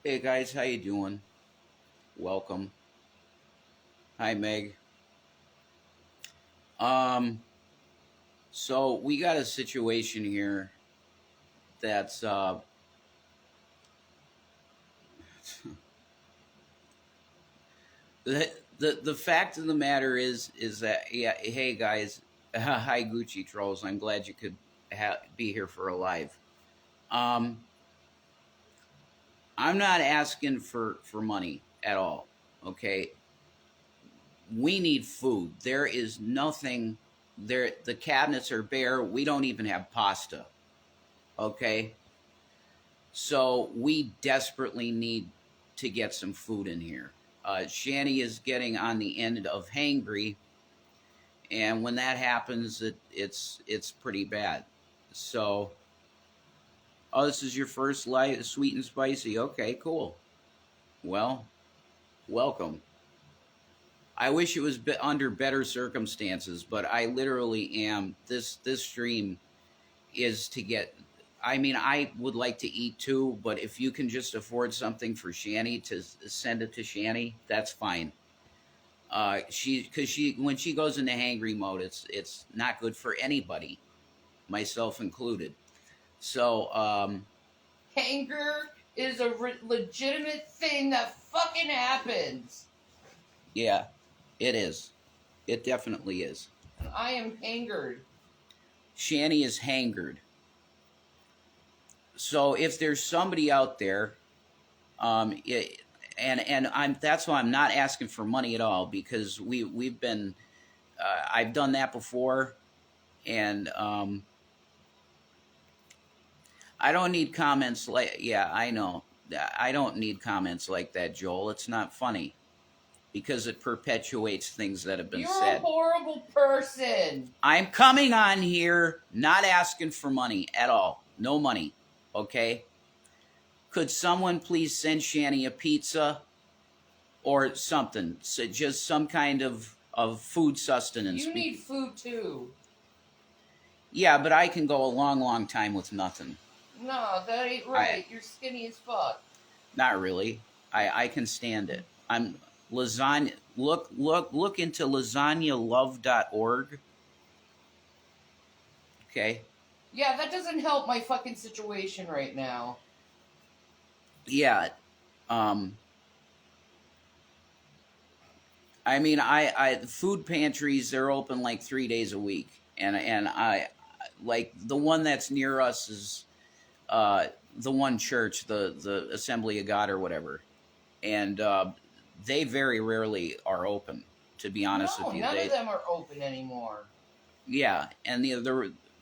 Hey guys, how you doing? Welcome. Hi Meg. Um, so we got a situation here that's the fact of the matter is that yeah, hey guys, hi Gucci trolls. I'm glad you could be here for a live. Um, I'm not asking for money at all. Okay, we need food. There is nothing there. The cabinets are bare. We don't even have pasta. Okay, so we desperately need to get some food in here. Shanny is getting on the end of hangry, and when that happens, it's pretty bad. So, oh, this is your first light, sweet and spicy. Okay, cool. Well, welcome. I wish it was under better circumstances, but I literally am. This stream is to get. I mean, I would like to eat too, but if you can just afford something for Shanny to send it to Shanny, that's fine. Because she when she goes into hangry mode, it's not good for anybody, myself included. So Anger is a legitimate thing that fucking happens. yeah, it is. It definitely is. And I am angered. Shanny is hangered. So if there's somebody out there, it, and I'm that's why I'm not asking for money at all because we've been I've done that before, and I don't need comments like yeah I know I don't need comments like that, Joel. It's not funny because it perpetuates things that have been You're a said. horrible person. I'm coming on here not asking for money at all. No money. Okay? Could someone please send Shanny a pizza or something? So just some kind of food sustenance. You need food too. Yeah, but I can go a long, long time with nothing. No, that ain't right. You're skinny as fuck. Not really. I can stand it. I'm lasagna. Look into lasagnalove.org. Okay. Yeah, that doesn't help my fucking situation right now. Yeah. I mean, I food pantries they're open like 3 days a week, and I like the one that's near us is the one church, the Assembly of God or whatever, and they very rarely are open. To be honest No, with you, none of them are open anymore. yeah, and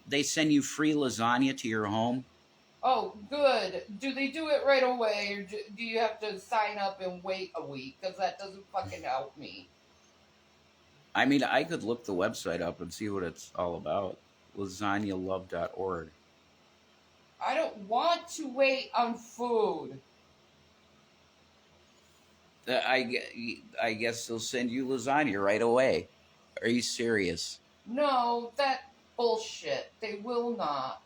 they send you free lasagna to your home. Oh, good. Do they do it right away, or do you have to sign up and wait a week? Because that doesn't fucking help me. I mean, I could look the website up and see what it's all about. Lasagnalove.org. I don't want to wait on food. I guess they'll send you lasagna right away. Are you serious? No, that bullshit. They will not.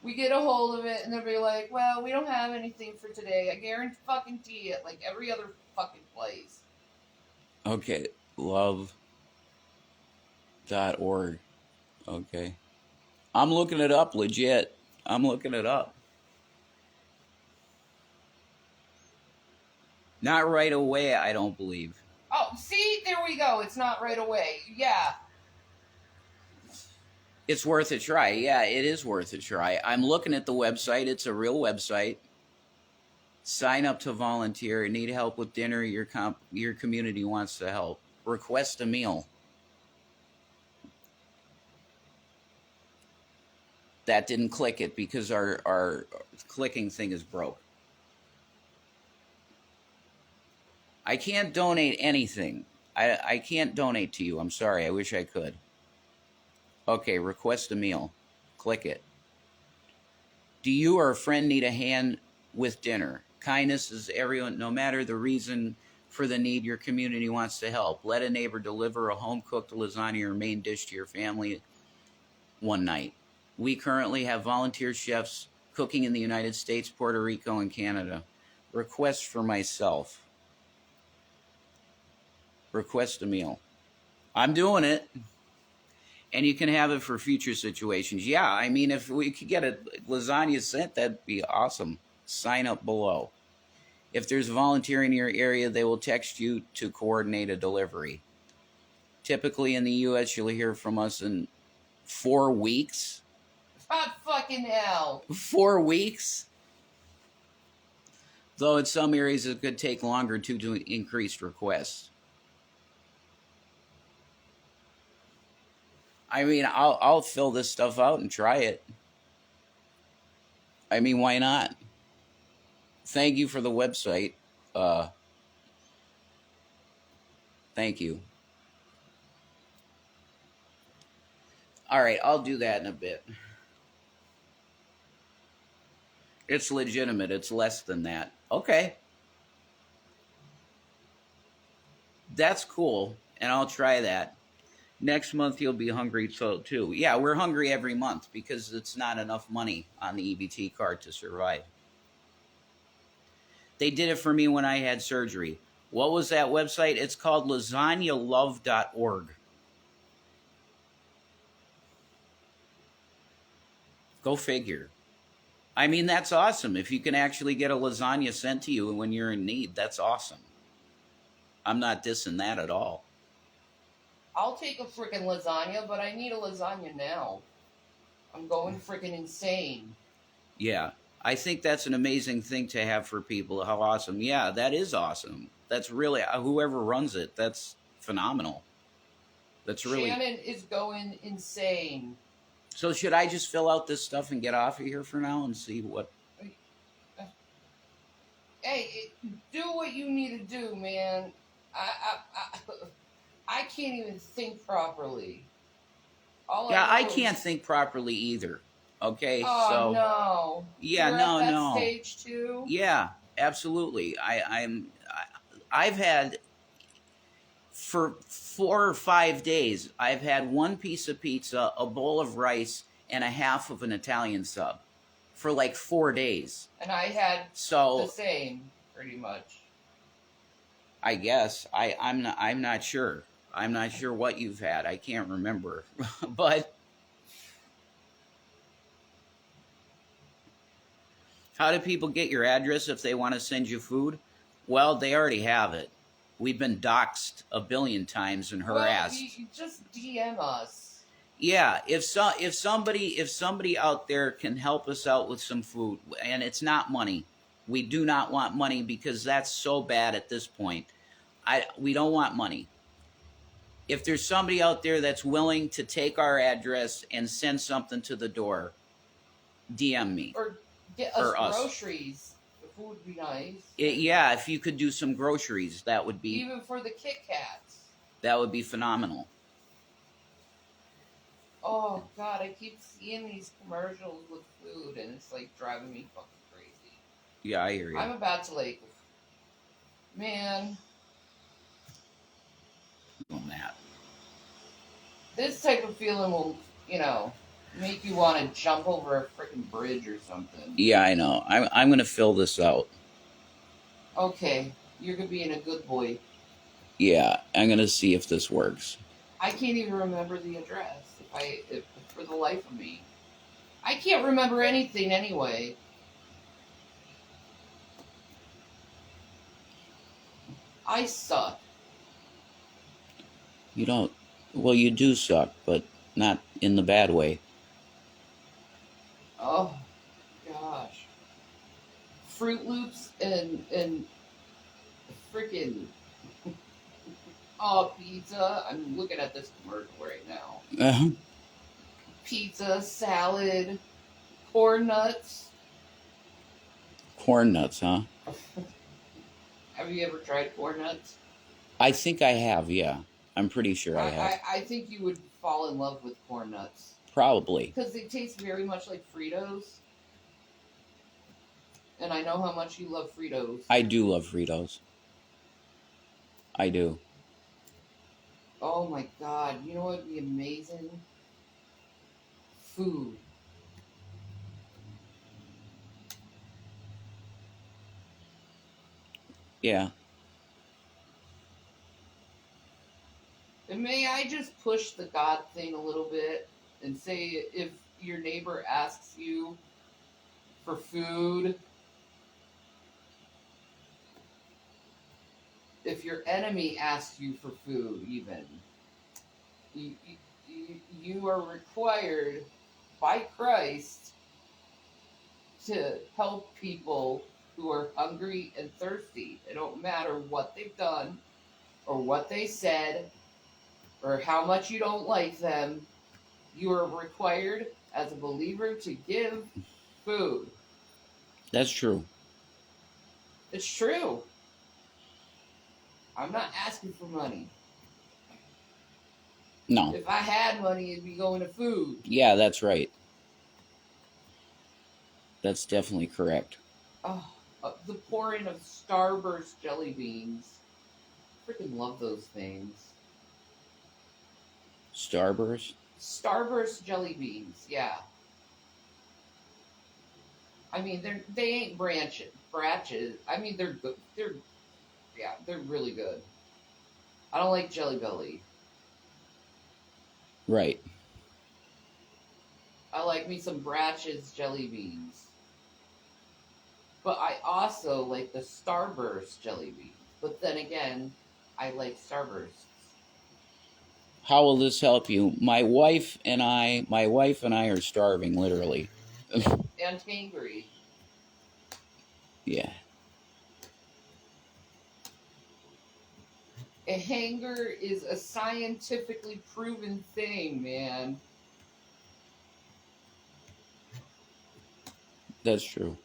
We get a hold of it and they'll be like, well, we don't have anything for today. I guarantee it, like every other fucking place. Okay, love.org. Okay. I'm looking it up legit. I'm looking it up. Not right away, I don't believe. Oh, see, there we go. It's not right away. Yeah. It's worth a try. Yeah, it is worth a try. I'm looking at the website. It's a real website. Sign up to volunteer. Need help with dinner? Your community wants to help. Request a meal. That didn't click it because our clicking thing is broke. I can't donate anything. I can't donate to you. I'm sorry. I wish I could. Okay, request a meal. Click it. Do you or a friend need a hand with dinner? Kindness is everyone, no matter the reason for the need, your community wants to help. Let a neighbor deliver a home cooked lasagna or main dish to your family one night. We currently have volunteer chefs cooking in the United States, Puerto Rico, and Canada. Request for myself. Request a meal. I'm doing it. And you can have it for future situations. Yeah, I mean, if we could get a lasagna sent, that'd be awesome. Sign up below. If there's volunteering in your area, they will text you to coordinate a delivery. Typically in the U.S., you'll hear from us in 4 weeks. God fucking hell. 4 weeks? Though in some areas it could take longer due to increased requests. I mean, I'll fill this stuff out and try it. I mean, why not? Thank you for the website. Thank you. All right, I'll do that in a bit. It's legitimate. It's less than that. Okay. That's cool, and I'll try that. Next month you'll be hungry too. Yeah, we're hungry every month because it's not enough money on the EBT card to survive. They did it for me when I had surgery. What was that website? It's called lasagnalove.org. Go figure. I mean, that's awesome. If you can actually get a lasagna sent to you when you're in need, that's awesome. I'm not dissing that at all. I'll take a freaking lasagna, but I need a lasagna now. I'm going freaking insane. Yeah, I think that's an amazing thing to have for people. How awesome. Yeah, that is awesome. That's really, whoever runs it, that's phenomenal. That's really... Shannon is going insane. So should I just fill out this stuff and get off of here for now and see what... Hey, do what you need to do, man. I can't even think properly. I can't think properly either. Okay, oh, so... no. Yeah, You're no, at that no. stage too? Yeah, absolutely. I've had... For 4 or 5 days, I've had one piece of pizza, a bowl of rice, and a half of an Italian sub for like 4 days. And I had the same, pretty much. I guess I'm not sure. I'm not sure what you've had. I can't remember, but how do people get your address if they want to send you food? Well, they already have it. We've been doxxed a billion times and harassed. Well, you just DM us. Yeah, if somebody out there can help us out with some food, and it's not money. We do not want money because that's so bad at this point. We don't want money. If there's somebody out there that's willing to take our address and send something to the door, DM me. Or get us groceries. The food would be nice. Yeah, if you could do some groceries, that would be... Even for the Kit Kats. That would be phenomenal. Oh, God, I keep seeing these commercials with food, and it's, like, driving me fucking crazy. Yeah, I hear you. I'm about to, like... Man... On that. This type of feeling will, make you want to jump over a freaking bridge or something. Yeah, I know. I'm going to fill this out. Okay, you're being a good boy. Yeah, I'm going to see if this works. I can't even remember the address if for the life of me. I can't remember anything anyway. I suck. You don't... Well, you do suck, but not in the bad way. Oh, gosh. Fruit Loops and freaking... Oh, pizza. I'm looking at this commercial right now. Uh-huh. Pizza, salad, corn nuts. Corn nuts, huh? Have you ever tried corn nuts? I think I have, yeah. I'm pretty sure I have. I think you would fall in love with corn nuts. Probably. Because they taste very much like Fritos. And I know how much you love Fritos. I do love Fritos. I do. Oh my God. You know what would be amazing? Food. Yeah. And may I just push the God thing a little bit and say if your neighbor asks you for food, if your enemy asks you for food, even, you, you are required by Christ to help people who are hungry and thirsty. It don't matter what they've done or what they said or how much you don't like them. You are required as a believer to give food. That's true. It's true. I'm not asking for money. No. If I had money, it'd be going to food. Yeah, that's right. That's definitely correct. Oh, the pouring of Starburst jelly beans. Freaking love those things. Starburst? Starburst jelly beans, yeah. I mean, they ain't branches. I mean, they're good. They're really good. I don't like Jelly Belly. Right. I like me some Bratch's jelly beans. But I also like the Starburst jelly beans. But then again, I like Starbursts. How will this help you? My wife and I are starving, literally. And Hangry. Yeah, A hanger is a scientifically proven thing, man. that's true.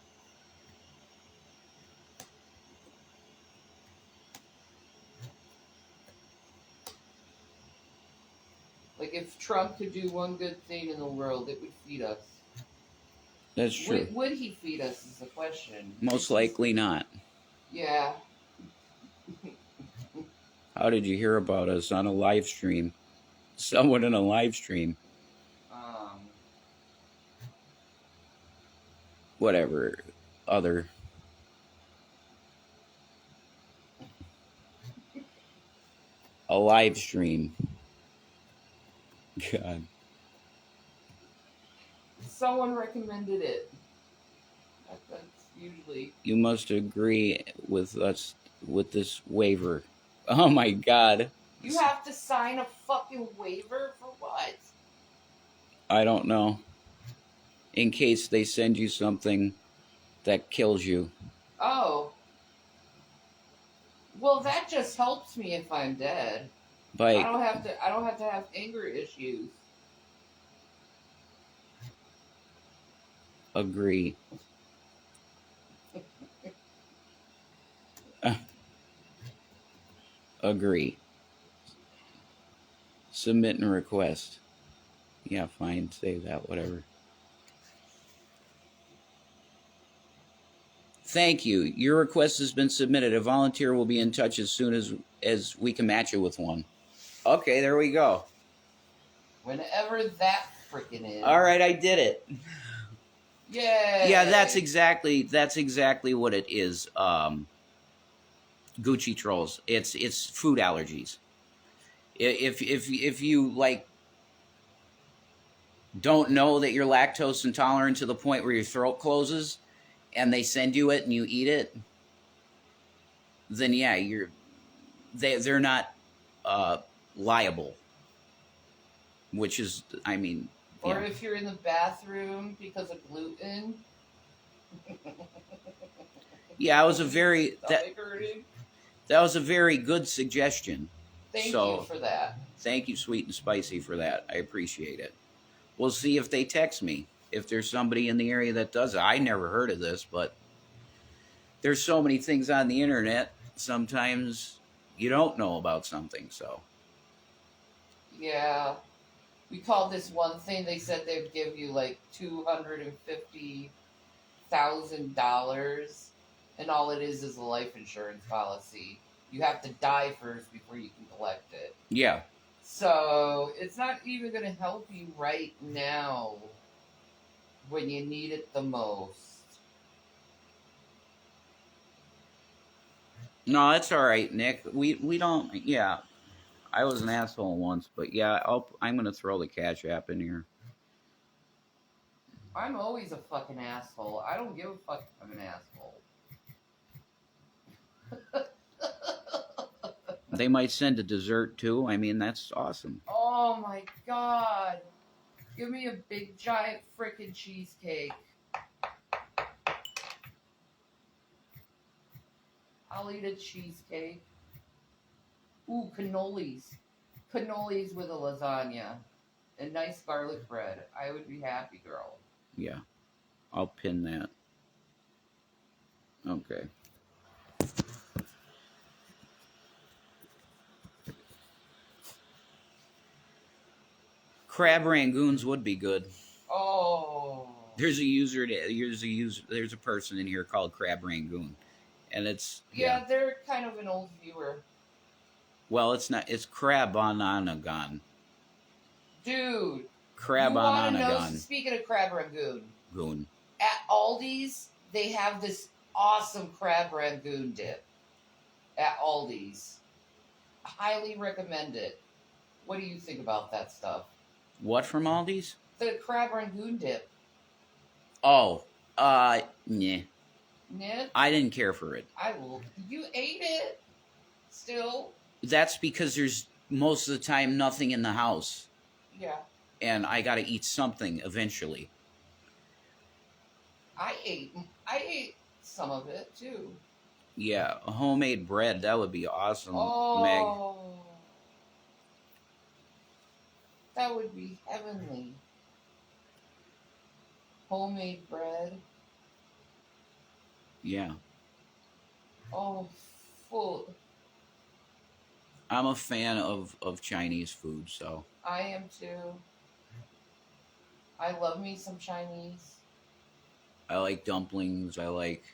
Like, if Trump could do one good thing in the world, it would feed us. That's true. Would he feed us is the question. Most likely not. Yeah. How did you hear about us on a live stream? Someone in a live stream. Um, Whatever. Other. A live stream. God. someone recommended it. That's usually. You must agree with us with this waiver. Oh my God. You have to sign a fucking waiver for what? I don't know. In case they send you something that kills you. Oh. Well, that just helps me if I'm dead. I Like, don't have to. I don't have to have anger issues. agree. Agree. Submit and request. Yeah, fine. Say that, whatever. Thank you. Your request has been submitted. A volunteer will be in touch as soon as we can match you with one. Okay, there we go. Whenever that freaking is. All right, I did it. Yay! Yeah, that's exactly what it is. Gucci trolls. It's food allergies. If you like don't know that you're lactose intolerant to the point where your throat closes, and they send you it and you eat it, then yeah, they're not liable. Which is, I mean, Or yeah. if you're in the bathroom because of gluten. Yeah, that was a very Stomach hurting. that was a very good suggestion. Thank So, you for that. thank you, Sweet and Spicy, for that. I appreciate it. We'll see if they text me. If there's somebody in the area that does it. I never heard of this, but there's so many things on the internet. Sometimes you don't know about something, so. Yeah. We called this one thing. They said they'd give you like $250,000, and all it is a life insurance policy. You have to die first before you can collect it. Yeah. So it's not even going to help you right now when you need it the most. No, that's all right, Nick. We don't. Yeah, I was an asshole once, but yeah, I'm gonna throw the Cash App in here. I'm always a fucking asshole. I don't give a fuck if I'm an asshole. They might send a dessert too. I mean, that's awesome. Oh my god. Give me a big giant frickin' cheesecake. I'll eat a cheesecake. Ooh, cannolis. Cannolis with a lasagna. And nice garlic bread. I would be happy, girl. Yeah, I'll pin that. Okay. Crab rangoons would be good. Oh. There's a person in here called Crab Rangoon, and it's Yeah, they're kind of an old viewer. Well, it's not. It's Crab on Onagon. Dude. Crab You on want to know, Onagon. speaking of crab rangoon, Goon. at Aldi's, they have this awesome crab rangoon dip. At Aldi's. Highly recommend it. What do you think about that stuff? What from Aldi's? The crab rangoon dip. Oh, nah. Nit? I didn't care for it. You ate it? Still? That's because there's most of the time nothing in the house, Yeah. and I got to eat something eventually. I ate some of it too. Yeah, a homemade bread, that would be awesome, Meg. Oh. That would be heavenly. Homemade bread. Yeah. Oh, full. I'm a fan of Chinese food, so. I am too. I love me some Chinese. I like dumplings, I like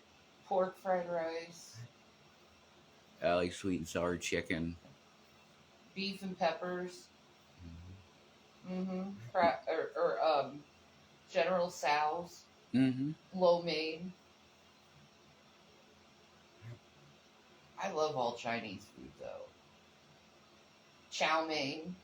Pork fried rice. sweet and sour chicken. Beef and peppers. Mm-hmm. General Tso's. Mm-hmm. Lo mein. I love all Chinese food though. Chow mein.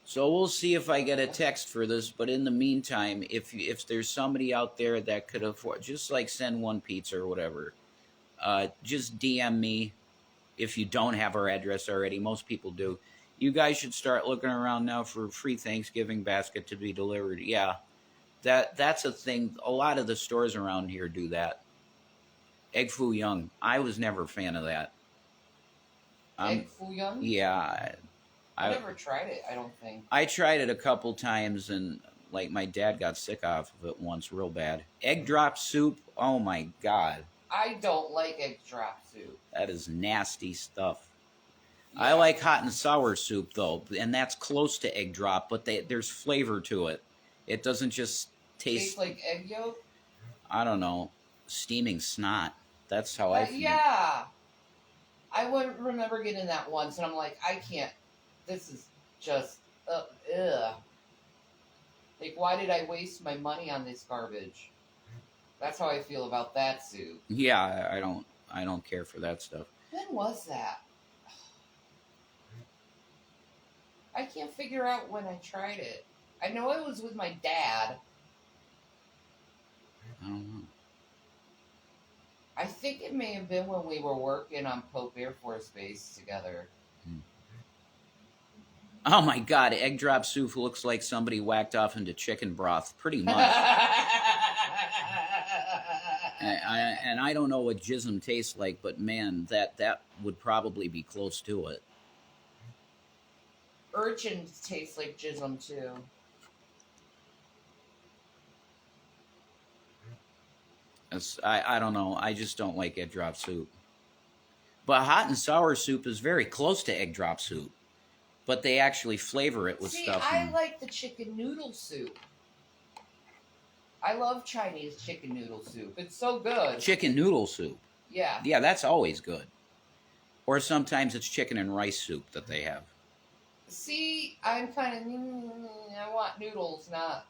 So we'll see if I get a text for this, but in the meantime, if there's somebody out there that could afford, just like send one pizza or whatever, just DM me if you don't have our address already. Most people do. You guys should start looking around now for free Thanksgiving basket to be delivered. Yeah, that's a thing. A lot of the stores around here do that. Egg foo young. I was never a fan of that. Egg foo young? Yeah. I never tried it, I don't think. I tried it a couple times, and like my dad got sick off of it once real bad. Egg drop soup, oh my God. I don't like egg drop soup. That is nasty stuff. Yeah. I like hot and sour soup, though, and that's close to egg drop, but there's flavor to it. It doesn't just taste... Tastes like egg yolk? I don't know. Steaming snot. That's how I feel. Yeah. I would remember getting that once, and I'm like, I can't. This is just, ugh. Like, why did I waste my money on this garbage? That's how I feel about that soup. Yeah, I don't care for that stuff. When was that? I can't figure out when I tried it. I know it was with my dad. I don't know. I think it may have been when we were working on Pope Air Force Base together. Oh my God, egg drop soup looks like somebody whacked off into chicken broth, pretty much. And I don't know what jism tastes like, but man, that would probably be close to it. Urchins taste like jism too. I don't know. I just don't like egg drop soup. But hot and sour soup is very close to egg drop soup. But they actually flavor it with stuff. I like the chicken noodle soup. I love Chinese chicken noodle soup. It's so good. Chicken noodle soup. Yeah. Yeah, that's always good. Or sometimes it's chicken and rice soup that they have. See, I'm kind of, I want noodles, not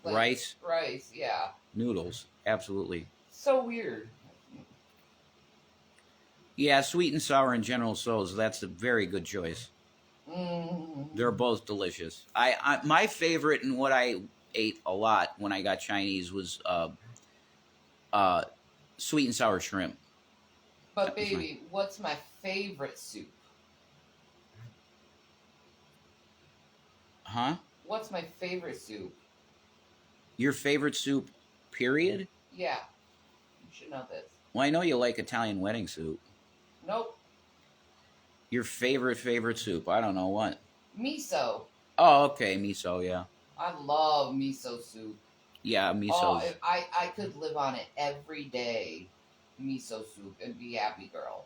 like rice. Rice, yeah. Noodles, absolutely. So weird. Yeah, sweet and sour and General Tso's. That's a very good choice. Mm. They're both delicious. My favorite and what I ate a lot when I got Chinese was uh, sweet and sour shrimp. But That was my baby, what's my favorite soup? huh? What's my favorite soup? Your favorite soup? Period. Yeah, you should know this. Well, I know you like Italian wedding soup. Nope. Your favorite soup? I don't know what. Miso. Oh, okay, miso. Yeah, I love miso soup. yeah, Oh, miso's. if I could live on it every day, miso soup, and be happy girl.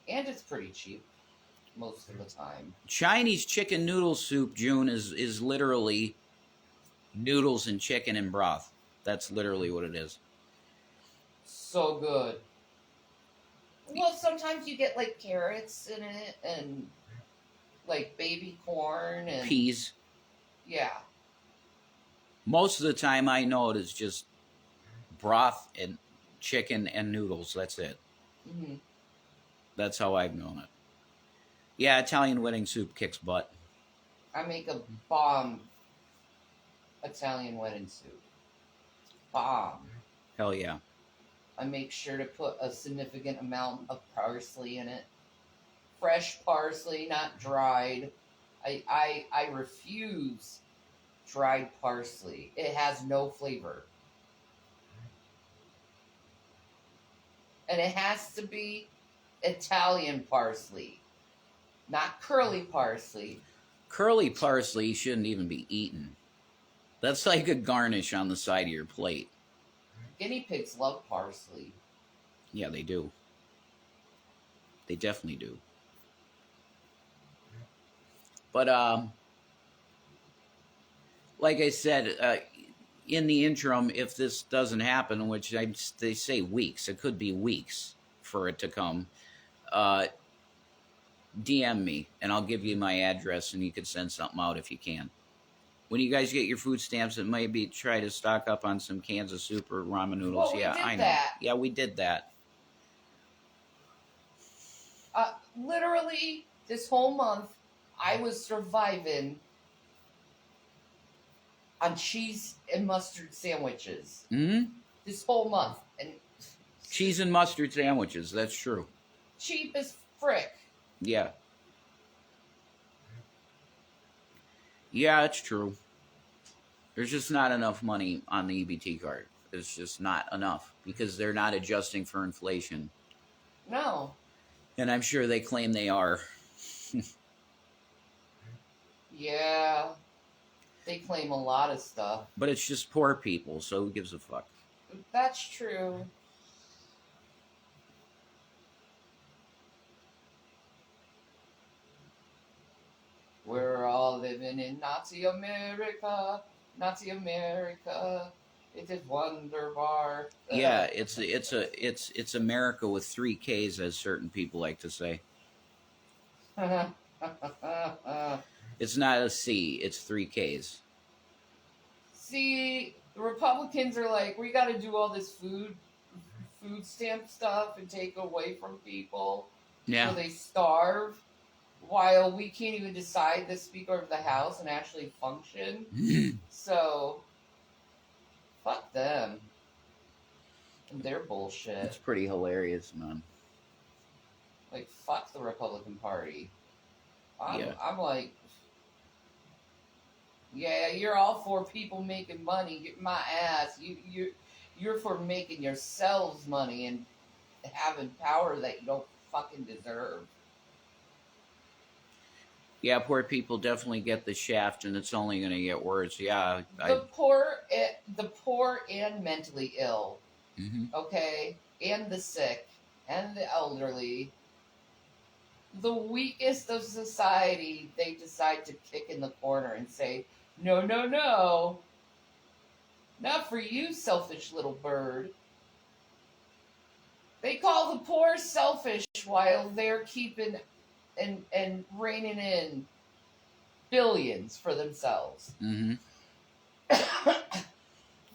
And it's pretty cheap most of the time. Chinese chicken noodle soup, June, is literally noodles and chicken and broth. That's literally what it is. So good. Well, sometimes you get like carrots in it and like baby corn and Peas. yeah. Most of the time, I know it is just broth and chicken and noodles. That's it. Hmm. That's how I've known it. Yeah, Italian wedding soup kicks butt. I make a bomb Italian wedding soup. Bomb. Hell yeah. I make sure to put a significant amount of parsley in it. Fresh parsley, not dried. I refuse dried parsley. It has no flavor. And it has to be Italian parsley, not curly parsley. Curly parsley shouldn't even be eaten. That's like a garnish on the side of your plate. Guinea pigs love parsley. Yeah, they do. They definitely do. But like I said, in the interim, if this doesn't happen, which they say weeks, it could be weeks for it to come. Uh, DM me and I'll give you my address and you can send something out if you can. When you guys get your food stamps, it might be try to stock up on some cans of soup or ramen noodles. Well, we Yeah, did I know. that. Yeah, we did that. Literally, this whole month, I was surviving on cheese and mustard sandwiches. Hmm. This whole month. And Cheese and mustard sandwiches. That's true. cheap as frick. Yeah. Yeah, it's true. There's just not enough money on the EBT card. It's just not enough because they're not adjusting for inflation. No. And I'm sure they claim they are. Yeah. They claim a lot of stuff. But it's just poor people, so who gives a fuck? That's true. We're all living in Nazi America. Nazi America. It is wonderbar. Yeah, it's America with 3 Ks, as certain people like to say. It's not a C, it's 3 Ks. See, the Republicans are like, we got to do all this food stamp stuff and take away from people Yeah. so they starve, while we can't even decide the Speaker of the House and actually function. So, fuck them and their bullshit. It's pretty hilarious, man. Like, fuck the Republican Party. Yeah. I'm like, yeah, you're all for people making money. Get my ass. You're for making yourselves money and having power that you don't fucking deserve. Yeah, poor people definitely get the shaft, and it's only going to get worse. Yeah. The poor and mentally ill, okay, and the sick and the elderly, the weakest of society, they decide to kick in the corner and say, no, no, no, not for you, selfish little bird. They call the poor selfish while they're keeping and reining in billions for themselves. Mm-hmm.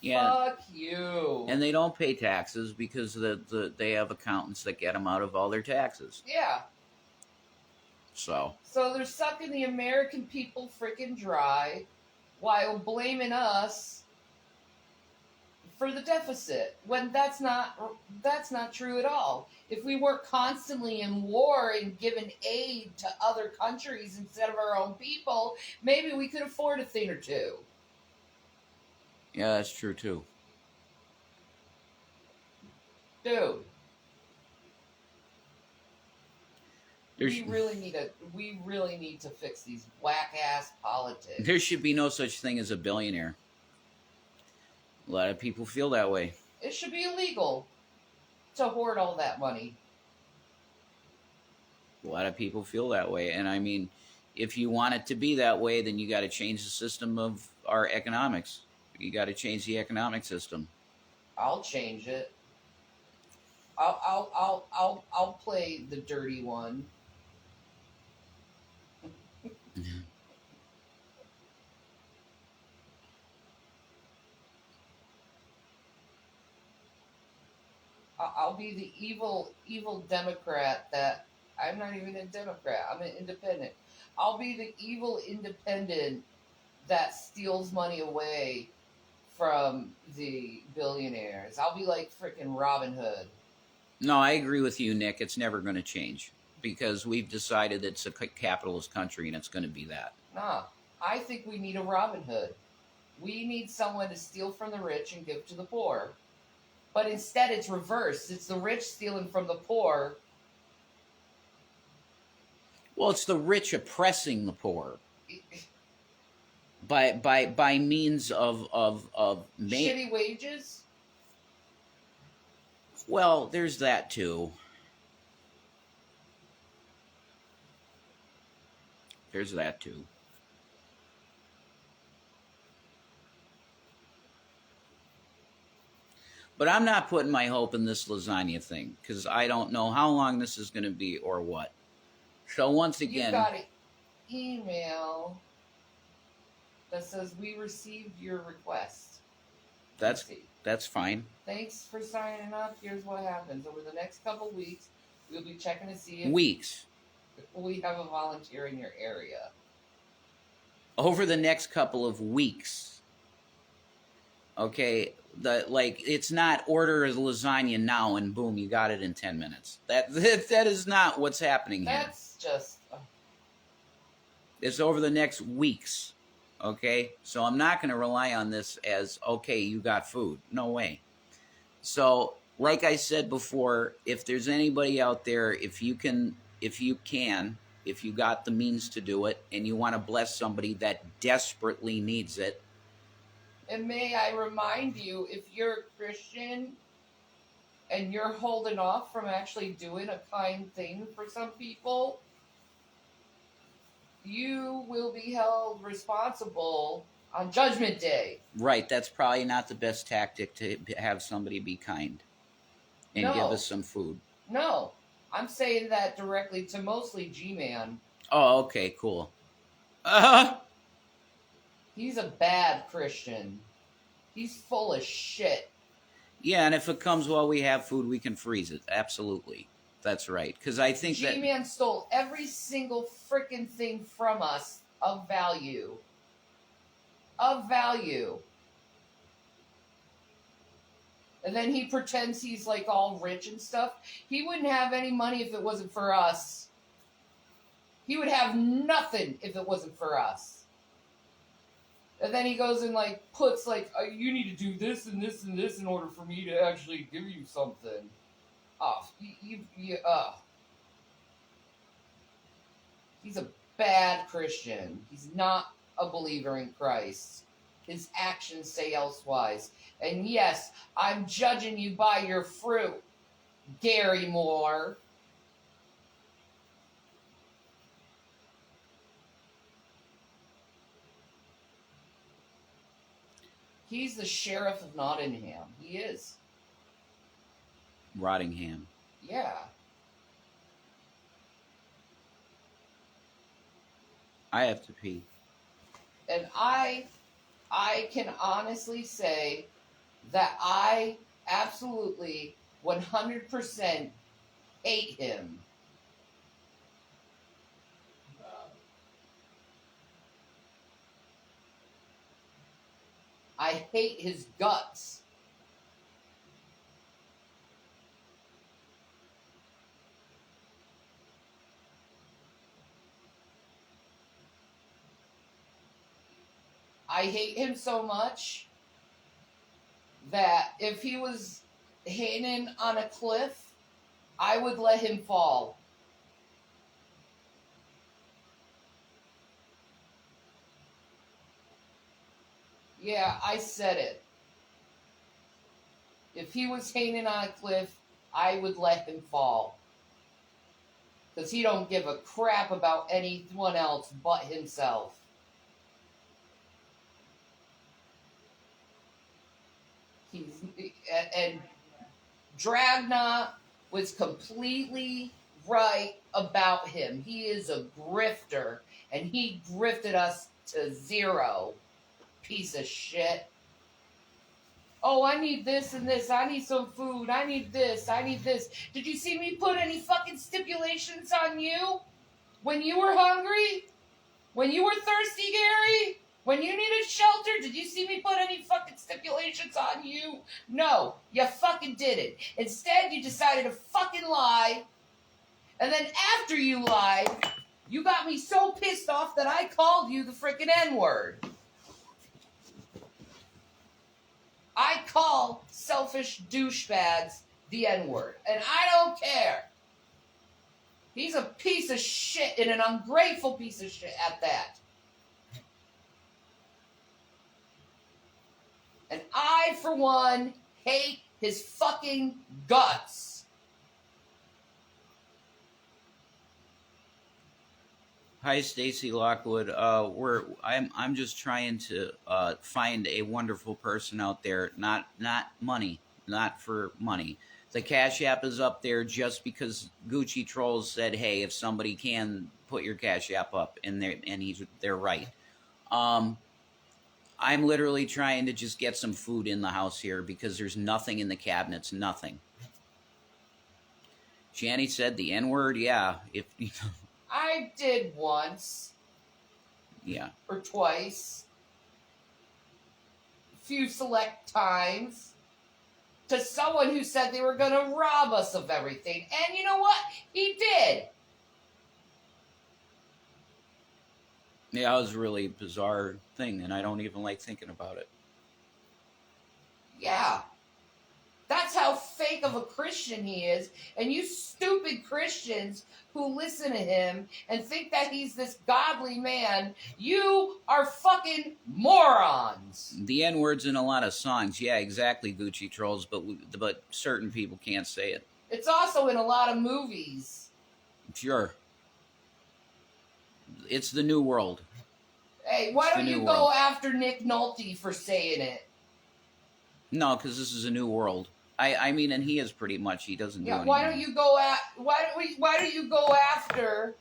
Yeah, Fuck you. and they don't pay taxes because they have accountants that get them out of all their taxes. Yeah. So So they're sucking the American people freaking dry while blaming us for the deficit when that's not true at all. If we weren't constantly in war and giving aid to other countries instead of our own people, maybe we could afford a thing or two. yeah, that's true too. Dude, There's we really need to fix these whack ass politics. there should be no such thing as a billionaire. A lot of people feel that way. It should be illegal to hoard all that money. A lot of people feel that way, and I mean, if you want it to be that way, then you got to change the system of our economics. You got to change the economic system. I'll change it. I'll play the dirty one. I'll be the evil Democrat that I'm not even a Democrat. I'm an independent. I'll be the evil independent that steals money away from the billionaires. I'll be like freaking Robin Hood. No, I agree with you, Nick. It's never going to change because we've decided it's a capitalist country and it's going to be that. Nah, I think we need a Robin Hood. We need someone to steal from the rich and give to the poor. But instead, it's reversed. It's the rich stealing from the poor. Well, it's the rich oppressing the poor by means of Shitty wages. Well, there's that too. There's that too. But I'm not putting my hope in this lasagna thing because I don't know how long this is going to be or what. So once again, You got an email that says we received your request. that's fine. Thanks for signing up. Here's what happens. Over the next couple weeks, we'll be checking to see if we have a volunteer in your area. Over the next couple of weeks. Okay, it's not order a lasagna now and boom, you got it in 10 minutes. That is not what's happening here. That's just It's over the next weeks. Okay, so I'm not going to rely on this as okay, you got food. No way. So, like I said before, if there's anybody out there, if you got the means to do it, and you want to bless somebody that desperately needs it. And may I remind you, if you're a Christian and you're holding off from actually doing a kind thing for some people, you will be held responsible on Judgment Day. Right, that's probably not the best tactic to have somebody be kind and give us some food. No, I'm saying that directly to mostly G-Man. Oh, okay, cool. He's a bad Christian. He's full of shit. Yeah, and if it comes while we have food, we can freeze it. Absolutely. That's right. Because I think G-Man stole every single freaking thing from us of value. Of value. And then he pretends he's like all rich and stuff. He wouldn't have any money if it wasn't for us. He would have nothing if it wasn't for us. And then he goes and like puts like, you need to do this and this and this in order for me to actually give you something. He's a bad Christian. He's not a believer in Christ. His actions say elsewise. And yes, I'm judging you by your fruit, Gary Moore. He's the sheriff of Nottingham. He is. Rottingham. Yeah. I have to pee. And I can honestly say that I absolutely 100% hate him. I hate his guts. I hate him so much that if he was hanging on a cliff, I would let him fall. Yeah, I said it. If he was hanging on a cliff, I would let him fall. Because he don't give a crap about anyone else but himself. He's and Dragna was completely right about him. He is a grifter, and he grifted us to zero. Piece of shit. Oh, I need this and this. I need some food. I need this. I need this. Did you see me put any fucking stipulations on you? When you were hungry? When you were thirsty, Gary? When you needed shelter? Did you see me put any fucking stipulations on you? No, you fucking didn't. Instead, you decided to fucking lie. And then after you lied, you got me so pissed off that I called you the freaking N-word. I call selfish douchebags the N-word. And I don't care. He's a piece of shit and an ungrateful piece of shit at that. And I, for one, hate his fucking guts. Hi, Stacy Lockwood. I'm just trying to find a wonderful person out there. Not money, not for money. The Cash App is up there just because Gucci Trolls said, "Hey, if somebody can put your Cash App up," and they're right. I'm literally trying to just get some food in the house here because there's nothing in the cabinets, nothing. Janny said the N-word. Yeah, if. I did once. Yeah. Or twice. A few select times. To someone who said they were going to rob us of everything. And you know what? He did. Yeah, it was a really bizarre thing, and I don't even like thinking about it. Yeah. That's how fake of a Christian he is. And you stupid Christians who listen to him and think that he's this godly man, you are fucking morons. The N-word's in a lot of songs. Yeah, exactly, Gucci Trolls, but certain people can't say it. It's also in a lot of movies. Sure. It's the new world. Hey, why don't you go after Nick Nolte for saying it? No, because this is a new world. I mean, and he is pretty much. He doesn't do anything. Why don't you go after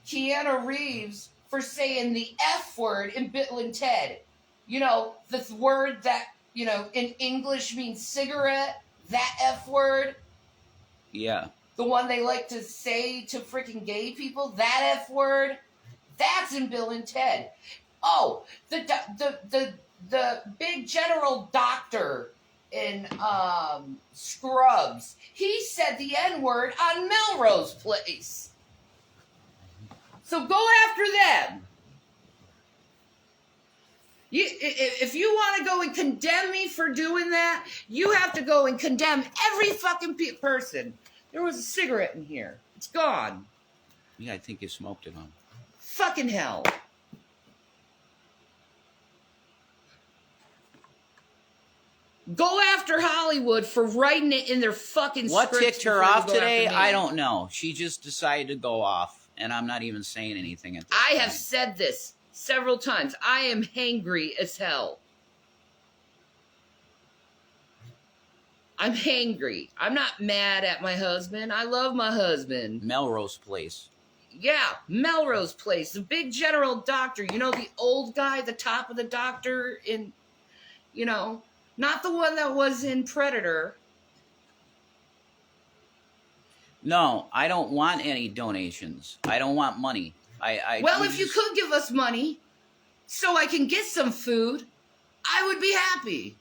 Keanu Reeves for saying the F word in Bill and Ted? You know, this word that, you know, in English means cigarette, that F word. Yeah. The one they like to say to freaking gay people, that F word. That's in Bill and Ted. Oh, the big general doctor in Scrubs. He said the N-word on Melrose Place. So go after them. If you want to go and condemn me for doing that, you have to go and condemn every fucking person. There was a cigarette in here. It's gone. Yeah, I think you smoked it on. Fucking hell. Go after Hollywood for writing it in their fucking scripts. What ticked her off today? I don't know. She just decided to go off, and I'm not even saying anything at this I point. have said this several times. I am hangry as hell. I'm hangry. I'm not mad at my husband. I love my husband. Melrose Place. Yeah, Melrose Place. The big general doctor. You know the old guy, the top of the doctor in... You know, not the one that was in Predator. No, I don't want any donations. I don't want money. Well, We if you just- could give us money so I can get some food, I would be happy.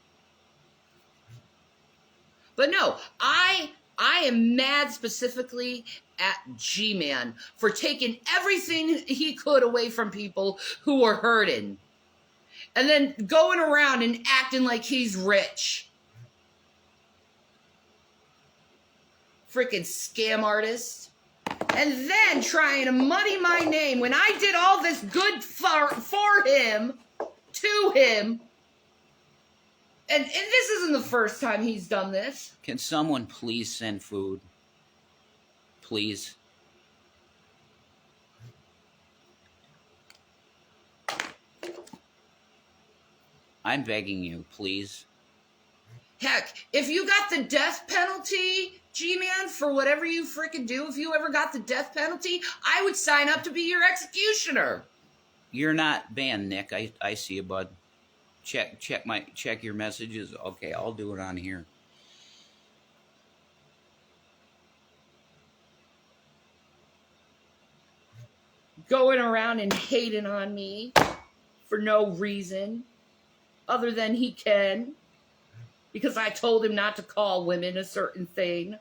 But no, I am mad specifically at G-Man for taking everything he could away from people who were hurting. And then going around and acting like he's rich. Freaking scam artist. And then trying to muddy my name when I did all this good for him, to him. And this isn't the first time he's done this. Can someone please send food? Please. I'm begging you, please. Heck, if you got the death penalty, G-Man, for whatever you freaking do, if you ever got the death penalty, I would sign up to be your executioner. You're not banned, Nick. I see you, bud. Check your messages. Okay, I'll do it on here. Going around and hating on me for no reason other than he can, because I told him not to call women a certain thing.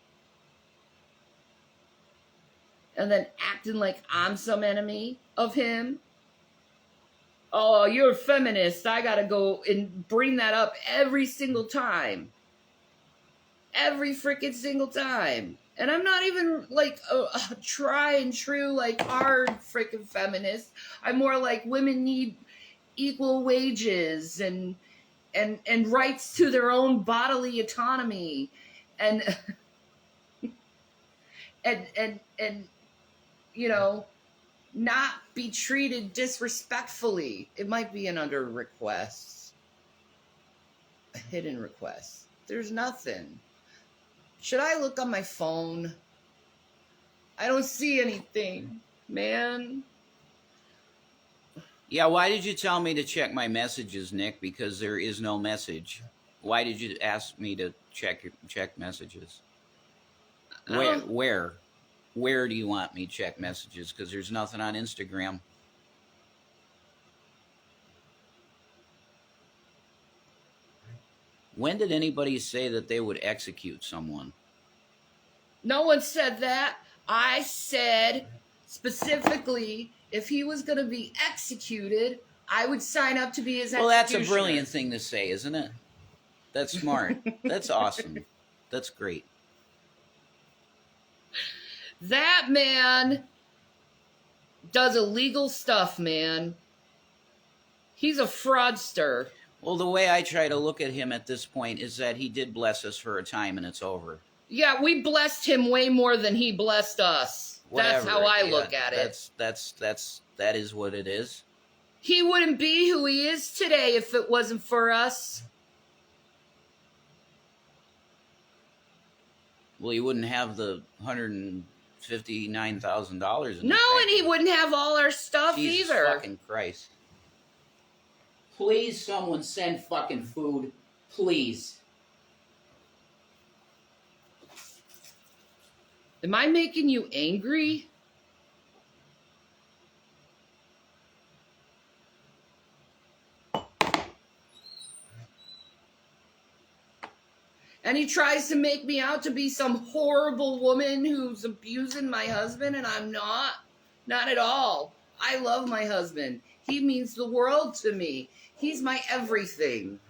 And then acting like I'm some enemy of him. Oh, you're a feminist. I gotta go and bring that up every single time. Every freaking single time. And I'm not even like a try and true, like hard freaking feminist. I'm more like women need equal wages and rights to their own bodily autonomy and and you know, not be treated disrespectfully. It might be an under request, a hidden request. There's nothing. Should I look on my phone? I don't see anything, man. Yeah, why did you tell me to check my messages, Nick? Because there is no message. Why did you ask me to check messages? Where do you want me to check messages? Because there's nothing on Instagram. When did anybody say that they would execute someone? No one said that. I said specifically if he was going to be executed, I would sign up to be his executioner. Well, that's a brilliant thing to say, isn't it? That's smart. That's awesome. That's great. That man does illegal stuff, man. He's a fraudster. Well, the way I try to look at him at this point is that he did bless us for a time and it's over. Yeah, we blessed him way more than he blessed us. Whatever. That's how I look at it. That is what it is. He wouldn't be who he is today if it wasn't for us. Well, he wouldn't have the $159,000. No, and he wouldn't have all our stuff Jesus either. Fucking Christ! Please, someone send fucking food, please. Am I making you angry? And he tries to make me out to be some horrible woman who's abusing my husband, and I'm not. Not at all. I love my husband. He means the world to me. He's my everything.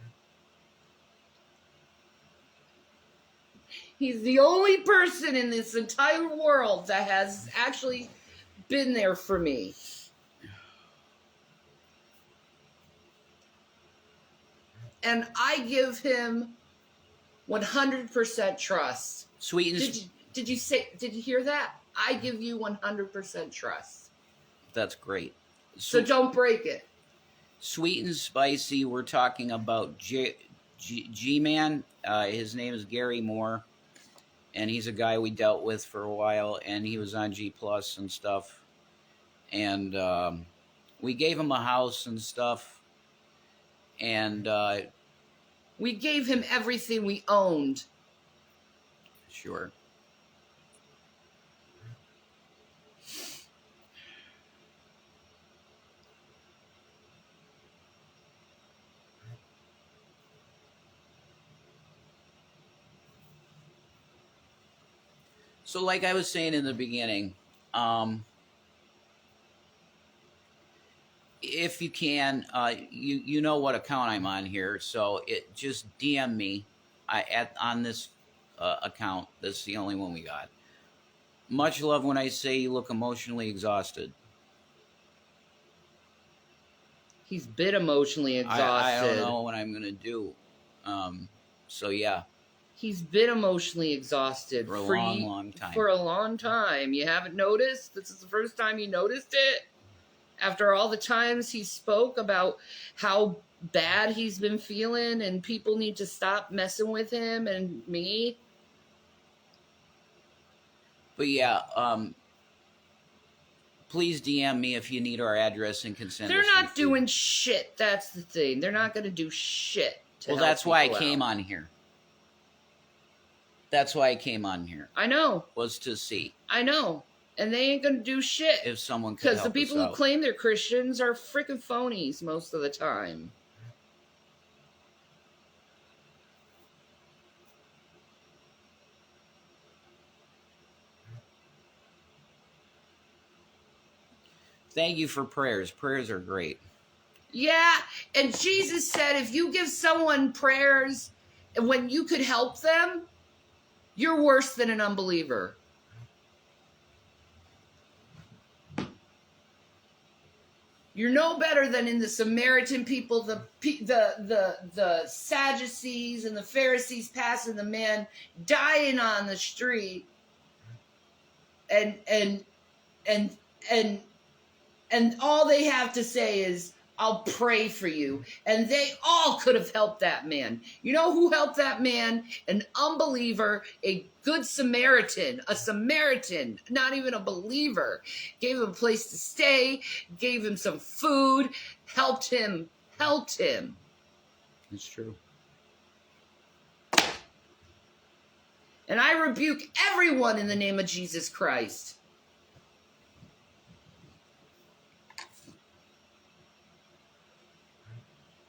He's the only person in this entire world that has actually been there for me. And I give him 100% trust. Sweet. Did you hear that? I give you 100% trust. That's great. So don't break it. Sweet and spicy. We're talking about G-Man. His name is Gary Moore, and he's a guy we dealt with for a while, and he was on G Plus and stuff. And we gave him a house and stuff, and We gave him everything we owned. Sure. So, like I was saying in the beginning, if you can, you know what account I'm on here, so it just DM me. On this account. That's the only one we got. Much love when I say you look emotionally exhausted. He's been emotionally exhausted. I don't know what I'm gonna do. So yeah. He's been emotionally exhausted for a long time. For a long time. You haven't noticed? This is the first time you noticed it? After all the times he spoke about how bad he's been feeling and people need to stop messing with him and me. But yeah, please DM me if you need our address and consent. They're not doing shit. That's the thing. They're not going to do shit. Well, that's why I came on here. That's why I came on here. I know. Was to see. I know. And they ain't going to do shit. If someone could help us out. Because the people who claim they're Christians are freaking phonies most of the time. Thank you for prayers. Prayers are great. Yeah, and Jesus said if you give someone prayers when you could help them, you're worse than an unbeliever. You're no better than in the Samaritan people, the Sadducees and the Pharisees passing the man dying on the street, and all they have to say is, I'll pray for you. And they all could have helped that man. You know who helped that man? An unbeliever, a good Samaritan, a Samaritan, not even a believer. Gave him a place to stay, gave him some food, helped him. It's true. And I rebuke everyone in the name of Jesus Christ.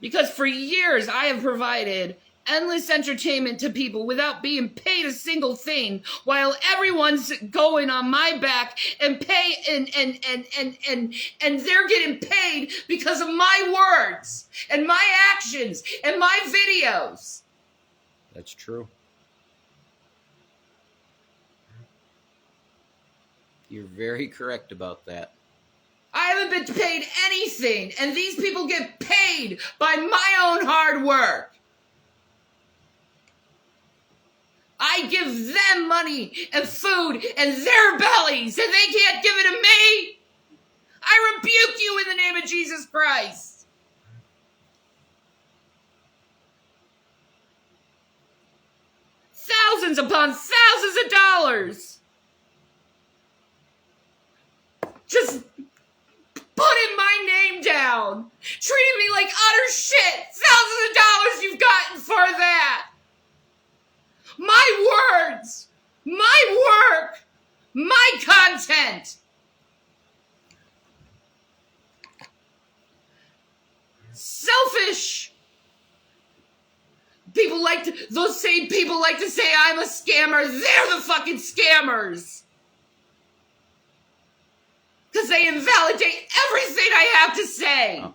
Because for years I have provided endless entertainment to people without being paid a single thing, while everyone's going on my back and pay and they're getting paid because of my words and my actions and my videos. That's true. You're very correct about that. I haven't been paid anything, and these people get paid by my own hard work. I give them money and food and their bellies, and they can't give it to me. I rebuke you in the name of Jesus Christ. Thousands upon thousands of dollars. Just putting my name down, treating me like utter shit. Thousands of dollars you've gotten for that. My words, my work, my content. Selfish. Those same people like to say I'm a scammer. They're the fucking scammers. Because they invalidate everything I have to say. Oh.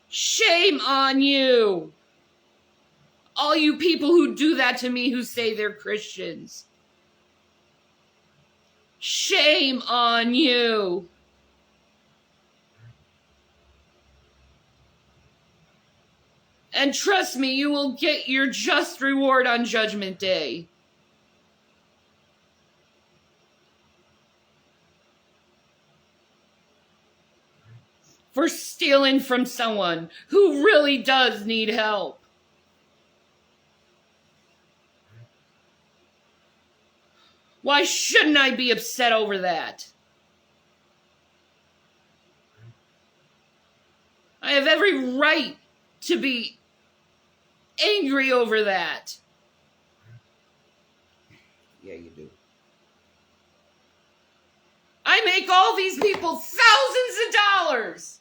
Shame on you. All you people who do that to me who say they're Christians. Shame on you. And trust me, you will get your just reward on Judgment Day. For stealing from someone who really does need help. Why shouldn't I be upset over that? I have every right to be angry over that. Yeah, you do. I make all these people thousands of dollars,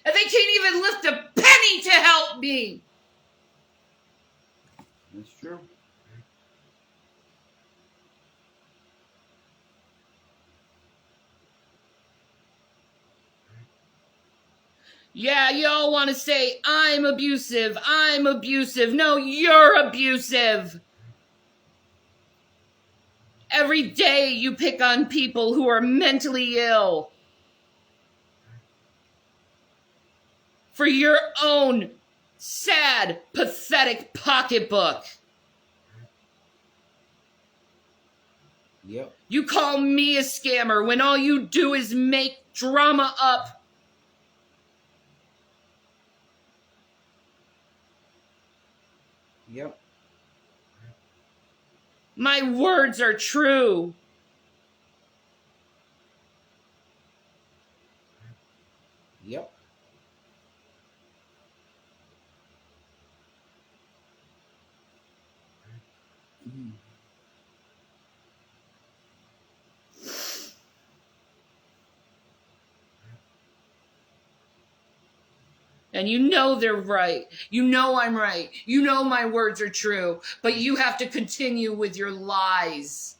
and they can't even lift a penny to help me. That's true. Yeah, y'all want to say, I'm abusive, I'm abusive. No, you're abusive. Every day you pick on people who are mentally ill for your own sad, pathetic pocketbook. Yep. You call me a scammer when all you do is make drama up. Yep. My words are true. Yep. Mm. And you know they're right. You know I'm right. You know my words are true. But you have to continue with your lies.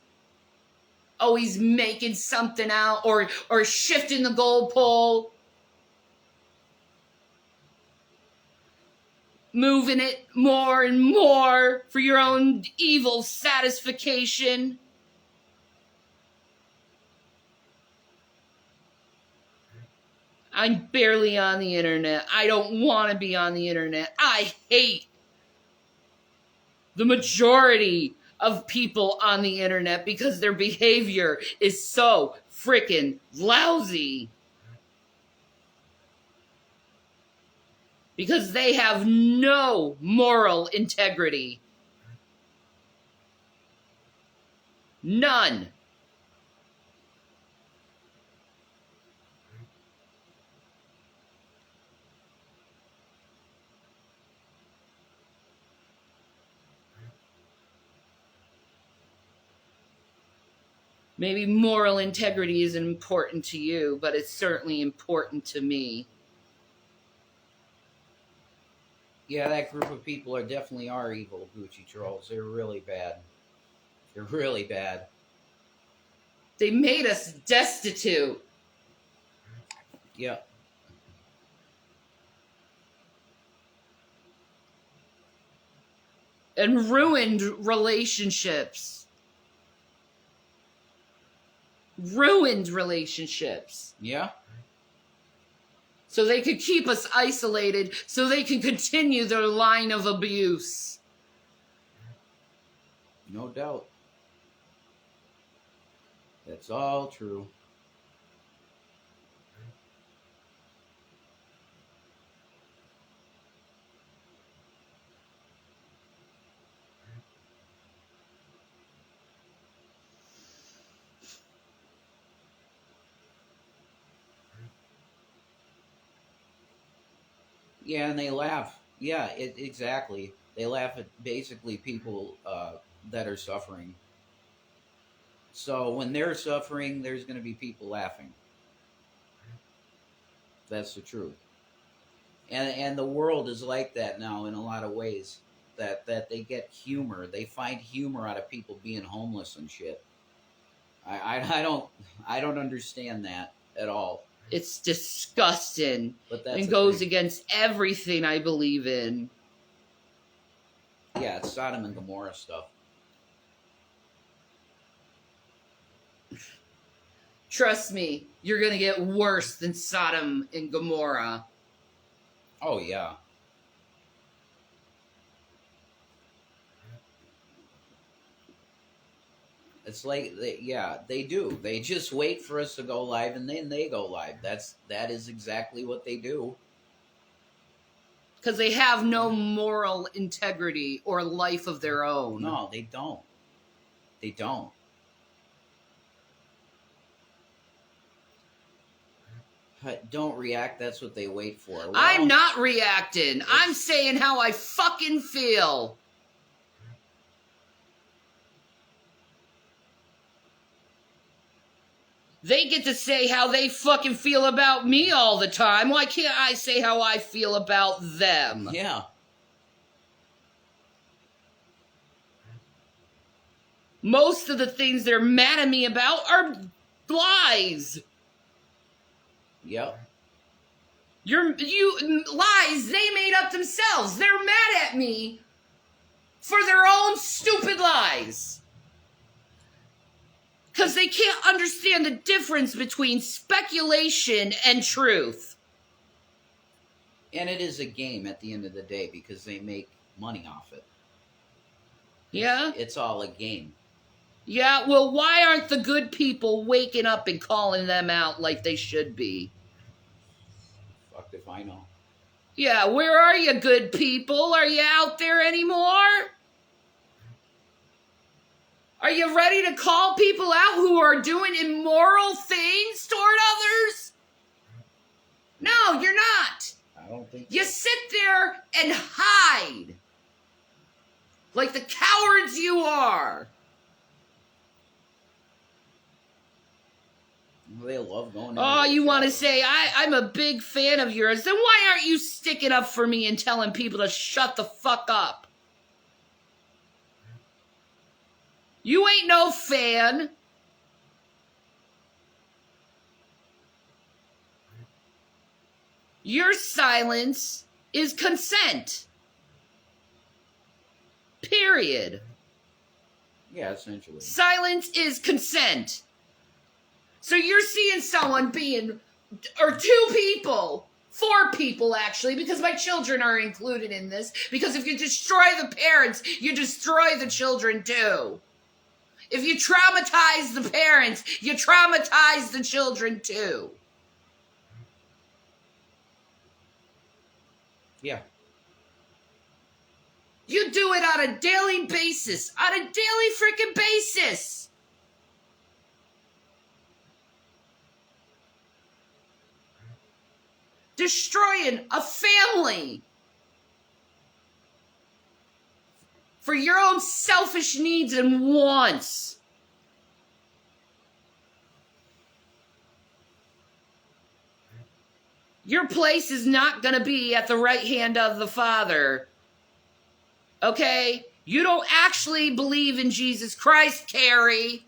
Always making something out or shifting the goalpole. Moving it more and more for your own evil satisfaction. I'm barely on the internet. I don't want to be on the internet. I hate the majority of people on the internet because their behavior is so freaking lousy. Because they have no moral integrity. None. Maybe moral integrity isn't important to you, but it's certainly important to me. Yeah, that group of people definitely are evil Gucci trolls. They're really bad. They're really bad. They made us destitute Yep. and ruined relationships. Ruined relationships. Yeah. So they could keep us isolated, so they can continue their line of abuse. No doubt. That's all true. Yeah, and they laugh. Yeah, exactly. They laugh at basically people that are suffering. So when they're suffering, there's going to be people laughing. That's the truth. And the world is like that now in a lot of ways. That they get humor. They find humor out of people being homeless and shit. I don't understand that at all. It's disgusting But that's and the goes thing. against everything I believe in. Yeah, it's Sodom and Gomorrah stuff. Trust me, you're going to get worse than Sodom and Gomorrah. Oh yeah. It's like yeah, they do. They just wait for us to go live and then they go live. That is exactly what they do. Because they have no moral integrity or life of their own. No, they don't. They don't. But don't react. That's what they wait for. Well, I'm not reacting. I'm saying how I fucking feel. They get to say how they fucking feel about me all the time. Why can't I say how I feel about them? Yeah. Most of the things they're mad at me about are lies. Yep. Lies they made up themselves. They're mad at me for their own stupid lies. Because they can't understand the difference between speculation and truth. And it is a game at the end of the day because they make money off it. Yeah? It's all a game. Yeah, well, why aren't the good people waking up and calling them out like they should be? Fuck if I know. Yeah, where are you, good people? Are you out there anymore? Are you ready to call people out who are doing immoral things toward others? No, you're not. I don't think You sit there and hide. Like the cowards you are. They love going. Oh, you want to say, I'm a big fan of yours. Then why aren't you sticking up for me and telling people to shut the fuck up? You ain't no fan. Your silence is consent. Period. Yeah, essentially. Silence is consent. So you're seeing someone being, or 2 people, 4 people actually, because my children are included in this, because if you destroy the parents, you destroy the children too. If you traumatize the parents, you traumatize the children too. Yeah. You do it on a daily basis. On a daily freaking basis. Destroying a family. For your own selfish needs and wants. Your place is not going to be at the right hand of the Father. Okay? You don't actually believe in Jesus Christ, Carrie.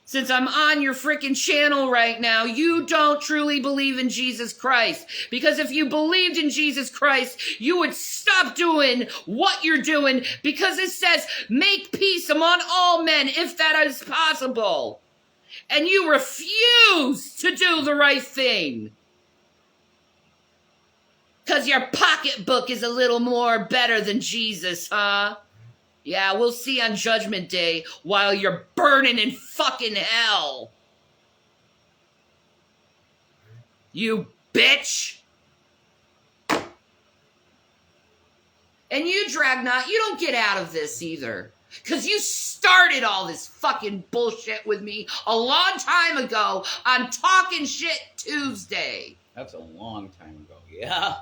Since I'm on your freaking channel right now, you don't truly believe in Jesus Christ. Because if you believed in Jesus Christ, you would stop doing what you're doing. Because it says, make peace among all men if that is possible. And you refuse to do the right thing. Because your pocketbook is a little more better than Jesus, huh? Yeah, we'll see on Judgment Day while you're burning in fucking hell. You bitch. And you, Dragnot, you don't get out of this either. Because you started all this fucking bullshit with me a long time ago on Talking Shit Tuesday. That's a long time ago, yeah.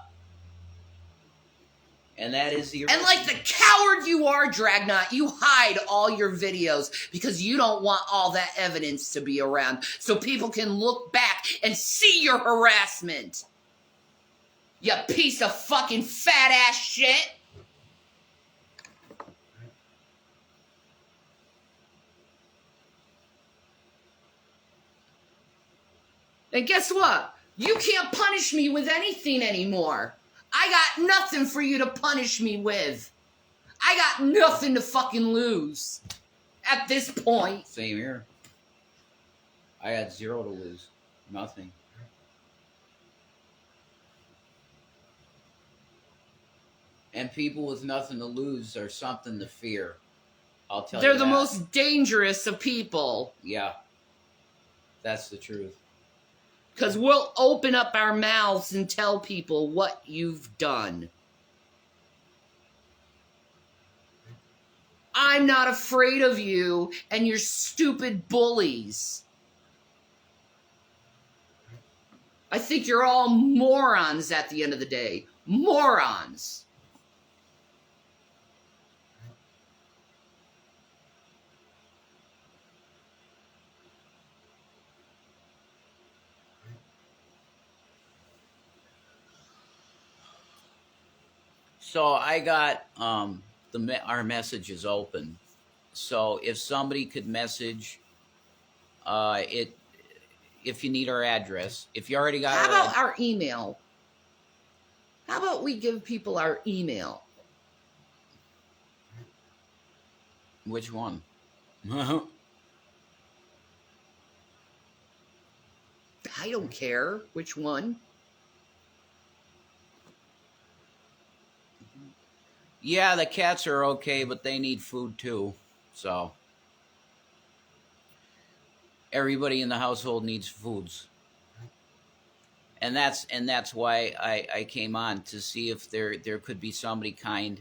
And that is the... And like the coward you are, Dragnot, you hide all your videos because you don't want all that evidence to be around so people can look back and see your harassment. You piece of fucking fat ass shit. And guess what? You can't punish me with anything anymore. I got nothing for you to punish me with. I got nothing to fucking lose at this point. Same here. I had 0 to lose. Nothing. And people with nothing to lose are something to fear. I'll tell you They're that. the most dangerous of people. Yeah. That's the truth. Because we'll open up our mouths and tell people what you've done. I'm not afraid of you and your stupid bullies. I think you're all morons at the end of the day. Morons. So I got our message is open. So if somebody could message it, if you need our address, if you already got How our about our email? How about we give people our email? which one? I don't care which one. Yeah, the cats are okay, but they need food too. So everybody in the household needs foods. And that's why I came on to see if there could be somebody kind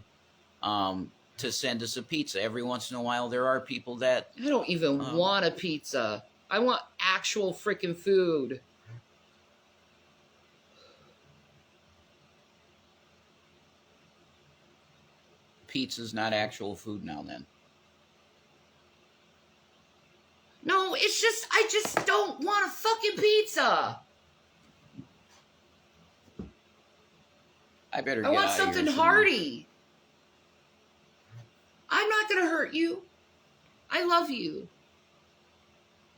to send us a pizza. Every once in a while there are people that I don't even want a pizza. I want actual freaking food. pizza's not actual food now then. No, it's just, I just don't want a fucking pizza. I better I get want out of something here hearty. I'm not going to hurt you. I love you.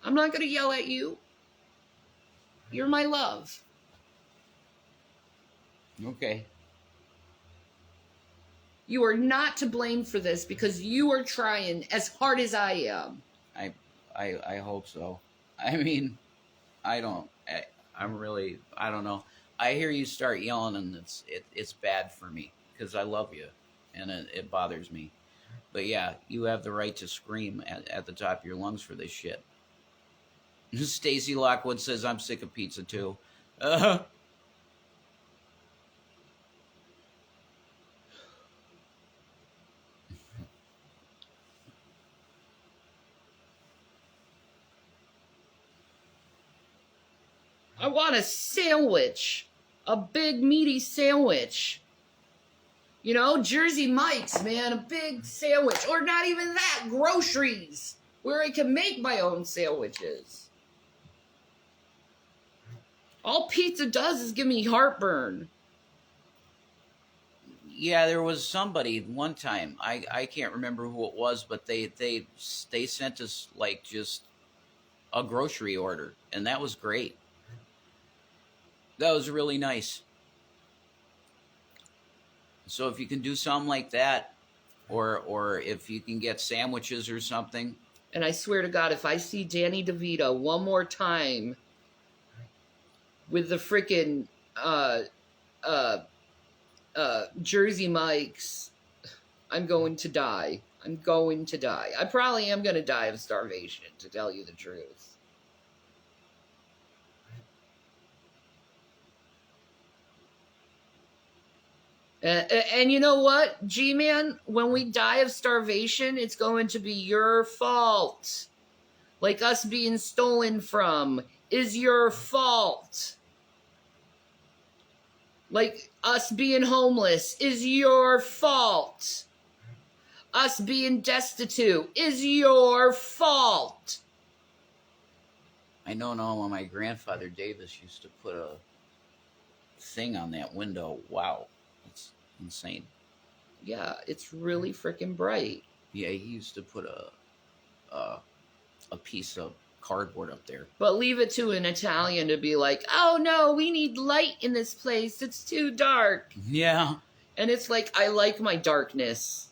I'm not going to yell at you. You're my love. Okay. You are not to blame for this because you are trying as hard as I am. I hope so. I mean, I'm really, I don't know. I hear you start yelling and it's bad for me because I love you and it bothers me. But yeah, you have the right to scream at the top of your lungs for this shit. Stacy Lockwood says I'm sick of pizza too. I want a sandwich. A big meaty sandwich. You know, Jersey Mike's, man, a big sandwich. Or not even that, groceries, where I can make my own sandwiches. All pizza does is give me heartburn. Yeah, there was somebody one time. I can't remember who it was, but they sent us like just a grocery order, and that was great. That was really nice. So if you can do something like that, or if you can get sandwiches or something. And I swear to God, if I see Danny DeVito one more time with the freaking Jersey Mike's, I'm going to die. I'm going to die. I probably am going to die of starvation, to tell you the truth. And you know what, G-Man? When we die of starvation, it's going to be your fault. Like us being stolen from is your fault. Like us being homeless is your fault. Us being destitute is your fault. I know when my grandfather Davis used to put a thing on that window. Wow, that's insane. Yeah, it's really freaking bright. Yeah, he used to put a piece of cardboard up there. But leave it to an Italian to be like, oh no, we need light in this place. It's too dark. Yeah. And it's like, I like my darkness.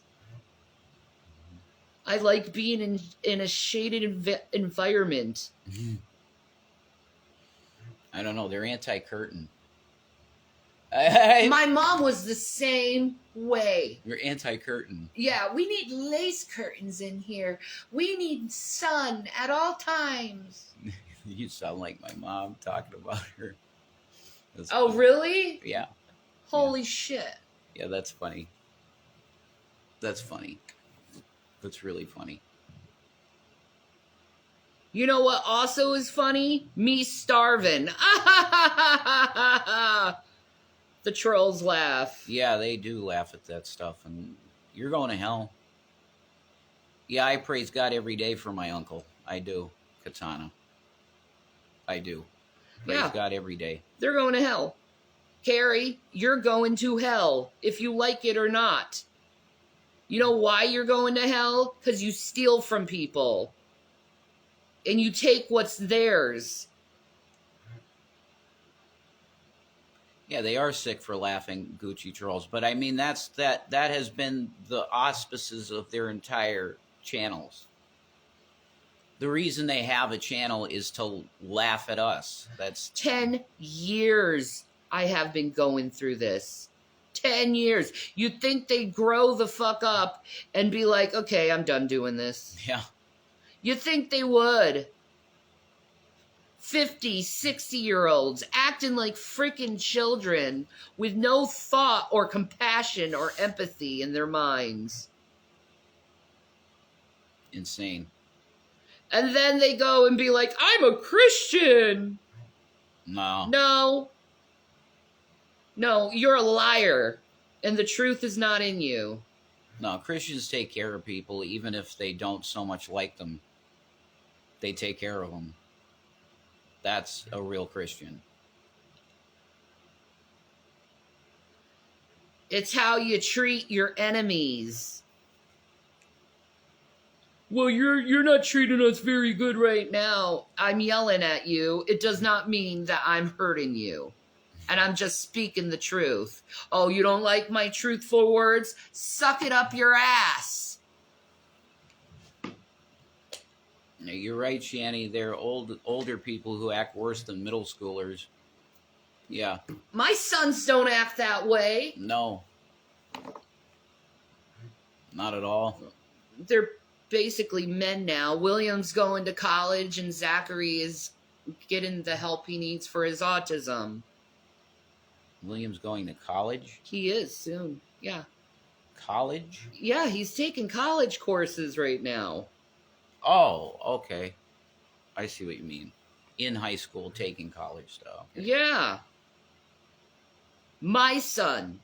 I like being in a shaded environment. I don't know. They're anti-curtain. My mom was the same way. You're anti-curtain. Yeah, we need lace curtains in here. We need sun at all times. You sound like my mom talking about her. That's oh, funny. Really? Yeah. Holy shit. Yeah, that's funny. That's funny. That's really funny. You know what also is funny? Me starving. The trolls laugh. Yeah, they do laugh at that stuff, and you're going to hell. Yeah, I praise God every day for my uncle. I do, Katana. I do. Praise Yeah, God every day. they're going to hell. Carrie, you're going to hell, if you like it or not. You know why you're going to hell? Because you steal from people. And you take what's theirs. Yeah, they are sick for laughing, Gucci trolls. But I mean, that has been the auspices of their entire channels. The reason they have a channel is to laugh at us. That's 10 years I have been going through this. 10 years. You'd think they'd grow the fuck up and be like, okay, I'm done doing this. yeah. You'd think they would. 50, 60-year-olds acting like freaking children with no thought or compassion or empathy in their minds. Insane. And then they go and be like, I'm a Christian. No. No, you're a liar. And the truth is not in you. No, Christians take care of people even if they don't so much like them. They take care of them. That's a real Christian. It's how you treat your enemies. Well, you're not treating us very good right now. I'm yelling at you. It does not mean that I'm hurting you. And I'm just speaking the truth. Oh, you don't like my truthful words? Suck it up your ass. Yeah, you're right, Shani. They're older people who act worse than middle schoolers. Yeah. My sons don't act that way. No. Not at all. They're basically men now. William's going to college and Zachary is getting the help he needs for his autism. William's going to college? He is soon. Yeah. College? Yeah, he's taking college courses right now. Oh, okay. I see what you mean. In high school, taking college stuff. Okay. Yeah. My son.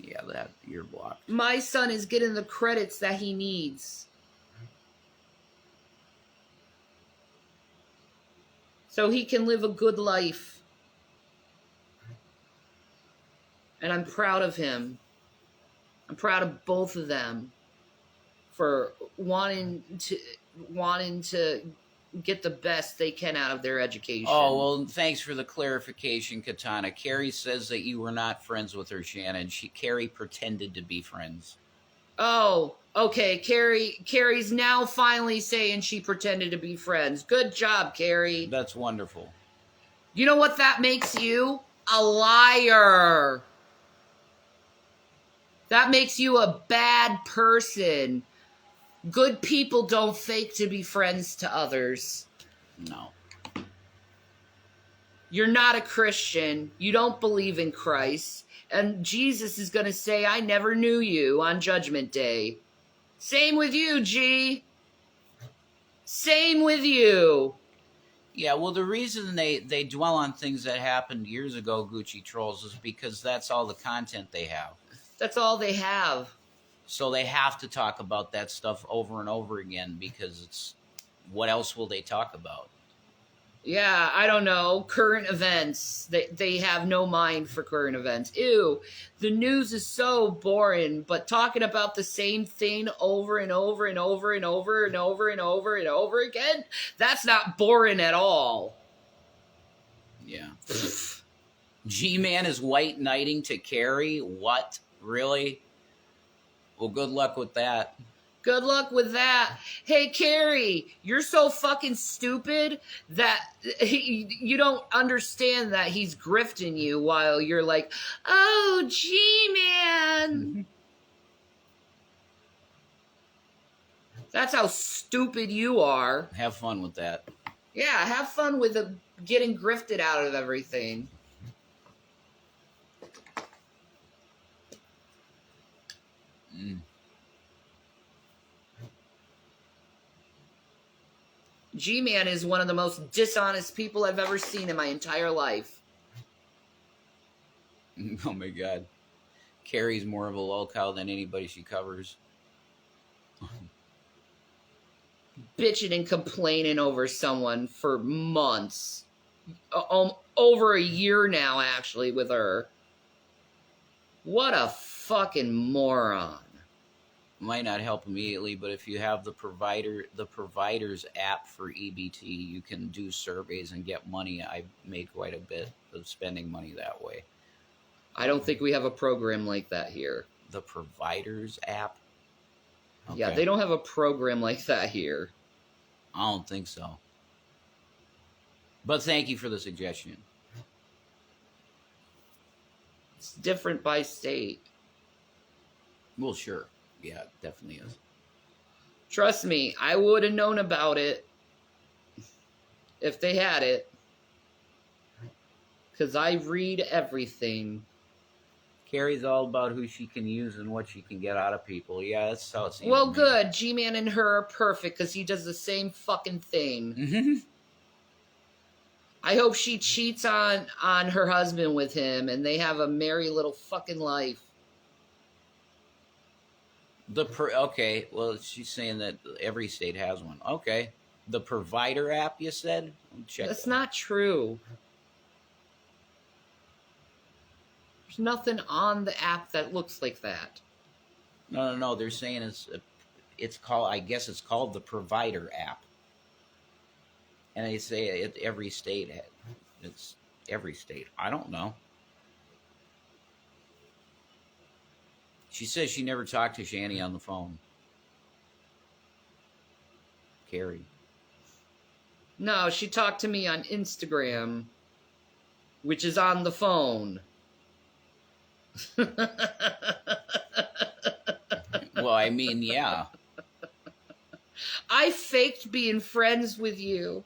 Yeah, that you're blocked. My son is getting the credits that he needs. So he can live a good life. And I'm proud of him. I'm proud of both of them for wanting to get the best they can out of their education. Oh, well, thanks for the clarification, Katana. Carrie says that you were not friends with her, Shannon. Carrie pretended to be friends. Oh, okay. Carrie's now finally saying she pretended to be friends. Good job, Carrie. That's wonderful. You know what that makes you? A liar. That makes you a bad person. Good people don't fake to be friends to others. No. You're not a Christian. You don't believe in Christ. And Jesus is going to say, I never knew you on Judgment Day. Same with you, G. Same with you. Yeah, well, the reason they dwell on things that happened years ago, Gucci Trolls, is because that's all the content they have. That's all they have. So they have to talk about that stuff over and over again because it's... What else will they talk about? Yeah, I don't know. Current events. They have no mind for current events. Ew, the news is so boring, but talking about the same thing over and over and over and over and over and over and over again, that's not boring at all. Yeah. G-Man is white knighting to Carrie? What? Really? Well, good luck with that. Good luck with that. Hey, Carrie, you're so fucking stupid that you don't understand that he's grifting you while you're like, oh, G-Man. That's how stupid you are. Have fun with that. Yeah, have fun with getting grifted out of everything. G-Man is one of the most dishonest people I've ever seen in my entire life. Oh my God. Carrie's more of a lolcow than anybody she covers. Bitching and complaining over someone for months. Over a year now, actually, with her. What a fucking moron. Might not help immediately, but if you have the provider's app for EBT, you can do surveys and get money. I made quite a bit of spending money that way. I don't think we have a program like that here. The provider's app? Okay. Yeah, they don't have a program like that here. I don't think so. But thank you for the suggestion. It's different by state. Well, sure. Yeah, it definitely is. Trust me, I would have known about it if they had it. Because I read everything. Carrie's all about who she can use and what she can get out of people. Yeah, that's how it seems. Well, good. G-Man and her are perfect because he does the same fucking thing. Mm-hmm. I hope she cheats on her husband with him and they have a merry little fucking life. Okay, well, she's saying that every state has one. Okay. The provider app, you said? Check That's that. not true. There's nothing on the app that looks like that. No. They're saying it's called, I guess it's called the provider app. And they say every state, it's every state. I don't know. She says she never talked to Shani on the phone. Carrie. No, she talked to me on Instagram, which is on the phone. Well, I mean, yeah. I faked being friends with you.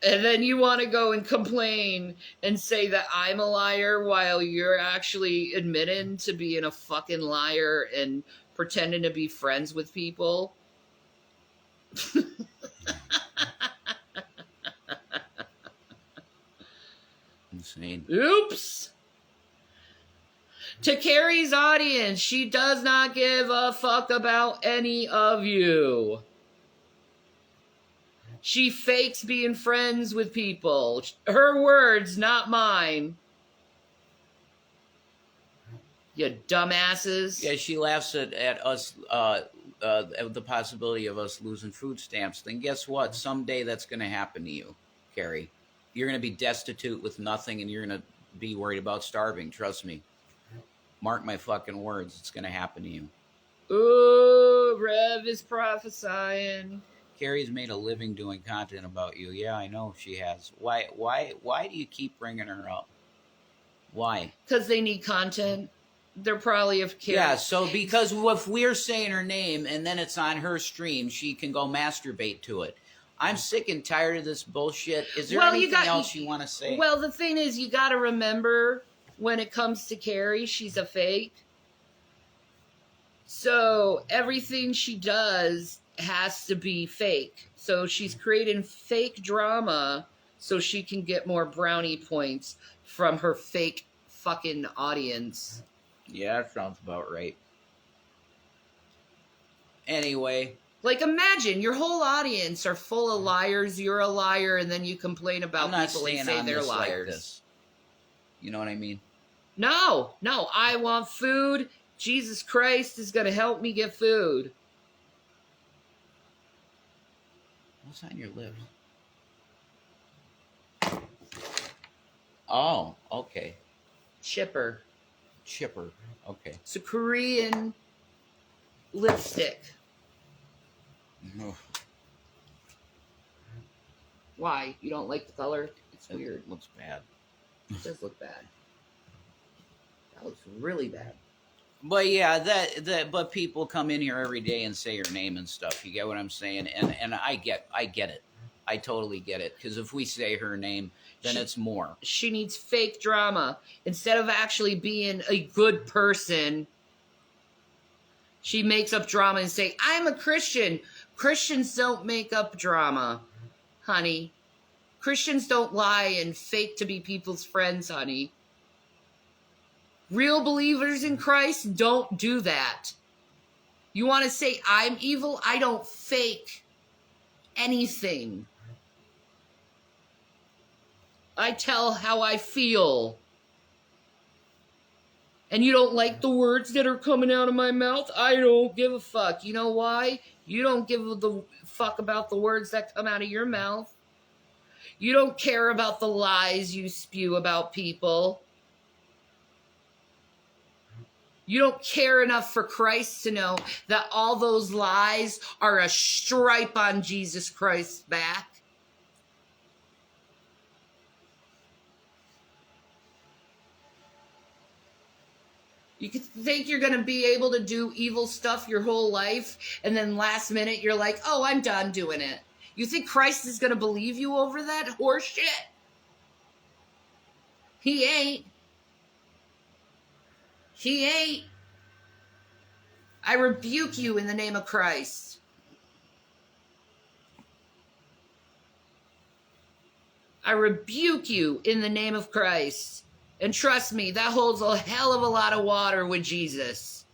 And then you want to go and complain and say that I'm a liar while you're actually admitting to being a fucking liar and pretending to be friends with people. Insane. Oops. To Carrie's audience, she does not give a fuck about any of you. She fakes being friends with people. Her words, not mine. You dumbasses. Yeah, she laughs at us, at the possibility of us losing food stamps. Then guess what? Someday that's going to happen to you, Carrie. You're going to be destitute with nothing, and you're going to be worried about starving. Trust me. Mark my fucking words. It's going to happen to you. Ooh, Rev is prophesying. Carrie's made a living doing content about you. Yeah, I know she has. Why do you keep bringing her up? Why? Because they need content. They're probably of Carrie. Yeah, so because if we're saying her name and then it's on her stream, she can go masturbate to it. I'm sick and tired of this bullshit. Is there anything else you want to say? Well, the thing is, you got to remember, when it comes to Carrie, she's a fake. So everything she does has to be fake. So she's creating fake drama so she can get more brownie points from her fake fucking audience. Yeah, that sounds about right. Anyway. Like, imagine your whole audience are full of liars. You're a liar, and then you complain about people and say they're liars. Like this. You know what I mean? No, I want food. Jesus Christ is going to help me get food. What's on your lips? Oh, okay. Chipper. Okay. It's a Korean lipstick. No. Why? You don't like the color? It's weird. It looks bad. It does look bad. That looks really bad. But yeah, but people come in here every day and say your name and stuff. You get what I'm saying? And I get it. I totally get it. Because if we say her name, then it's more. She needs fake drama. Instead of actually being a good person, she makes up drama and say, I'm a Christian. Christians don't make up drama, honey. Christians don't lie and fake to be people's friends, honey. Real believers in Christ don't do that. You want to say I'm evil? I don't fake anything. I tell how I feel. And you don't like the words that are coming out of my mouth? I don't give a fuck. You know why? You don't give a fuck about the words that come out of your mouth. You don't care about the lies you spew about people. You don't care enough for Christ to know that all those lies are a stripe on Jesus Christ's back. You could think you're going to be able to do evil stuff your whole life, and then last minute you're like, oh, I'm done doing it. You think Christ is going to believe you over that horseshit? He ain't. He ain't. I rebuke you in the name of Christ. I rebuke you in the name of Christ. And trust me, that holds a hell of a lot of water with Jesus.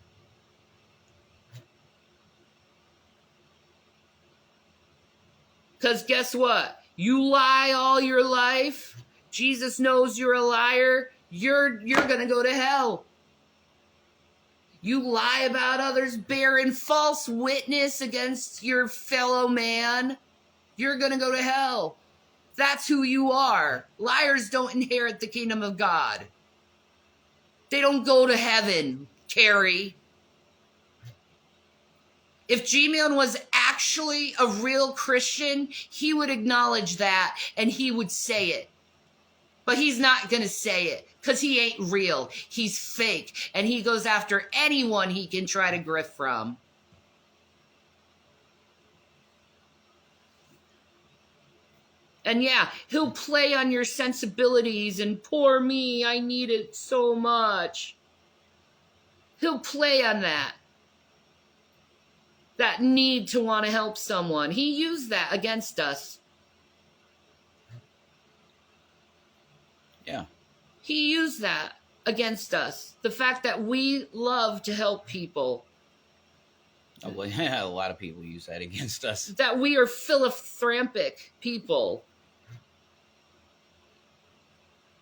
Because guess what? You lie all your life. Jesus knows you're a liar. You're going to go to hell. You lie about others, bearing false witness against your fellow man. You're going to go to hell. That's who you are. Liars don't inherit the kingdom of God. They don't go to heaven, Carrie. If G-Man was actually a real Christian, he would acknowledge that and he would say it. But he's not going to say it because he ain't real. He's fake. And he goes after anyone he can try to grift from. And yeah, he'll play on your sensibilities and poor me, I need it so much. He'll play on that. That need to want to help someone. He used that against us. Yeah. He used that against us. The fact that we love to help people. Oh, well, yeah, a lot of people use that against us. That we are philanthropic people.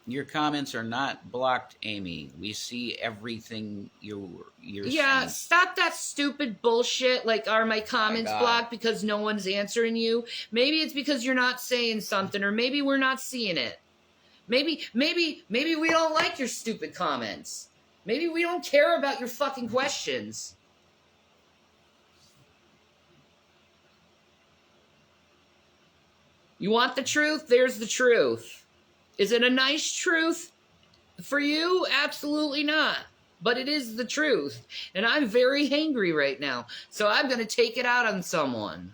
Your comments are not blocked, Amy. We see everything you're Yeah, saying. stop that stupid bullshit. Like, are my comments blocked because no one's answering you? Maybe it's because you're not saying something, or maybe we're not seeing it. Maybe we don't like your stupid comments. Maybe we don't care about your fucking questions. You want the truth? There's the truth. Is it a nice truth for you? Absolutely not. But it is the truth. And I'm very hangry right now. So I'm going to take it out on someone.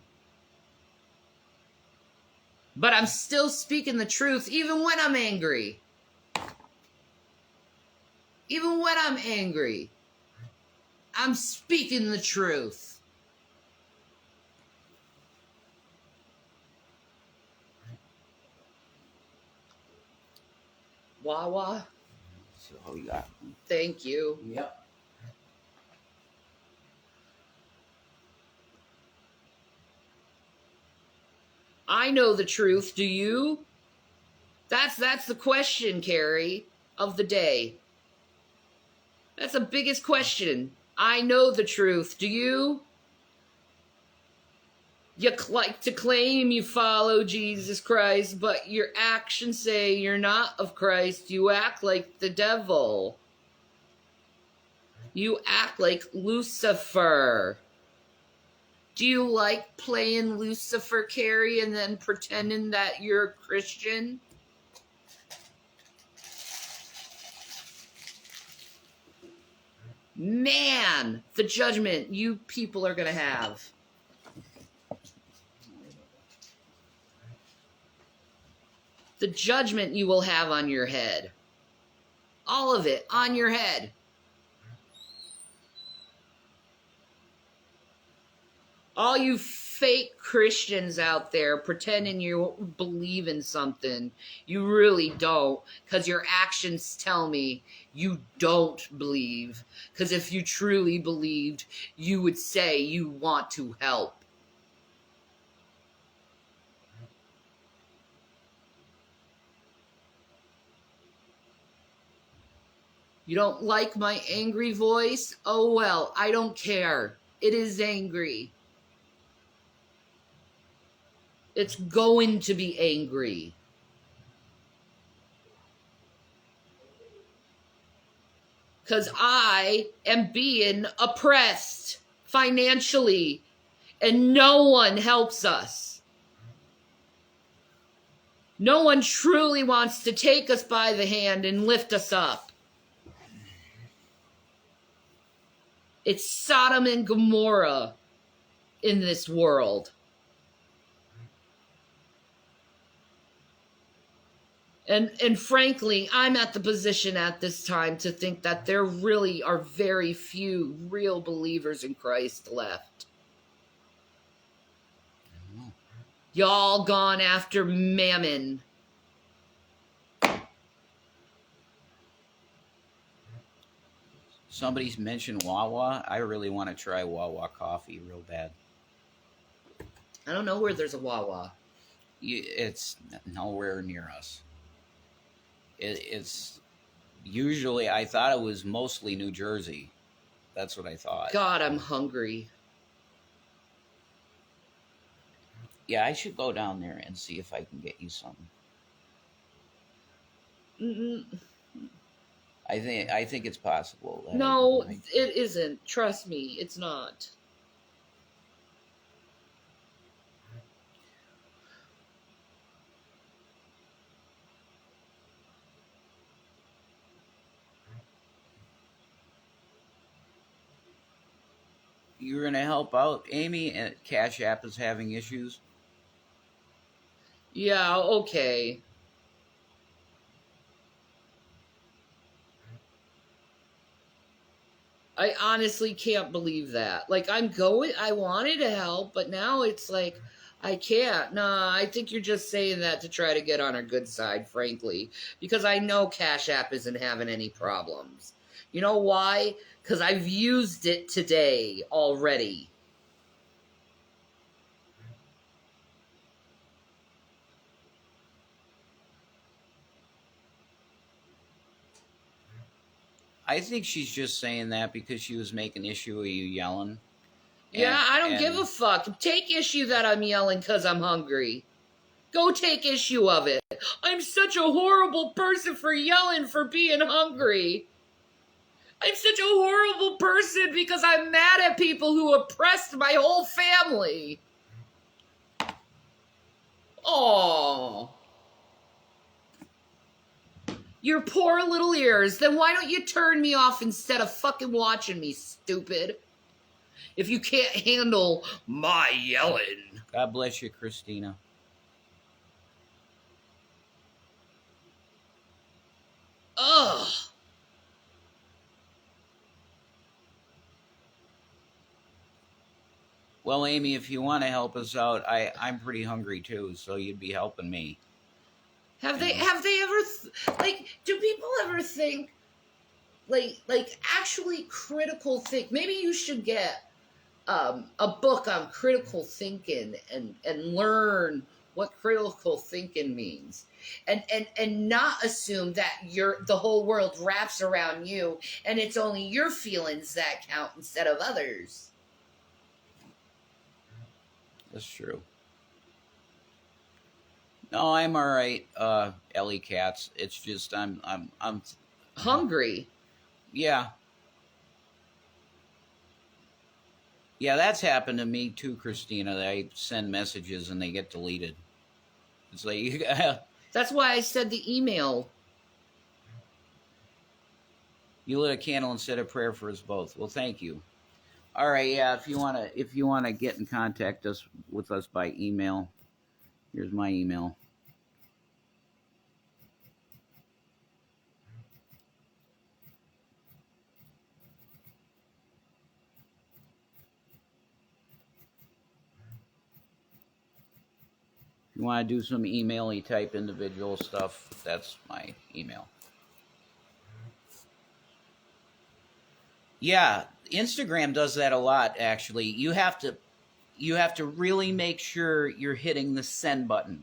But I'm still speaking the truth even when I'm angry. Even when I'm angry, I'm speaking the truth. Wawa. So you got. Thank you. Yep. I know the truth. Do you? That's the question, Carrie, of the day. That's the biggest question. I know the truth. Do you? You like to claim you follow Jesus Christ, but your actions say you're not of Christ. You act like the devil. You act like Lucifer. Do you like playing Lucifer, Carrie, and then pretending that you're a Christian? Man, the judgment you people are going to have. The judgment you will have on your head. All of it on your head. All you fake Christians out there pretending you believe in something. You really don't, because your actions tell me you don't believe. Because if you truly believed, you would say you want to help. You don't like my angry voice? Oh well, I don't care. It is angry. It's going to be angry. Because I am being oppressed financially, and no one helps us. No one truly wants to take us by the hand and lift us up. It's Sodom and Gomorrah in this world. And frankly, I'm at the position at this time to think that there really are very few real believers in Christ left. Y'all gone after mammon. Somebody's mentioned Wawa. I really want to try Wawa coffee real bad. I don't know where there's a Wawa. It's nowhere near us. It's usually, I thought it was mostly New Jersey. That's what I thought. God, I'm hungry. Yeah, I should go down there and see if I can get you something. Mm-mm. I think it's possible. No, it isn't. Trust me, it's not. You're gonna help out Amy, and Cash App is having issues. Yeah, okay. I honestly can't believe that. Like, I wanted to help, but now it's like, I can't. Nah, I think you're just saying that to try to get on our good side, frankly. Because I know Cash App isn't having any problems. You know why? Because I've used it today already. I think she's just saying that because she was making issue of you yelling. Yeah, I don't give a fuck. Take issue that I'm yelling because I'm hungry. Go take issue of it. I'm such a horrible person for yelling for being hungry. I'm such a horrible person because I'm mad at people who oppressed my whole family. Oh, your poor little ears. Then why don't you turn me off instead of fucking watching me, stupid? If you can't handle my yelling. God bless you, Christina. Ugh. Well, Amy, if you want to help us out, I'm pretty hungry too, so you'd be helping me. Have they ever like, do people ever think like actually critical think? Maybe you should get a book on critical thinking and learn what critical thinking means, and not assume that the whole world wraps around you and it's only your feelings that count instead of others. That's true. No, I'm all right, Ellie Katz. It's just I'm Hungry. Yeah. Yeah, that's happened to me too, Christina. I send messages and they get deleted. It's like That's why I said the email. you lit a candle instead of prayer for us both. Well, thank you. All right, yeah. If you wanna get in contact with us by email, here's my email. you want to do some email-y type individual stuff, that's my email. Yeah, Instagram does that a lot, actually. You have to really make sure you're hitting the send button.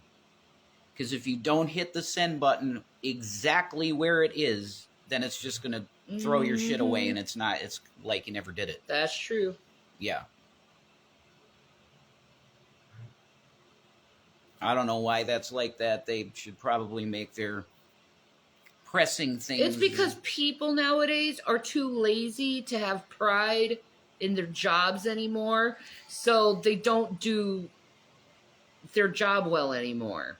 Because if you don't hit the send button exactly where it is, then it's just going to throw your shit away, and it's like you never did it. That's true. Yeah. I don't know why that's like that. They should probably make their pressing things. It's because people nowadays are too lazy to have pride in their jobs anymore, so they don't do their job well anymore.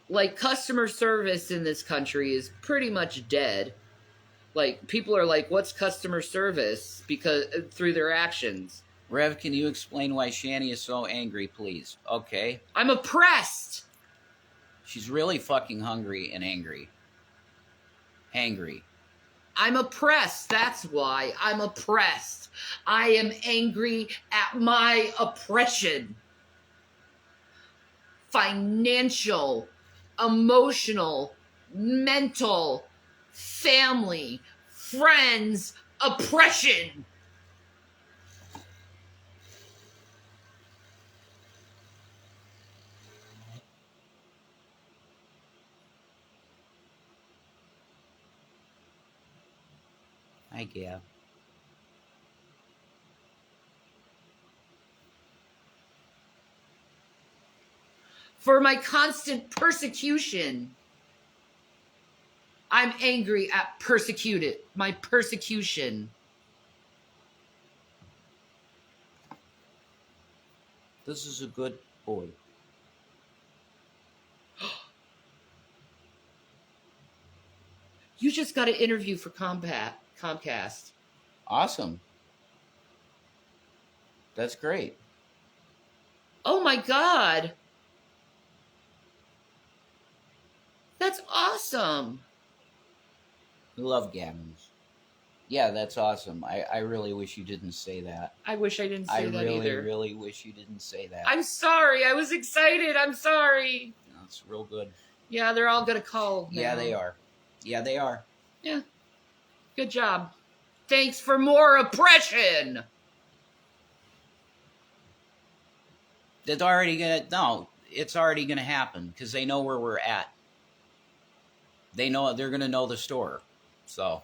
Like, customer service in this country is pretty much dead. Like, people are like, what's customer service? Because through their actions. Rev, can you explain why Shani is so angry, please? Okay. I'm oppressed. She's really fucking hungry and angry. Hangry. I'm oppressed. That's why I'm oppressed. I am angry at my oppression. Financial, emotional, mental, family, friends, oppression. Hi, Gab. For my constant persecution. I'm angry at my persecution. This is a good boy. You just got an interview for Comcast. Awesome. That's great. Oh my God. That's awesome. We love Gavins. Yeah, that's awesome. I really wish you didn't say that. I wish I didn't say that either. I really wish you didn't say that. I'm sorry. I was excited. I'm sorry. That's real good. Yeah, they're all going to call now. Yeah, they are. Yeah, they are. Yeah. Good job. Thanks for more oppression. It's already gonna happen because they know where we're at. They know they're gonna know the store. So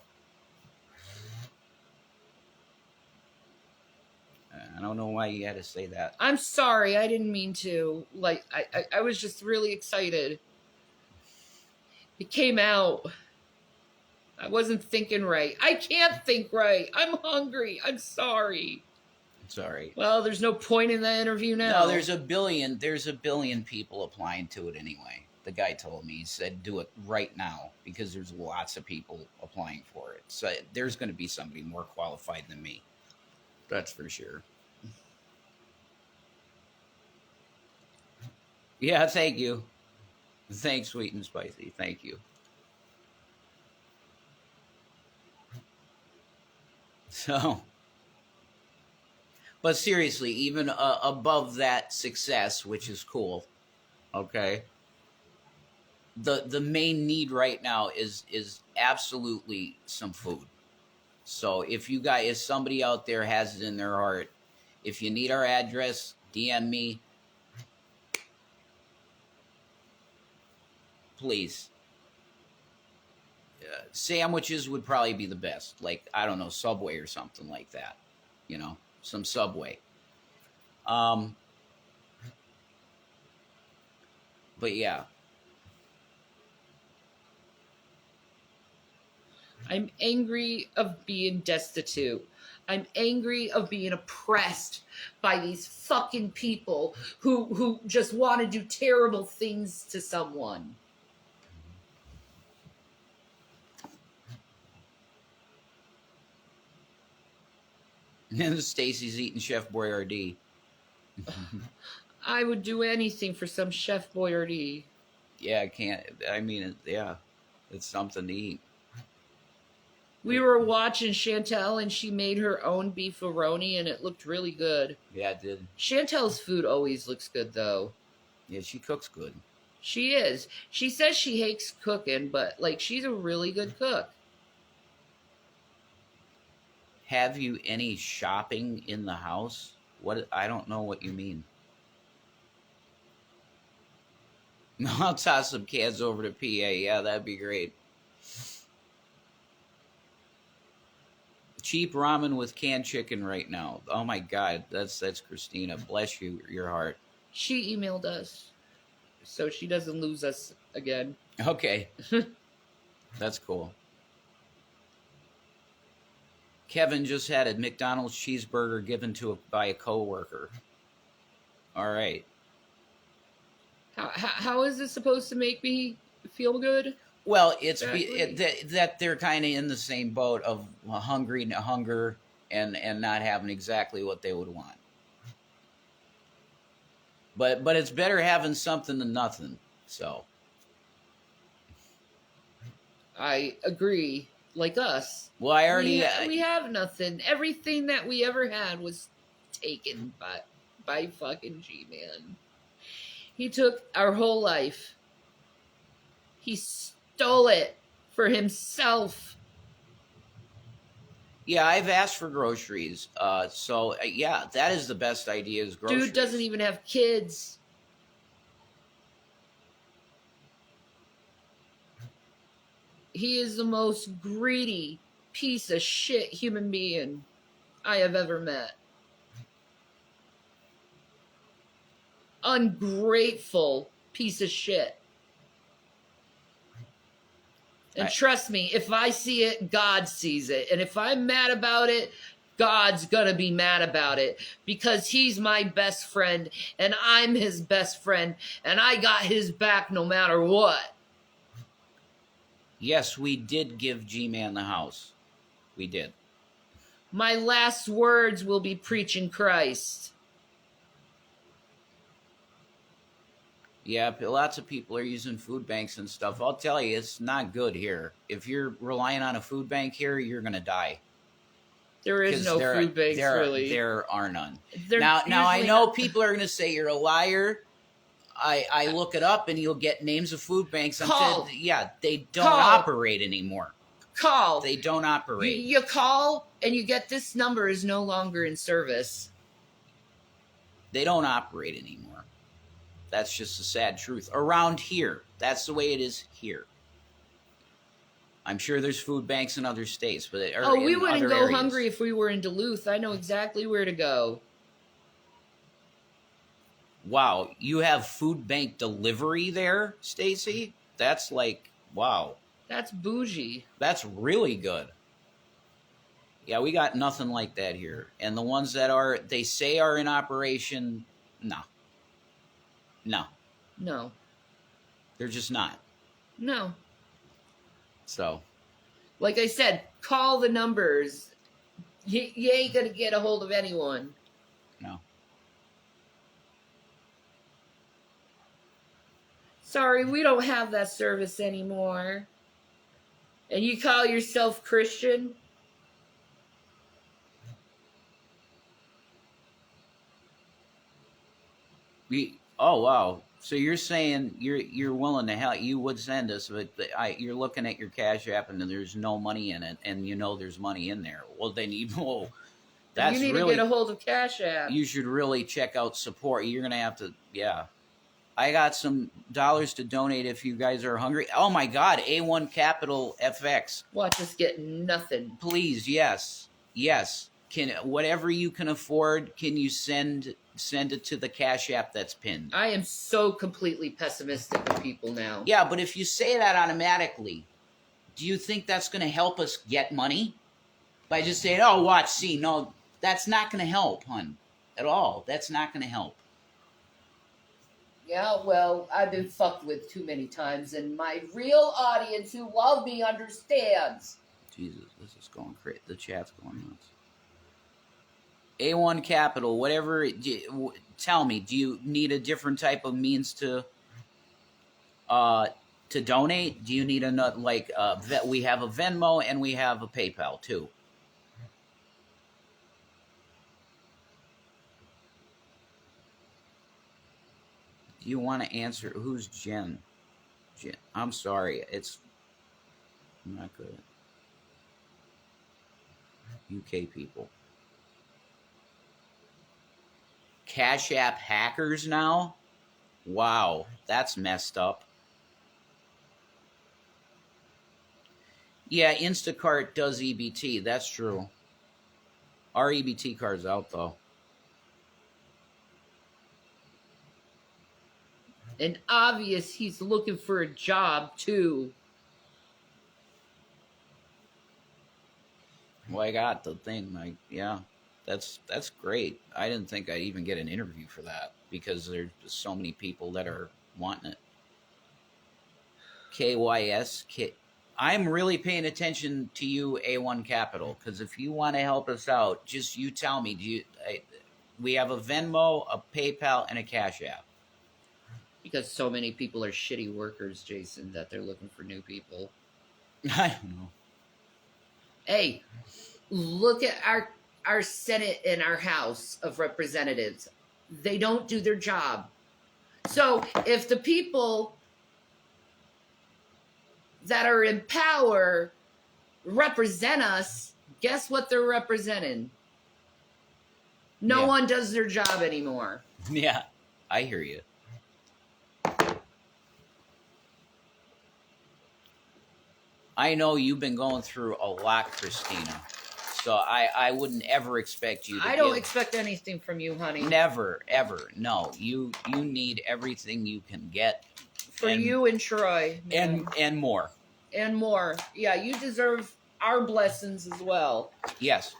I don't know why you had to say that. I'm sorry. I didn't mean to. Like, I was just really excited. It came out. I wasn't thinking right. I can't think right. I'm hungry. I'm sorry. Sorry. Well, there's no point in the interview now. No, there's a billion people applying to it anyway. The guy told me, he said, do it right now because there's lots of people applying for it. So there's going to be somebody more qualified than me. That's for sure. Yeah, thank you. Thanks, sweet and spicy. Thank you. So, but seriously, even above that success, which is cool, okay, the main need right now is absolutely some food. So if somebody out there has it in their heart, if you need our address, DM me, please. Sandwiches would probably be the best. Like, I don't know, Subway or something like that. You know, some Subway. But yeah. I'm angry of being destitute. I'm angry of being oppressed by these fucking people who just want to do terrible things to someone. And Stacy's eating Chef Boyardee. I would do anything for some Chef Boyardee. Yeah, I can't. I mean, yeah, it's something to eat. We were watching Chantel, and she made her own beefaroni, and it looked really good. Yeah, it did. Chantel's food always looks good, though. Yeah, she cooks good. She is. She says she hates cooking, but like she's a really good cook. Have you any shopping in the house? What? I don't know what you mean. I'll toss some cans over to PA. Yeah, that'd be great. Cheap ramen with canned chicken right now. Oh my God, that's Christina. Bless you, your heart. She emailed us, so she doesn't lose us again. Okay, that's cool. Kevin just had a McDonald's cheeseburger given to by a coworker. All right. How is this supposed to make me feel good? Well, it's Exactly. that they're kind of in the same boat of hunger and not having exactly what they would want. But it's better having something than nothing. So I agree. Like us. well, I already We have nothing. Everything that we ever had was taken by fucking G-Man. He took our whole life. He stole it for himself. yeah, I've asked for groceries. So yeah, that is the best idea is groceries. Dude doesn't even have kids. He is the most greedy piece of shit human being I have ever met. Ungrateful piece of shit. And trust me, if I see it, God sees it. And if I'm mad about it, God's gonna be mad about it. Because he's my best friend, and I'm his best friend, and I got his back no matter what. Yes, we did give G-Man the house. We did. My last words will be preaching Christ. Yeah, lots of people are using food banks and stuff. I'll tell you, it's not good here. If you're relying on a food bank here, you're going to die. There is no food banks, really. There are none. They're Now I know not- people are going to say you're a liar. I look it up and you'll get names of food banks. Call. Yeah, they don't Call. operate anymore. Call. They don't operate. You call and you get this number is no longer in service. They don't operate anymore. That's just the sad truth. Around here, that's the way it is here. I'm sure there's food banks in other states, but We wouldn't go areas. hungry if we were in Duluth. I know exactly where to go. Wow, you have food bank delivery there, Stacy? That's like, wow. That's bougie. That's really good. Yeah, we got nothing like that here. And the ones that they say are in operation, no. No. They're just not. No. So, Like I said, call the numbers. You ain't going to get a hold of anyone. no. Sorry, we don't have that service anymore. And you call yourself Christian? Oh, wow. So you're saying you're willing to help? You would send us, but you're looking at your Cash App and there's no money in it, and you know there's money in there. Well, then that's you need really, to get a hold of Cash App. You should really check out support. You're gonna have to, yeah. I got some dollars to donate if you guys are hungry. Oh my God, A1 Capital FX. Watch us get nothing. Please, yes. Can whatever you can afford, can you send it to the Cash App that's pinned? I am so completely pessimistic with people now. Yeah, but if you say that automatically, do you think that's going to help us get money? By just saying, oh, watch, see, no, that's not going to help, hon, at all. That's not going to help. Yeah, well, I've been fucked with too many times, and my real audience who love me understands. Jesus, this is going crazy. The chat's going nuts. A1 Capital, whatever. Tell me, do you need a different type of means to to donate? Do you need a like? We have a Venmo and we have a PayPal too. Do you want to answer? Who's Jen? Jen, I'm sorry, it's not good. UK people. Cash App hackers now? Wow, that's messed up. Yeah, Instacart does EBT. That's true. Our EBT card's out, though. And obvious he's looking for a job, too. Well, I got the thing. Yeah, that's great. I didn't think I'd even get an interview for that because there's just so many people that are wanting it. KYS. I'm really paying attention to you, A1 Capital, because if you want to help us out, just you tell me. We have a Venmo, a PayPal, and a Cash App. Because so many people are shitty workers, Jason, that they're looking for new people. I don't know. Hey, look at our Senate and our House of Representatives. They don't do their job. So if the people that are in power represent us, guess what they're representing? No one does their job anymore. Yeah, I hear you. I know you've been going through a lot, Christina. So I wouldn't ever expect you to I don't expect anything from you, honey. Never, ever. No. You need everything you can get. For you and Troy. And more. And more. Yeah, you deserve our blessings as well. Yes.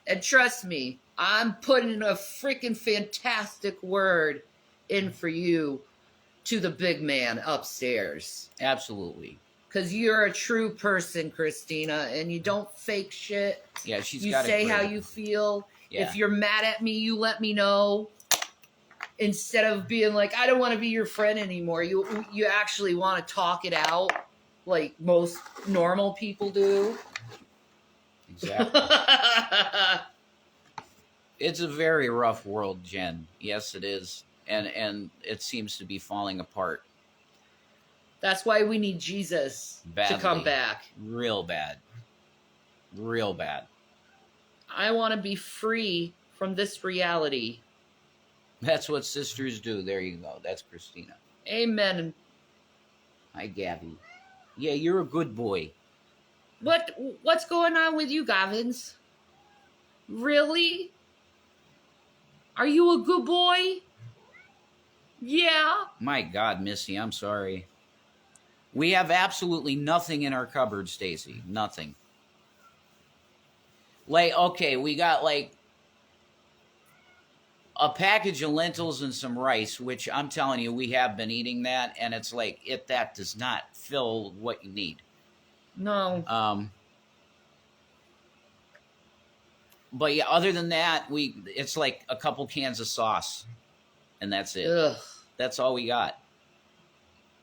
And trust me, I'm putting a freaking fantastic word in for you to the big man upstairs. Absolutely. Because you're a true person, Christina, and you don't fake shit. Yeah, she's you got say it how you feel. Yeah. If you're mad at me, you let me know. Instead of being like, I don't want to be your friend anymore. You actually want to talk it out like most normal people do. Exactly. It's a very rough world, Jen. Yes, it is. And it seems to be falling apart. That's why we need Jesus Badly. to come back. Real bad. Real bad. I want to be free from this reality. That's what sisters do. There you go. That's Christina. Amen. Hi, Gabby. Yeah, you're a good boy. What's going on with you, Gavins? Really? Are you a good boy? Yeah. My God, Missy, I'm sorry. We have absolutely nothing in our cupboard, Stacy. Nothing. Like, okay, we got like a package of lentils and some rice, which I'm telling you, we have been eating that, and it's like that does not fill what you need. No. But yeah, other than that, it's like a couple cans of sauce, and that's it. Ugh. That's all we got.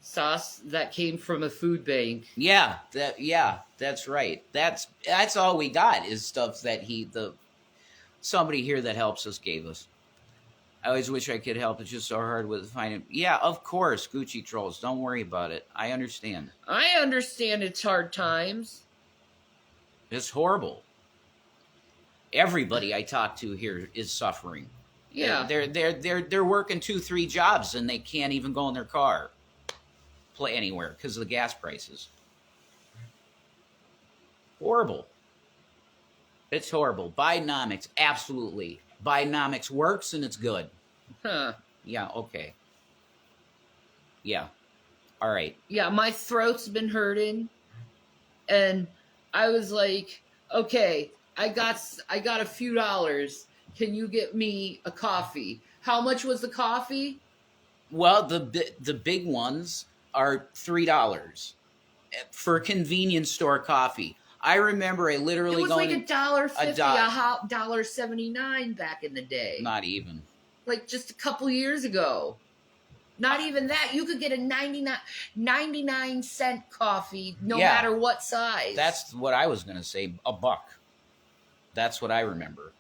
Sauce that came from a food bank. Yeah, that's right. That's all we got is stuff that somebody here that helps us gave us. I always wish I could help. It's just so hard with finding. Yeah, of course, Gucci trolls. Don't worry about it. I understand. I understand it's hard times. It's horrible. Everybody I talk to here is suffering. Yeah, they're working 2-3 jobs and they can't even go in their car, play anywhere because of the gas prices. Horrible. It's horrible. Bidenomics, absolutely. Bidenomics works and it's good. Huh. Yeah, okay. Yeah. All right. Yeah, my throat's been hurting. And I was like, okay, I got a few dollars. Can you get me a coffee? How much was the coffee? Well, the big ones are $3 for a convenience store coffee. I remember I literally it was going like $1.50, $1.79 back in the day. Not even. Like just a couple years ago. Not even that. You could get a 99 cent coffee no Yeah. matter what size. That's what I was going to say. $1. That's what I remember.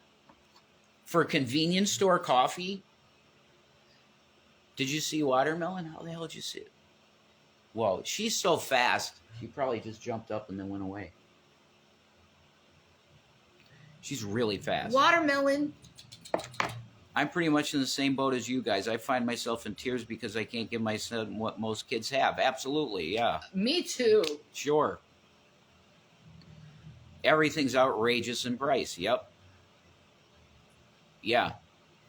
For convenience store coffee, did you see Watermelon? How the hell did you see it? Whoa, she's so fast. She probably just jumped up and then went away. She's really fast. Watermelon. I'm pretty much in the same boat as you guys. I find myself in tears because I can't give my son what most kids have. Absolutely, yeah. Me too. Sure. Everything's outrageous in price. Yep. Yeah.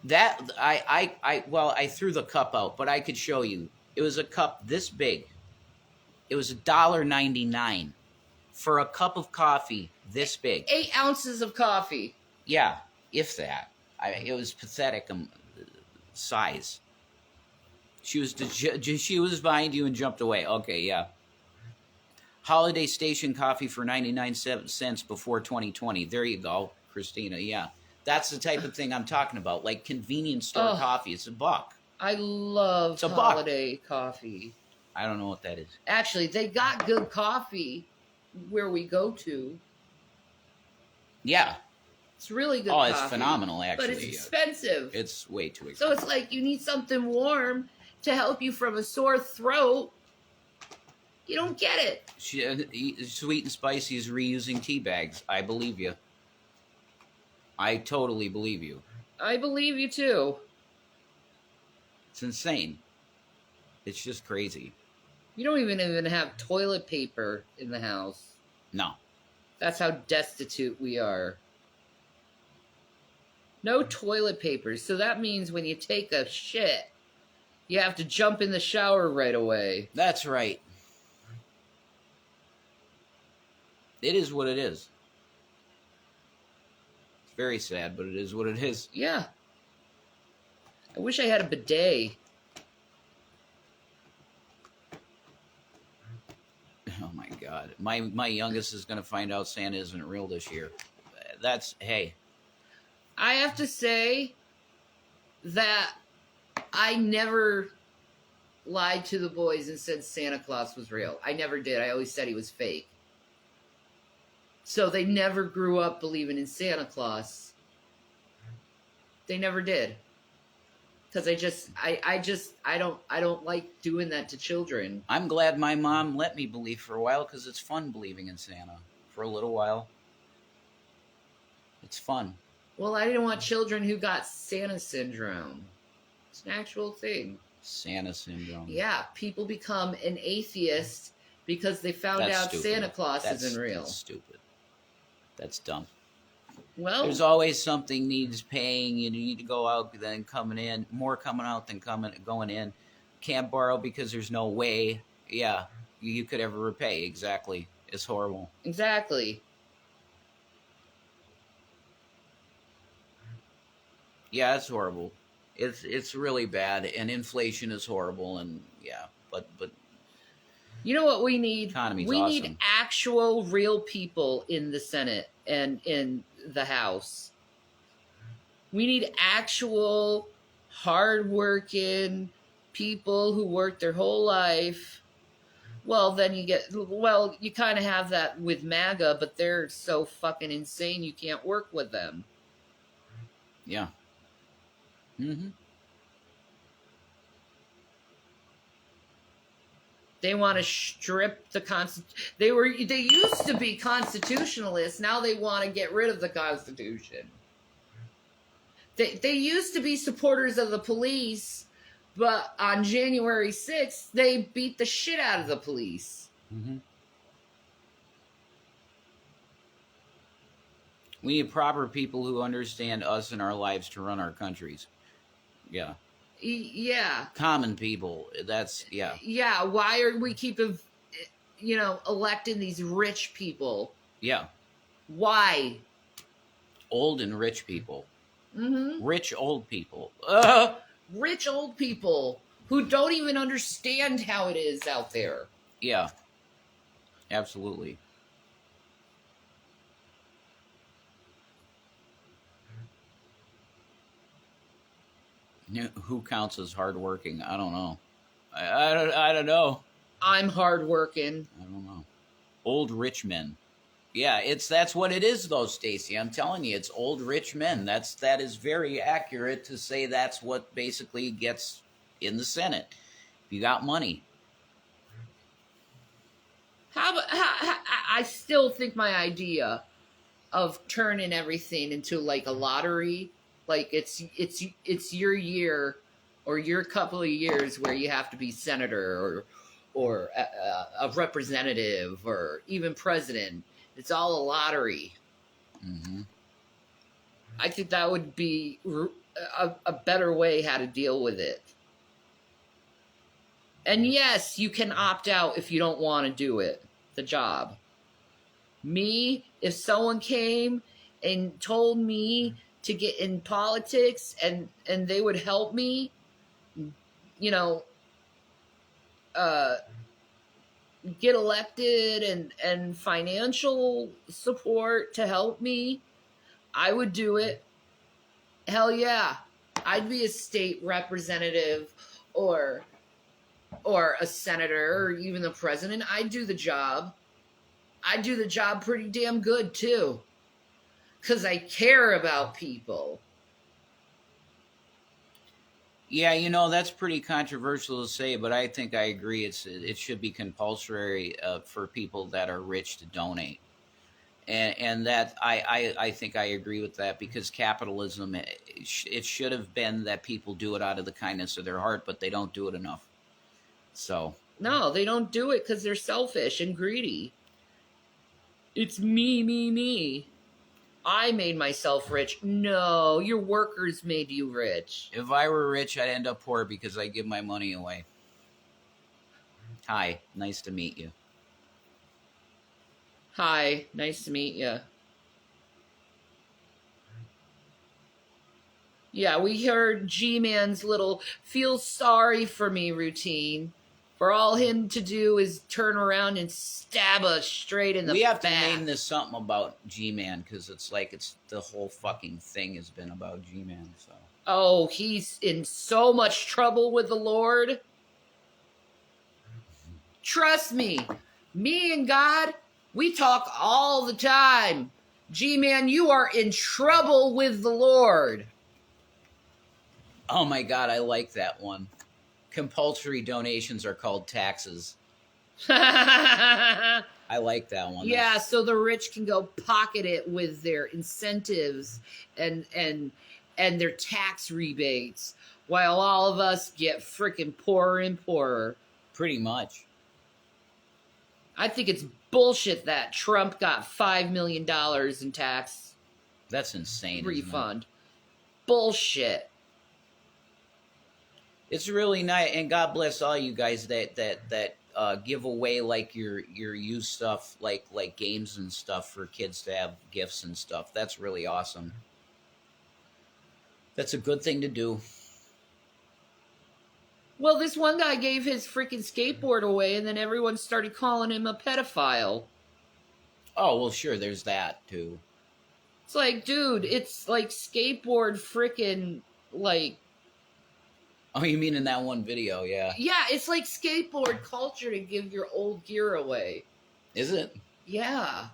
That I threw the cup out, but I could show you. It was a cup this big. It was $1.99 for a cup of coffee this big. 8 ounces of coffee. Yeah, if that. It was pathetic size. She was behind you and jumped away. Okay, yeah. Holiday Station coffee for 99 cents before 2020. There you go, Christina. Yeah, that's the type of thing I'm talking about. Like convenience store coffee. It's $1. I love It's $1. holiday coffee. I don't know what that is. Actually, they got good coffee where we go to. Yeah. It's really good coffee. coffee. It's phenomenal, actually. But it's expensive. It's way too expensive. So it's like you need something warm to help you from a sore throat. You don't get it. Sweet and Spicy is reusing tea bags. I believe you. I totally believe you. I believe you too. It's insane. It's just crazy. You don't even have toilet paper in the house. No. That's how destitute we are. No toilet paper. So that means when you take a shit, you have to jump in the shower right away. That's right. It is what it is. It's very sad, but it is what it is. Yeah. I wish I had a bidet. Oh my God. My youngest is going to find out Santa isn't real this year. That's, hey. I have to say that I never lied to the boys and said Santa Claus was real. I never did. I always said he was fake. So they never grew up believing in Santa Claus. They never did. Because I don't like doing that to children. I'm glad my mom let me believe for a while because it's fun believing in Santa for a little while. It's fun. Well, I didn't want children who got Santa syndrome. It's an actual thing. Santa syndrome. Yeah, people become an atheist because they found out stupid. Santa Claus isn't real. That's stupid. That's dumb. Well, there's always something needs paying. You need to go out than coming in. More coming out than going in. Can't borrow because there's no way. Yeah, you could ever repay. Exactly. It's horrible. Exactly. Yeah, it's horrible. It's really bad, and inflation is horrible, and yeah, but you know what we need? Economy's we awesome. need actual real people in the Senate and in the House. We need actual hardworking people who work their whole life. Well, then you kind of have that with MAGA, but they're so fucking insane you can't work with them. Yeah. Mm-hmm. They want to strip the They used to be constitutionalists. Now they want to get rid of the Constitution. They used to be supporters of the police, but on January 6th, they beat the shit out of the police. Mm-hmm. We need proper people who understand us and our lives to run our countries. Yeah. Yeah. Common people. That's, yeah. Yeah, why are we electing these rich people? Yeah. Why? Old and rich people. Mm-hmm. Rich old people. Rich old people who don't even understand how it is out there. Yeah. Absolutely. Who counts as hardworking? I don't know. I don't know. I'm hardworking. I don't know. Old rich men. Yeah, that's what it is though, Stacy. I'm telling you, it's old rich men. That is very accurate to say that's what basically gets in the Senate. If you got money. I still think my idea of turning everything into like a lottery, like it's your year or your couple of years where you have to be senator or a representative or even president. It's all a lottery. Mm-hmm. I think that would be a better way how to deal with it. And yes, you can opt out if you don't want to do it, the job. Me, if someone came and told me to get in politics and they would help me, you know, uh, get elected and financial support to help me, I would do it. Hell yeah. I'd be a state representative or a senator or even the president. I'd do the job. I'd do the job pretty damn good too. Because I care about people. Yeah, that's pretty controversial to say, but I think I agree. It should be compulsory for people that are rich to donate. And that I think I agree with that, because capitalism, it should have been that people do it out of the kindness of their heart, but they don't do it enough. So no, they don't do it because they're selfish and greedy. It's me. I made myself rich. No, your workers made you rich. if I were rich, I'd end up poor because I give my money away. Hi, nice to meet you. Hi, nice to meet you. Yeah, we heard G-Man's little feel sorry for me routine. For all him to do is turn around and stab us straight in the back. We have to name this something about G-Man, because it's the whole fucking thing has been about G-Man. So. Oh, he's in so much trouble with the Lord. Trust me and God, we talk all the time. G-Man, you are in trouble with the Lord. Oh my God, I like that one. Compulsory donations are called taxes. I like that one. Yeah, so the rich can go pocket it with their incentives and their tax rebates, while all of us get freaking poorer and poorer. Pretty much. I think it's bullshit that Trump got $5 million in tax. That's insane. Refund. Bullshit. It's really nice, and God bless all you guys that give away like your used stuff, like games and stuff for kids to have gifts and stuff. That's really awesome. That's a good thing to do. Well, this one guy gave his freaking skateboard away, and then everyone started calling him a pedophile. Oh, well, sure, there's that, too. It's like, dude, it's like skateboard freaking, like... Oh, you mean in that one video, yeah. Yeah, it's like skateboard culture to give your old gear away. Is it? Yeah.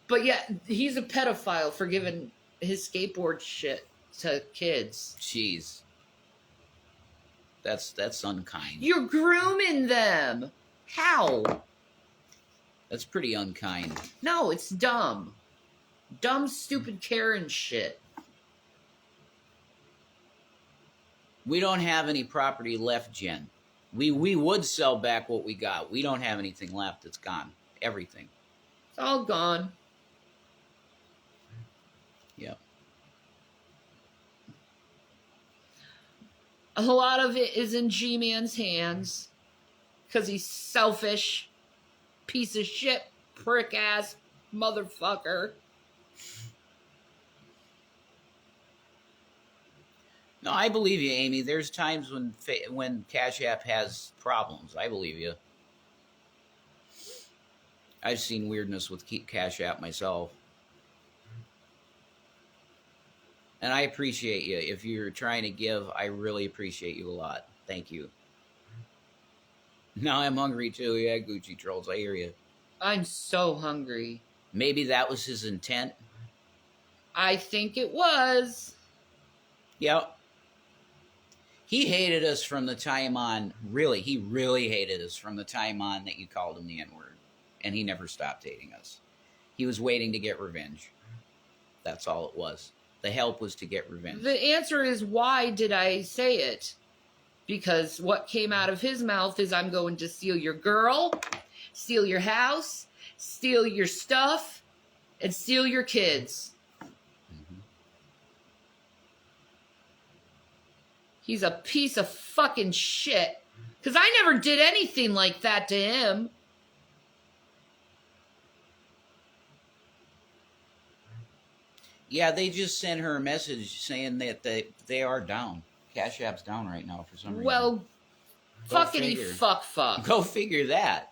But yeah, he's a pedophile for giving his skateboard shit to kids. Jeez. That's unkind. You're grooming them. How? That's pretty unkind. No, it's dumb. Dumb, stupid Karen shit. We don't have any property left, Jen. We would sell back what we got. We don't have anything left. It's gone. Everything. It's all gone. Yep. A lot of it is in G-Man's hands. Because he's selfish. Piece of shit. Prick-ass motherfucker. No, I believe you, Amy. There's times when Cash App has problems. I believe you. I've seen weirdness with Cash App myself. And I appreciate you. If you're trying to give, I really appreciate you a lot. Thank you. Now I'm hungry too. Yeah, Gucci Trolls, I hear you. I'm so hungry. Maybe that was his intent. I think it was. Yep. He hated us from the time on. Really, he really hated us from the time on that you called him the N-word. And he never stopped hating us. He was waiting to get revenge. That's all it was. The help was to get revenge. The answer is, why did I say it? Because what came out of his mouth is, I'm going to steal your girl, steal your house, steal your stuff, and steal your kids. He's a piece of fucking shit. Because I never did anything like that to him. Yeah, they just sent her a message saying that they are down. Cash App's down right now for some reason. Well, fuckity fuck. Go figure that.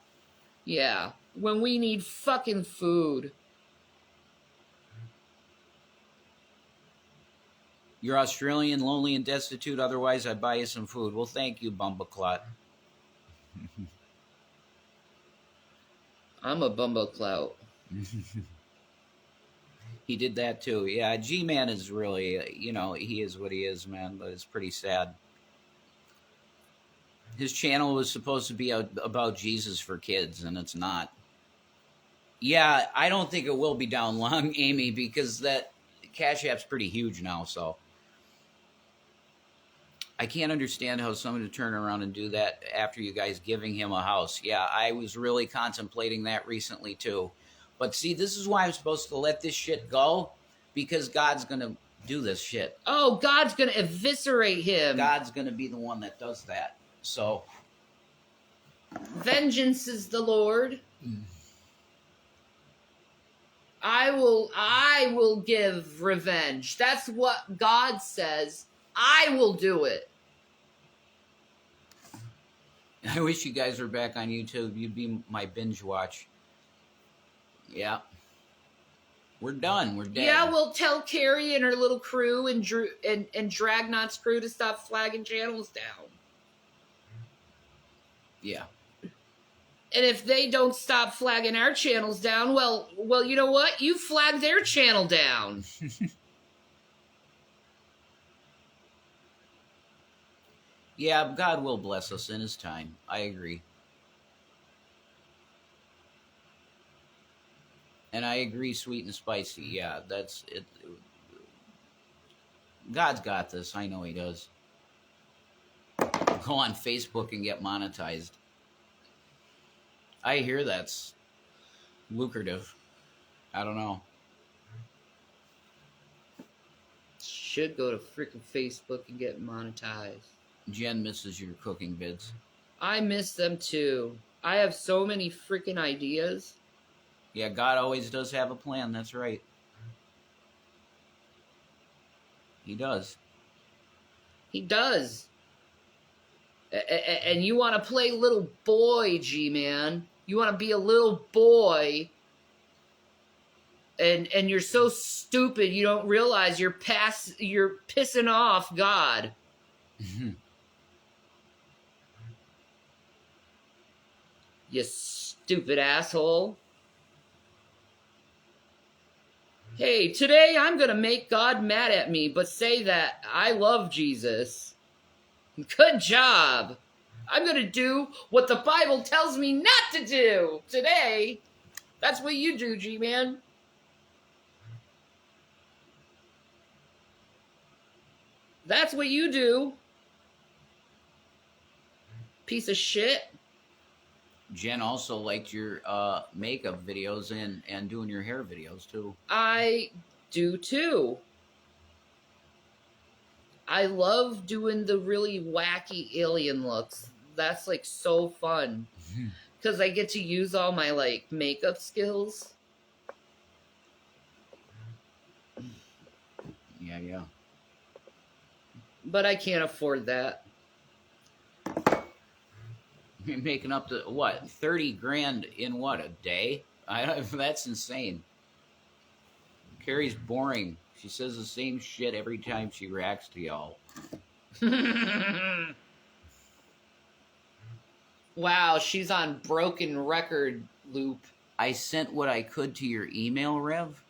Yeah, when we need fucking food. You're Australian, lonely, and destitute. Otherwise, I'd buy you some food. Well, thank you, Bumbleclot. I'm a bumbleclout. He did that too. Yeah, G-Man is really, he is what he is, man. But it's pretty sad. His channel was supposed to be about Jesus for kids, and it's not. Yeah, I don't think it will be down long, Amy, because that Cash App's pretty huge now, so. I can't understand how someone would turn around and do that after you guys giving him a house. Yeah, I was really contemplating that recently too. But see, this is why I'm supposed to let this shit go, because God's going to do this shit. Oh, God's going to eviscerate him. God's going to be the one that does that. So. Vengeance is the Lord. I will give revenge. That's what God says. I will do it. I wish you guys were back on YouTube. You'd be my binge watch. Yeah. We're done. We're dead. Yeah, we'll tell Carrie and her little crew and Drew and Dragnot's crew to stop flagging channels down. Yeah. And if they don't stop flagging our channels down, well, you know what? You flag their channel down. Yeah, God will bless us in his time. I agree. And I agree, sweet and spicy. Yeah, that's it. God's got this. I know he does. Go on Facebook and get monetized. I hear that's lucrative. I don't know. Should go to freaking Facebook and get monetized. Jen misses your cooking vids. I miss them too. I have so many freaking ideas. Yeah, God always does have a plan. That's right. He does. He does. And you want to play little boy, G-Man. You want to be a little boy. And you're so stupid you don't realize you're pissing off God. You stupid asshole. Hey, today I'm going to make God mad at me, but say that I love Jesus. Good job. I'm going to do what the Bible tells me not to do today. That's what you do, G-Man. That's what you do. Piece of shit. Jen also liked your makeup videos and doing your hair videos too. I do too. I love doing the really wacky alien looks. That's like so fun. Because I get to use all my like makeup skills. Yeah. But I can't afford that. You're making up to what, 30 grand in what, a day? That's insane. Carrie's boring. She says the same shit every time she reacts to y'all. Wow, she's on broken record loop. I sent what I could to your email, Rev.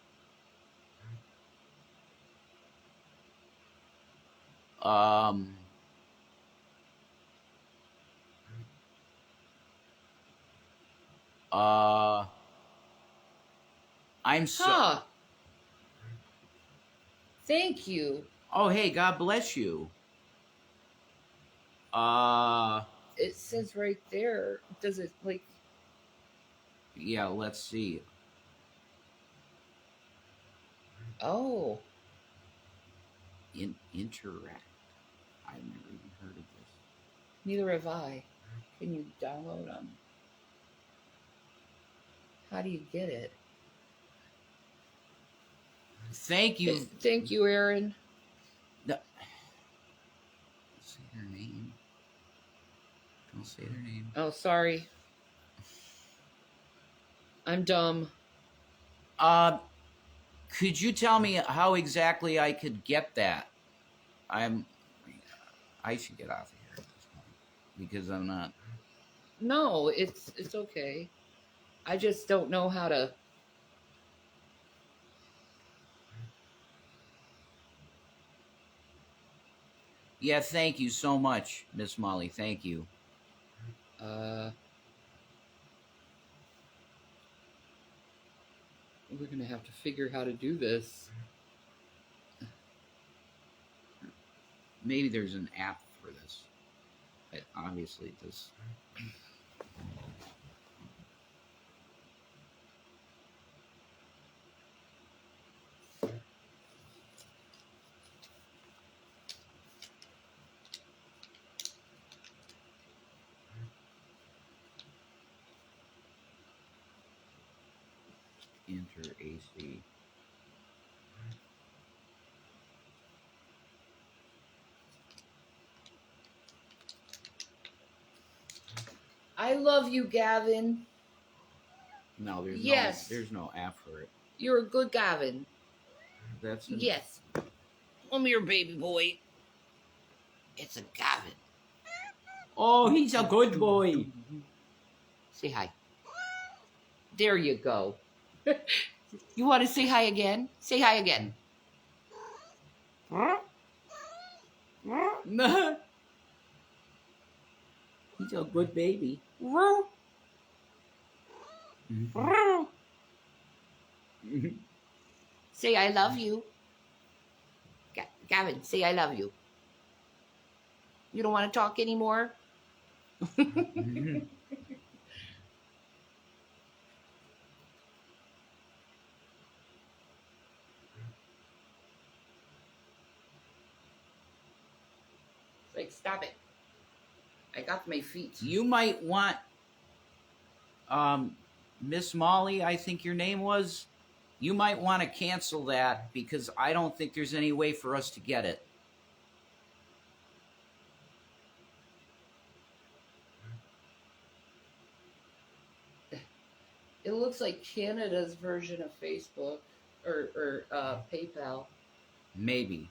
Um, uh, I'm so. Huh. Thank you. Oh, hey, God bless you. Uh, It says right there. Does it like? yeah, let's see. Oh, Interact. I've never even heard of this. neither have I. Can you download them? How do you get it? Thank you. Thank you, Aaron. No. Say their name. Don't say their name. Oh, sorry. I'm dumb. Could you tell me how exactly I could get that? I should get off of here at this point because I'm not. No, it's okay. I just don't know how to. Yeah, thank you so much, Miss Molly. Thank you. We're gonna have to figure how to do this. Maybe there's an app for this. Obviously, this. Enter AC. I love you, Gavin. No, Yes. there's no app for it. You're a good Gavin. That's Yes. Come here, baby boy. It's a Gavin. Oh, he's a good boy. Say hi. There you go. You want to say hi again? Say hi again. He's a good baby. Say I love you. Gavin, say I love you. You don't want to talk anymore? Like, stop it. I got my feet. You might want, Miss Molly, I think your name was. You might want to cancel that because I don't think there's any way for us to get it. It looks like Canada's version of Facebook or PayPal. Maybe.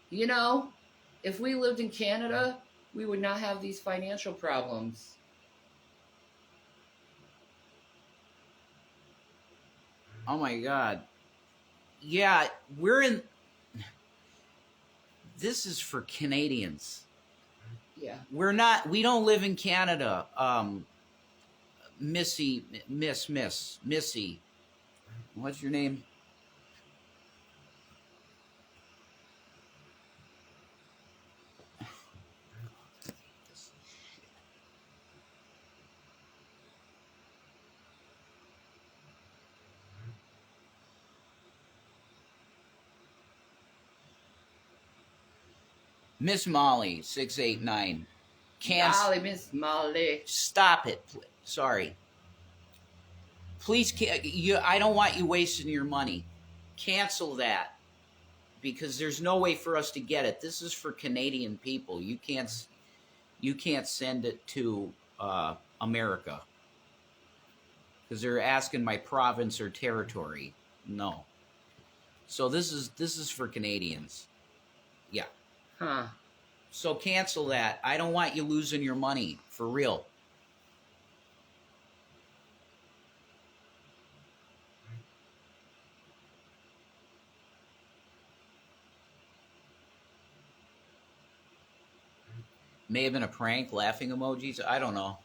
You know, if we lived in Canada, we would not have these financial problems. Oh my God. Yeah, we're in. This is for Canadians. Yeah. We don't live in Canada. Missy. What's your name? Miss Molly 689. Molly, Miss Molly. Stop it. Sorry. Please, I don't want you wasting your money. Cancel that because there's no way for us to get it. This is for Canadian people. You can't send it to America because they're asking my province or territory. No. So this is for Canadians. Yeah. Huh. So cancel that. I don't want you losing your money for real. May have been a prank, laughing emojis. I don't know.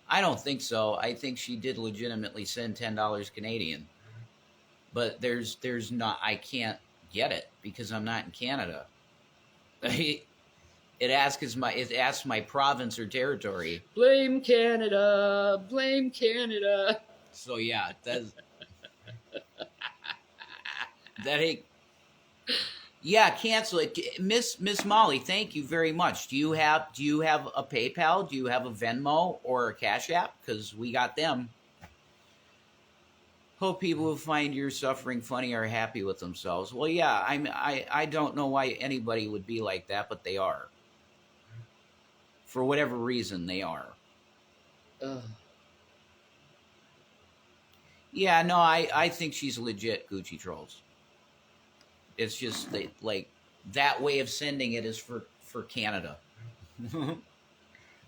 I don't think so. I think she did legitimately send $10 Canadian. But there's not. I can't get it because I'm not in Canada. It asks my province or territory. Blame Canada. Blame Canada. So yeah, that ain't. Yeah, cancel it, Miss Molly. Thank you very much. Do you have a PayPal? Do you have a Venmo or a Cash App? Because we got them. Hope people who find your suffering funny are happy with themselves. Well, yeah, I don't know why anybody would be like that, but they are. For whatever reason, they are. Ugh. Yeah, no, I think she's legit, Gucci Trolls. It's just like that way of sending it is for Canada.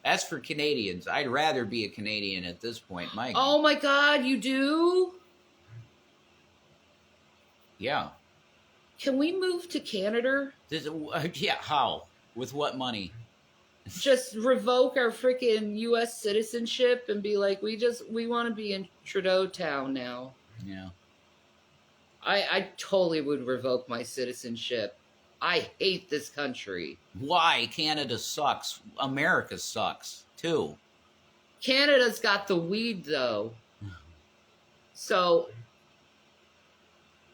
That's for Canadians. I'd rather be a Canadian at this point. Oh my God, you do? Yeah. Can we move to Canada? Yeah, how? With what money? Just revoke our freaking U.S. citizenship and be like, we want to be in Trudeau Town now. Yeah. I totally would revoke my citizenship. I hate this country. Why? Canada sucks. America sucks, too. Canada's got the weed, though. So,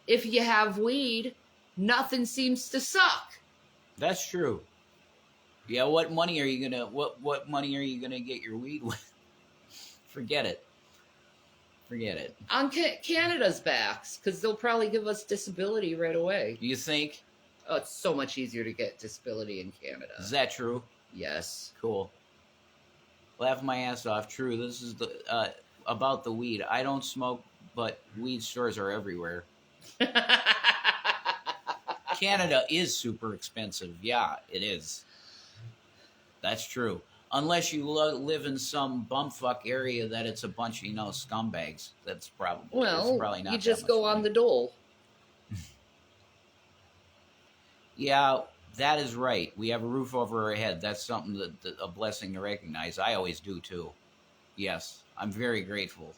if you have weed, nothing seems to suck. That's true. Yeah, what money are you gonna get your weed with? Forget it. Forget it. On Canada's backs, because they'll probably give us disability right away. You think? Oh, it's so much easier to get disability in Canada. Is that true? Yes. Cool. Laugh my ass off. True. This is about the weed. I don't smoke, but weed stores are everywhere. Canada is super expensive. Yeah, it is. That's true. Unless you live in some bumfuck area that it's a bunch of, scumbags. That's probably not. You just go on the dole. Yeah, that is right. We have a roof over our head. That's something that a blessing to recognize. I always do too. Yes, I'm very grateful.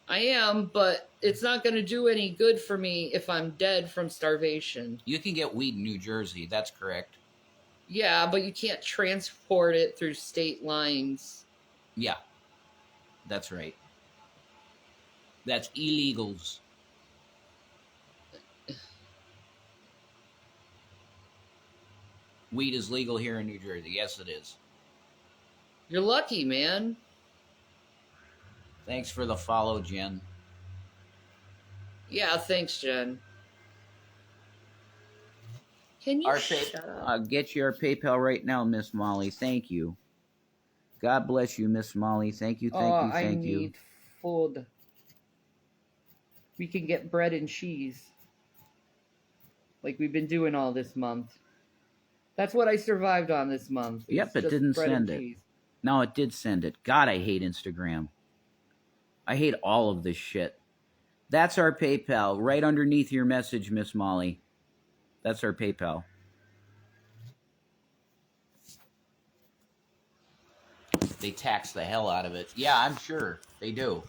I am, but it's not going to do any good for me if I'm dead from starvation. You can get weed in New Jersey. That's correct. Yeah, but you can't transport it through state lines. Yeah, that's right. That's illegals. Weed is legal here in New Jersey. Yes, it is. You're lucky, man. Thanks for the follow, Jen. Yeah, thanks, Jen. Can you shut up? I'll get you our PayPal right now, Miss Molly. Thank you. God bless you, Miss Molly. Thank you, I need food. We can get bread and cheese. Like we've been doing all this month. That's what I survived on this month. Yep, it didn't send it. Cheese. No, it did send it. God, I hate Instagram. I hate all of this shit. That's our PayPal. Right underneath your message, Miss Molly. That's our PayPal. They tax the hell out of it. Yeah, I'm sure they do.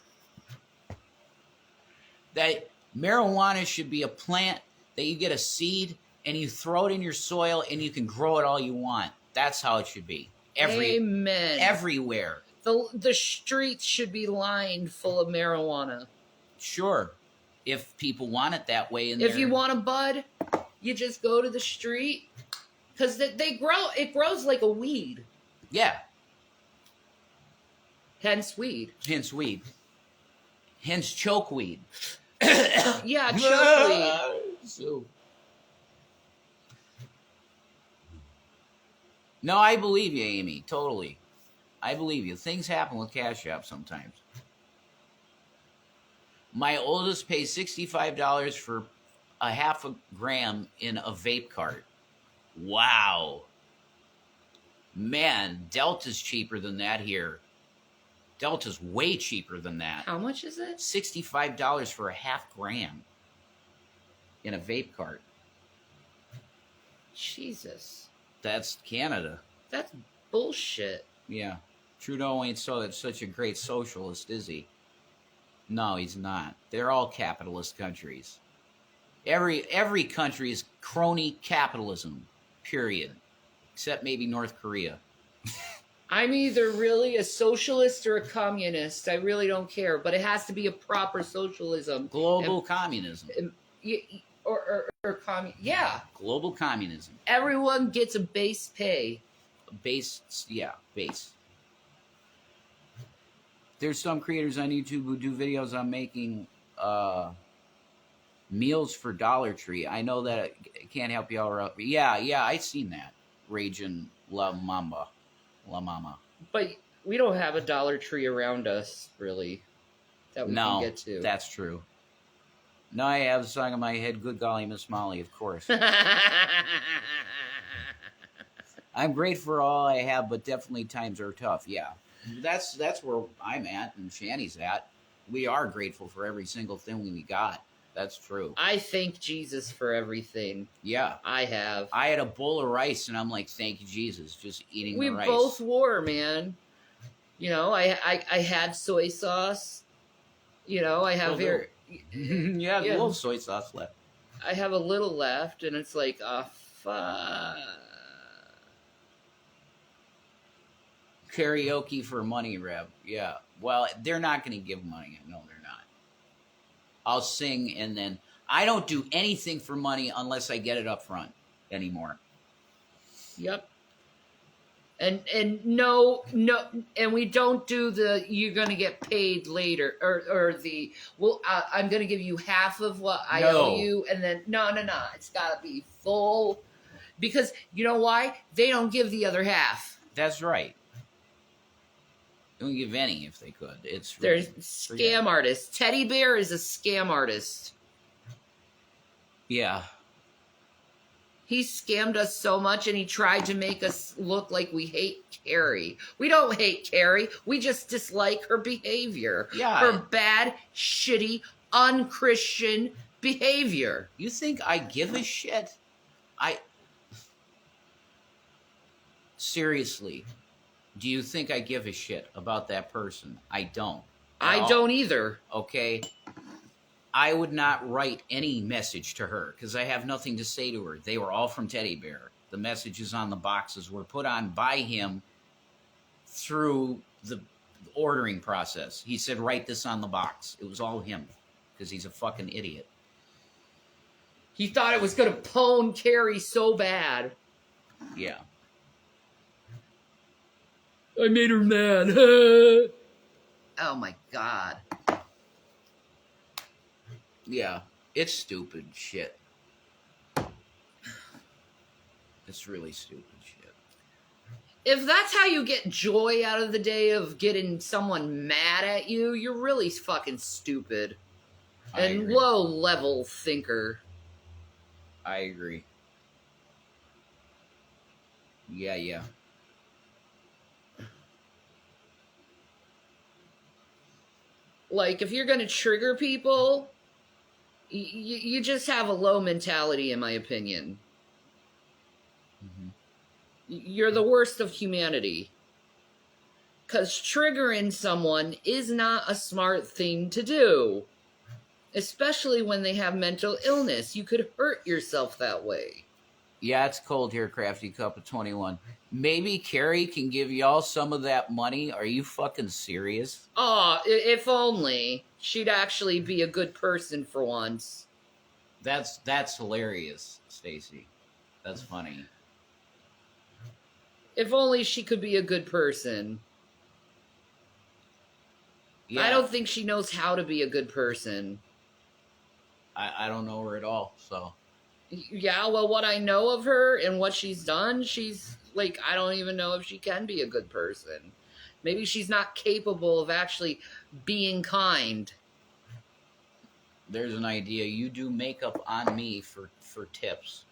That marijuana should be a plant that you get a seed and you throw it in your soil and you can grow it all you want. That's how it should be. Amen. Everywhere. The streets should be lined full of marijuana. Sure. If people want it that way. If you want a bud, you just go to the street. Because it grows like a weed. Yeah. Hence weed. Hence weed. Hence chokeweed. Yeah, chokeweed. So. No, I believe you, Amy. Totally. I believe you. Things happen with Cash App sometimes. My oldest pays $65 for a half a gram in a vape cart. Wow. Man, Delta's cheaper than that here. Delta's way cheaper than that. How much is it? $65 for a half gram in a vape cart. Jesus. That's Canada. That's bullshit. Yeah. Trudeau ain't such a great socialist, is he? No, he's not. They're all capitalist countries. Every country is crony capitalism, period. Except maybe North Korea. I'm either really a socialist or a communist. I really don't care, but it has to be a proper socialism. Global communism. Yeah. Global communism. Everyone gets a base pay. Base. There's some creators on YouTube who do videos on making meals for Dollar Tree. I know that I can't help you all out. Yeah, I seen that. Raging La Mama. But we don't have a Dollar Tree around us, really, that we can get to. That's true. No, I have a song in my head, Good Golly Miss Molly, of course. I'm grateful for all I have, but definitely times are tough. Yeah, that's where I'm at and Shanny's at. We are grateful for every single thing we got. That's true. I thank Jesus for everything. Yeah. I have. I had a bowl of rice, and I'm like, thank you, Jesus, just eating the rice. We both were, man. You know, I had soy sauce. You know, I have here. Yeah, a little soy sauce left. I have a little left, and it's like, fuck. Karaoke for money, Rev. Yeah. Well, they're not going to give money. No, they're not. I'll sing, and then I don't do anything for money unless I get it up front anymore. Yep. And no, and we don't do the you're going to get paid later or the well I'm going to give you half of what I owe you, and then no, it's got to be full, because you know why? They don't give the other half. That's right. They don't give any if they could. They're scam artists. Teddy Bear is a scam artist. Yeah. He scammed us so much, and he tried to make us look like we hate Carrie. We don't hate Carrie. We just dislike her behavior. Yeah. Her bad, shitty, unchristian behavior. You think I give a shit? Seriously, do you think I give a shit about that person? I don't. I don't either. Okay? I would not write any message to her because I have nothing to say to her. They were all from Teddy Bear. The messages on the boxes were put on by him through the ordering process. He said, write this on the box. It was all him because he's a fucking idiot. He thought it was going to pwn Carrie so bad. Yeah. I made her mad. Oh my God. Yeah, it's stupid shit. It's really stupid shit. If that's how you get joy out of the day of getting someone mad at you, you're really fucking stupid. And low-level thinker. I agree. Yeah. Like, if you're going to trigger people, you just have a low mentality, in my opinion. Mm-hmm. You're the worst of humanity. Because triggering someone is not a smart thing to do. Especially when they have mental illness. You could hurt yourself that way. Yeah, it's cold here, Crafty Cup of 21. Maybe Carrie can give y'all some of that money. Are you fucking serious? Oh, if only. She'd actually be a good person for once. That's hilarious, Stacy. That's funny. If only she could be a good person. Yeah. I don't think she knows how to be a good person. I don't know her at all, so. Yeah, well, what I know of her and what she's done, she's, like, I don't even know if she can be a good person. Maybe she's not capable of actually being kind. There's an idea. You do makeup on me for tips.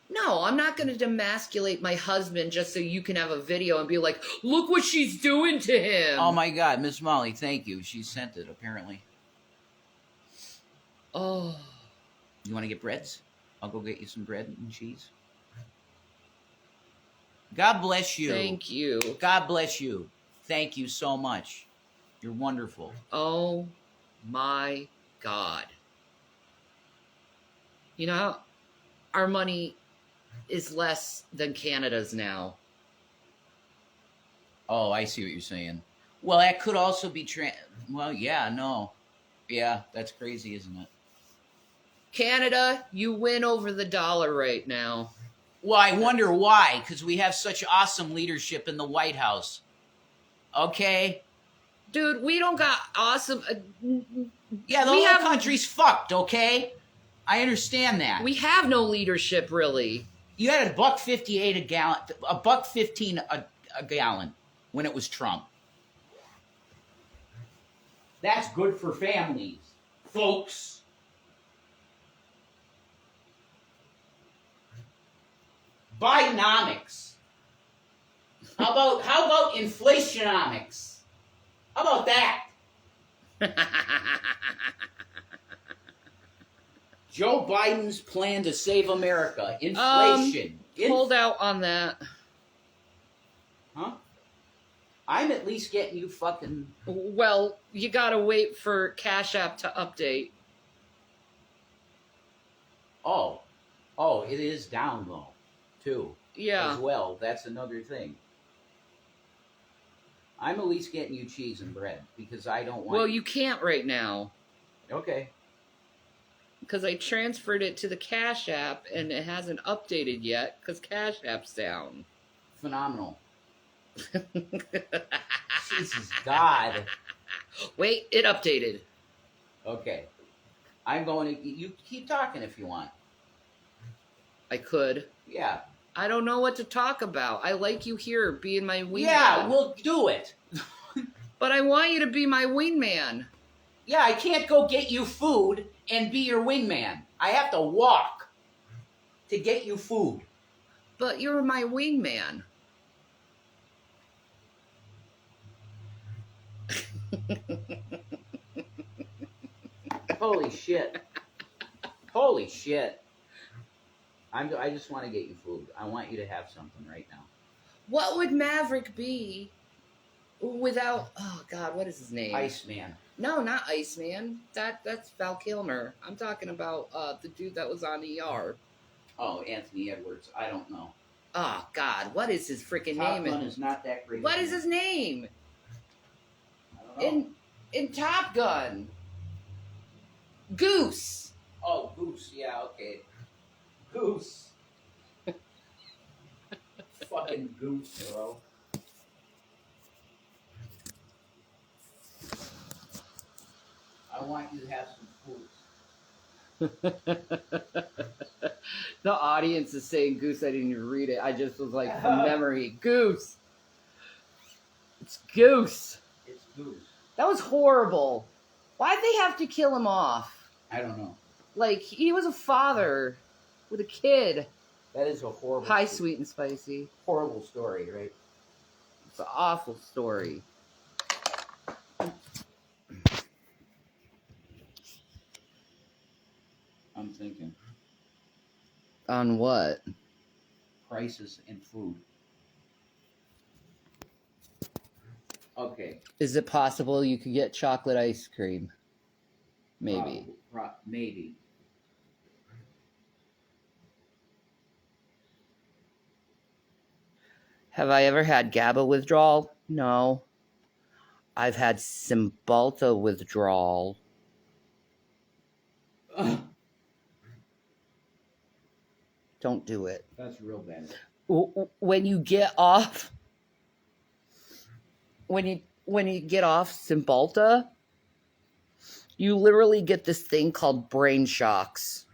No, I'm not going to demasculate my husband just so you can have a video and be like, look what she's doing to him. Oh my God, Miss Molly, thank you. She sent it, apparently. Oh. You want to get breads? I'll go get you some bread and cheese. God bless you. Thank you. God bless you. Thank you so much. You're wonderful. Oh my God. You know, our money is less than Canada's now. Oh, I see what you're saying. Well, that could also be well, yeah, no. Yeah, that's crazy, isn't it? Canada, you win over the dollar right now. Well, I wonder why, because we have such awesome leadership in the White House. Okay? Dude, we don't got awesome... Yeah, the whole country's fucked, okay? I understand that. We have no leadership, really. You had $1.58 a gallon, $1.15 a gallon when it was Trump. That's good for families, folks. Bidenomics. How about inflationomics? How about that? Joe Biden's plan to save America. Inflation. Hold out on that. Huh? I'm at least getting you fucking... Well, you gotta wait for Cash App to update. Oh, it is down though, too. Yeah. As well, that's another thing. I'm at least getting you cheese and bread because I don't want... Well, you can't right now. Okay. Because I transferred it to the Cash App and it hasn't updated yet because Cash App's down. Phenomenal. Jesus God. Wait, it updated. Okay. I'm going to... You keep talking if you want. I could. Yeah. I don't know what to talk about. I like you here being my wingman. Yeah, we'll do it. But I want you to be my wingman. Yeah, I can't go get you food and be your wingman. I have to walk to get you food. But you're my wingman. Holy shit. Holy shit. I just want to get you food. I want you to have something right now. What would Maverick be without... Oh, God, what is his name? Iceman. No, not Iceman. That's Val Kilmer. I'm talking about the dude that was on ER. Oh, Anthony Edwards. I don't know. Oh, God, what is his freaking Top name? Gun is not that great. What is his name? I don't know. In Top Gun. Goose. Oh, Goose. Yeah, okay. Goose. Fucking Goose, bro. I want you to have some food. The audience is saying Goose. I didn't even read it. I just was like, from memory. Goose. It's Goose. It's Goose. That was horrible. Why'd they have to kill him off? I don't know. Like, he was a father with a kid. That is a horrible... Hi, Sweet and Spicy. Horrible story, right? It's an awful story. I'm thinking. On what? Prices in food. Okay. Is it possible you could get chocolate ice cream? Maybe. Maybe. Have I ever had GABA withdrawal? No. I've had Cymbalta withdrawal. Ugh. Don't do it. That's real bad. When you get off... When you get off Cymbalta, you literally get this thing called brain shocks.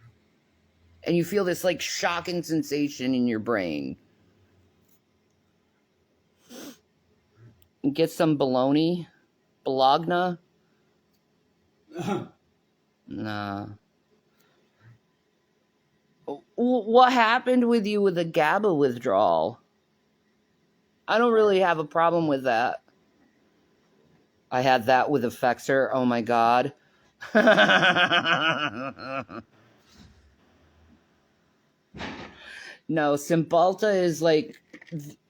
And you feel this, like, shocking sensation in your brain. Get some bologna. Bologna. Nah. What happened with you with the GABA withdrawal? I don't really have a problem with that. I had that with Effexor. Oh my God. No, Cymbalta is like,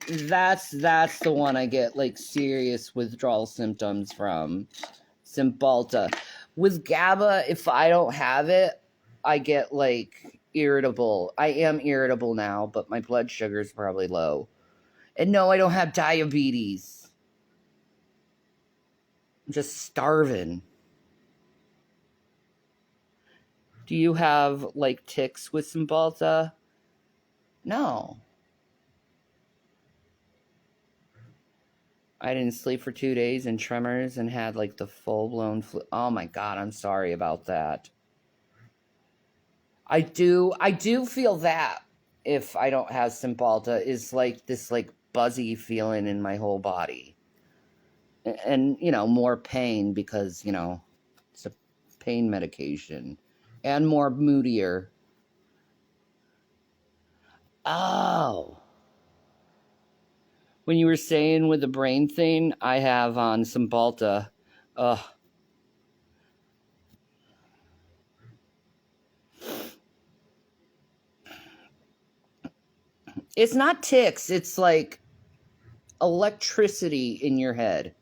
that's the one I get like serious withdrawal symptoms from. Cymbalta. With GABA, if I don't have it, I get like irritable. I am irritable now, but my blood sugar is probably low. And no, I don't have diabetes. I'm just starving. Do you have like tics with Cymbalta? No. I didn't sleep for 2 days and tremors and had like the full-blown flu. Oh my God, I'm sorry about that. I do feel that if I don't have Cymbalta is like this like buzzy feeling in my whole body. And you know, more pain because, you know, it's a pain medication and more moodier. Oh. When you were saying with the brain thing, I have on Cymbalta. Ugh. It's not tics, it's like electricity in your head.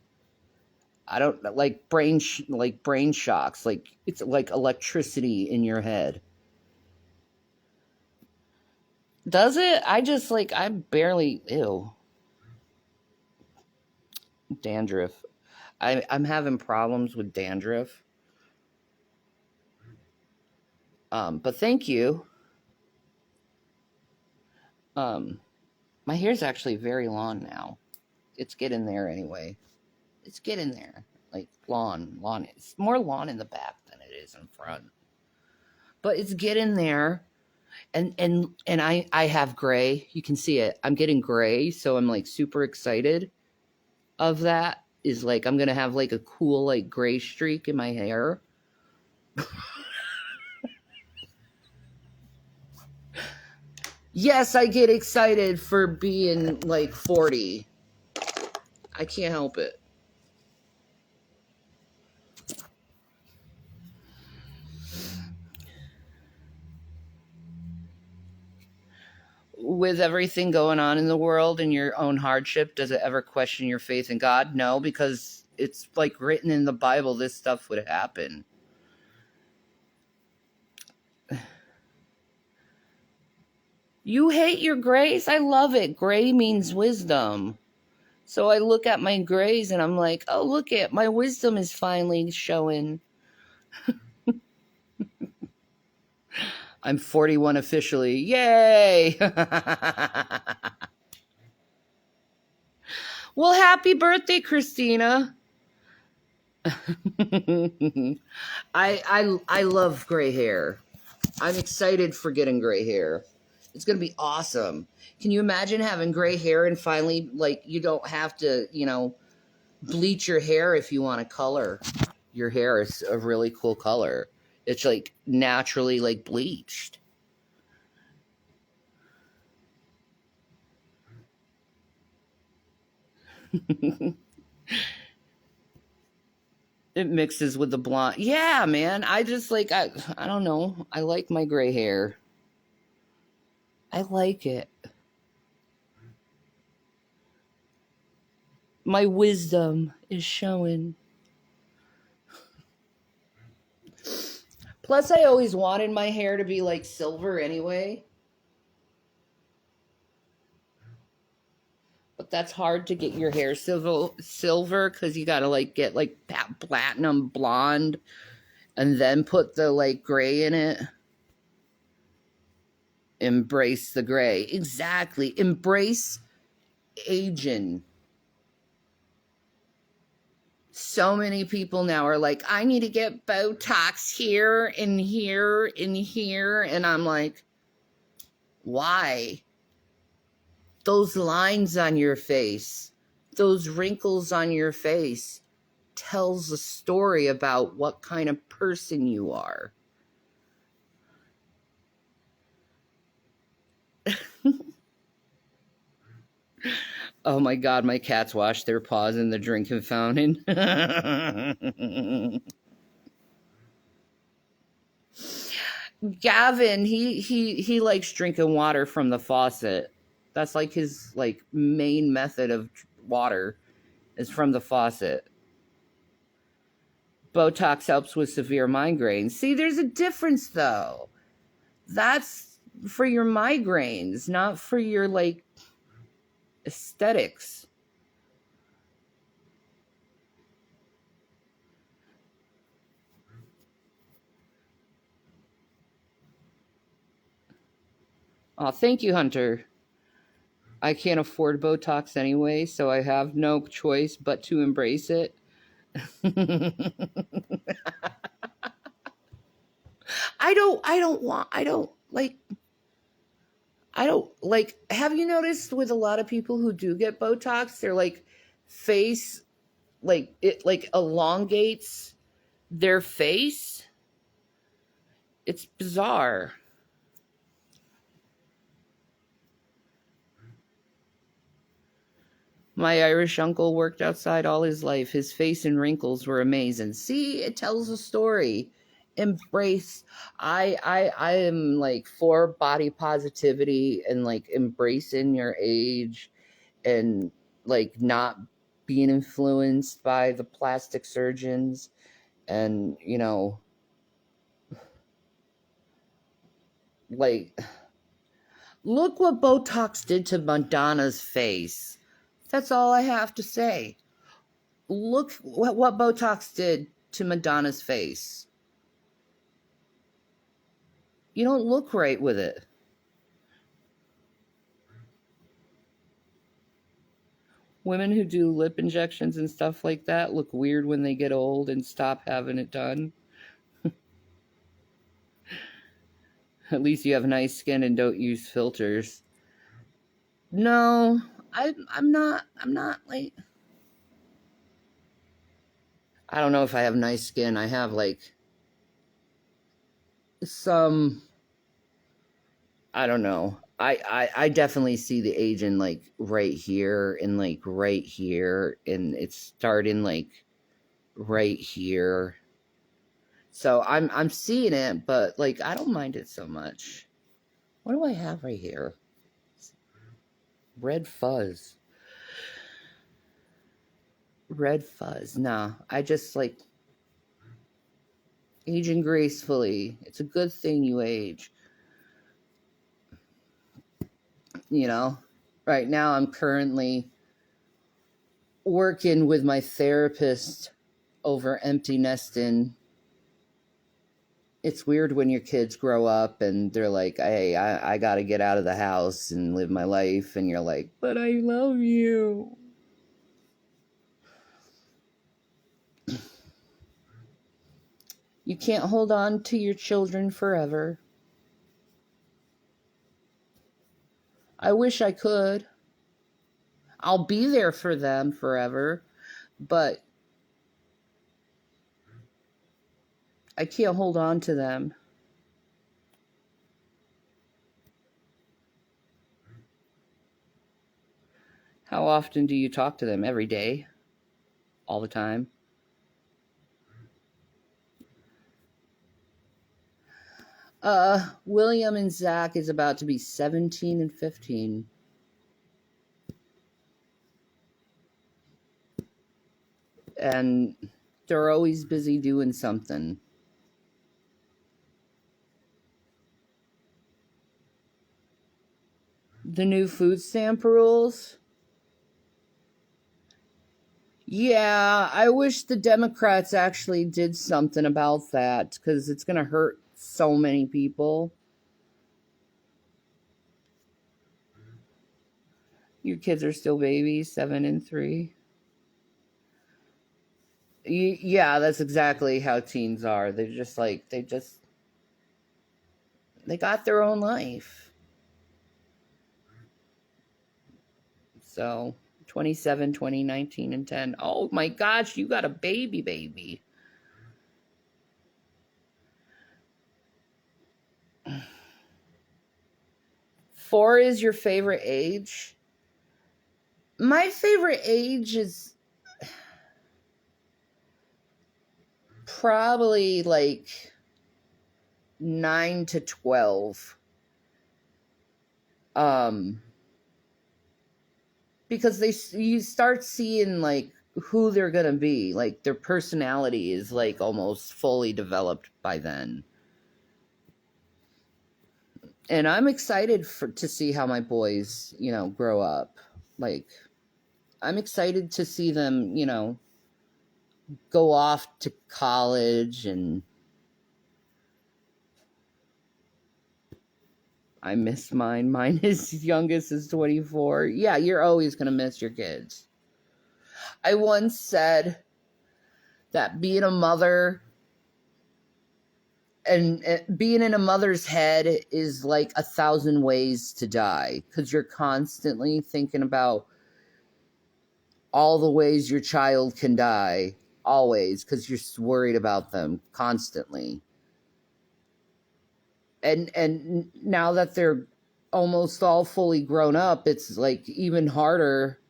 I don't like brain shocks. Like it's like electricity in your head. Does it? I just like I barely ew. Dandruff. I'm having problems with dandruff. But thank you. My hair's actually very long now. It's getting there anyway. It's getting there. Like lawn. It's more lawn in the back than it is in front. But it's getting there. And I have gray. You can see it. I'm getting gray, so I'm like super excited of that. Is like I'm gonna have like a cool like gray streak in my hair. Yes, I get excited for being like 40. I can't help it. With everything going on in the world and your own hardship, does it ever question your faith in God? No, because it's like written in the Bible, this stuff would happen. You hate your grays? I love it. Gray means wisdom. So I look at my grays and I'm like, oh, look at my wisdom is finally showing. I'm 41 officially. Yay! Well, happy birthday, Christina. I love gray hair. I'm excited for getting gray hair. It's going to be awesome. Can you imagine having gray hair and finally, like, you don't have to, you know, bleach your hair if you want to color your hair. It's a really cool color. It's, like, naturally, like, bleached. It mixes with the blonde. Yeah, man. I just, like, I don't know. I like my gray hair. I like it. My wisdom is showing. Plus, I always wanted my hair to be like silver anyway. But that's hard to get your hair silver because you gotta like get like that platinum blonde and then put the like gray in it. Embrace the gray. Exactly. Embrace aging. So many people now are like, I need to get Botox here and here and here. And I'm like, why? Those lines on your face, those wrinkles on your face tells a story about what kind of person you are. Oh my God, my cats wash their paws in the drinking fountain. Gavin, he likes drinking water from the faucet. That's like his like main method of water is from the faucet. Botox helps with severe migraines. See, there's a difference though. That's for your migraines, not for your like aesthetics. Oh, thank you, Hunter. I can't afford Botox anyway, so I have no choice but to embrace it. I don't like, have you noticed with a lot of people who do get Botox, their like face, like it like elongates their face? It's bizarre. My Irish uncle worked outside all his life. His face and wrinkles were amazing. See, it tells a story. Embrace. I am like for body positivity and like embracing your age and like not being influenced by the plastic surgeons and like look what Botox did to Madonna's face. That's all I have to say. Look what Botox did to Madonna's face. You don't look right with it. Women who do lip injections and stuff like that look weird when they get old and stop having it done. At least you have nice skin and don't use filters. No, I'm not like, I don't know if I have nice skin. I have like some, I don't know. I definitely see the aging like right here and like right here, and it's starting like right here. So I'm seeing it, but like I don't mind it so much. What do I have right here? Red fuzz. Red fuzz. Nah, I just like aging gracefully. It's a good thing you age. Right now I'm currently working with my therapist over empty nesting. It's weird when your kids grow up and they're like, hey, I got to get out of the house and live my life. And you're like, but I love you. You can't hold on to your children forever. I wish I could. I'll be there for them forever, but I can't hold on to them. How often do you talk to them? Every day? All the time? William and Zach is about to be 17 and 15. And they're always busy doing something. The new food stamp rules? Yeah, I wish the Democrats actually did something about that because it's going to hurt so many people. Your kids are still babies, 7 and 3. Yeah, that's exactly how teens are. They're just like, they got their own life. So 27, 20, 19, and 10. Oh my gosh, you got a baby. 4 is your favorite age? My favorite age is probably like 9 to 12. Because you start seeing like who they're going to be, like their personality is like almost fully developed by then. And I'm excited to see how my boys, grow up. Like, I'm excited to see them, go off to college. And I miss mine. Mine is youngest is 24. Yeah, you're always going to miss your kids. I once said that being a mother and being in a mother's head is like 1,000 ways to die, because you're constantly thinking about all the ways your child can die, always, because you're worried about them constantly. And now that they're almost all fully grown up, it's like even harder.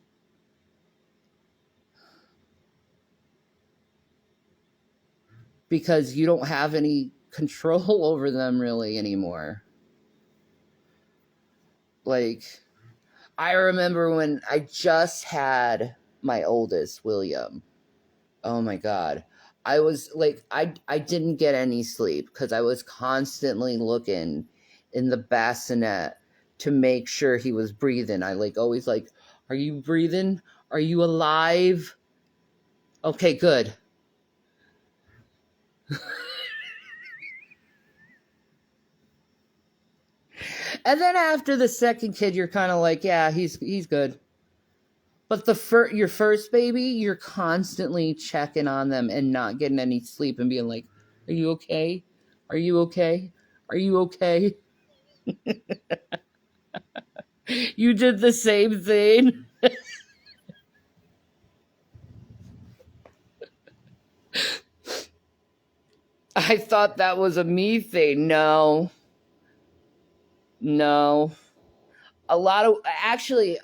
Because you don't have any control over them really anymore. Like, I remember when I just had my oldest, William. Oh my God. I was like, I didn't get any sleep because I was constantly looking in the bassinet to make sure he was breathing. I always are you breathing? Are you alive? Okay, good. And then after the second kid, you're kind of like, yeah, he's good. But your first baby, you're constantly checking on them and not getting any sleep and being like, are you okay? Are you okay? Are you okay? You did the same thing. I thought that was a me thing. No. A lot of, actually,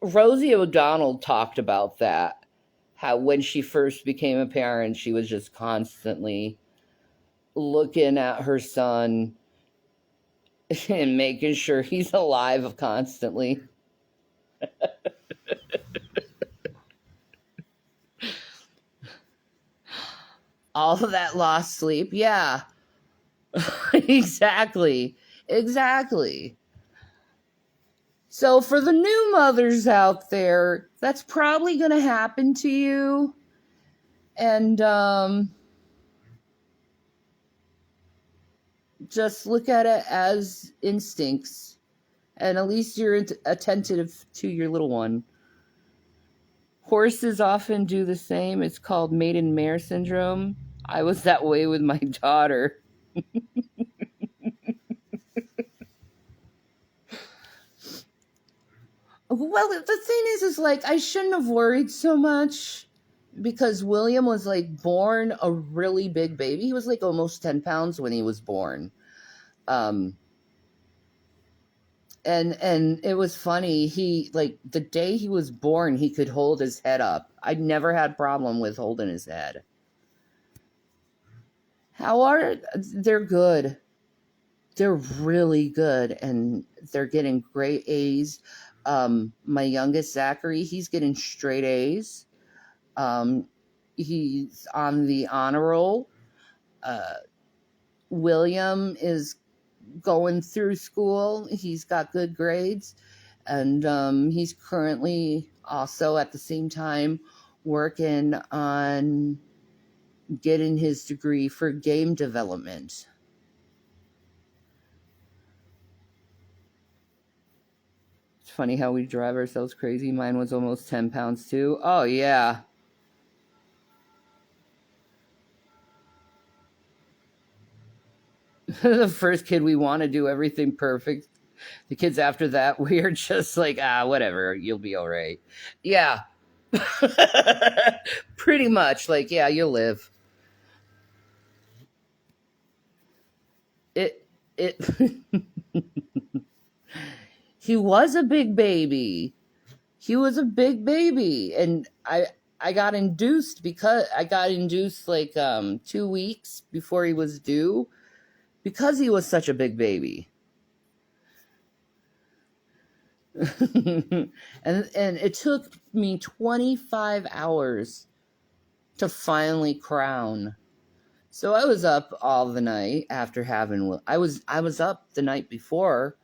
Rosie O'Donnell talked about that. How when she first became a parent, she was just constantly looking at her son and making sure he's alive constantly. All of that lost sleep. Yeah. Exactly. So for the new mothers out there, that's probably going to happen to you. And just look at it as instincts. And at least you're attentive to your little one. Horses often do the same. It's called maiden mare syndrome. I was that way with my daughter. Well, the thing is I shouldn't have worried so much, because William was born a really big baby. He was almost 10 pounds when he was born. And it was funny. He the day he was born, he could hold his head up. I never had problem with holding his head. They're good. They're really good, and they're getting great A's. My youngest, Zachary, he's getting straight A's. He's on the honor roll. William is going through school. He's got good grades, and he's currently also at the same time working on getting his degree for game development. It's funny how we drive ourselves crazy. Mine was almost 10 pounds too. Oh, yeah. The first kid, we want to do everything perfect. The kids after that, we are just whatever, you'll be all right. Yeah. Pretty much. Yeah, you'll live. It He was a big baby. He was a big baby, and I got induced like 2 weeks before he was due because he was such a big baby. and it took me 25 hours to finally crown. So I was up all the night after having I was up the night before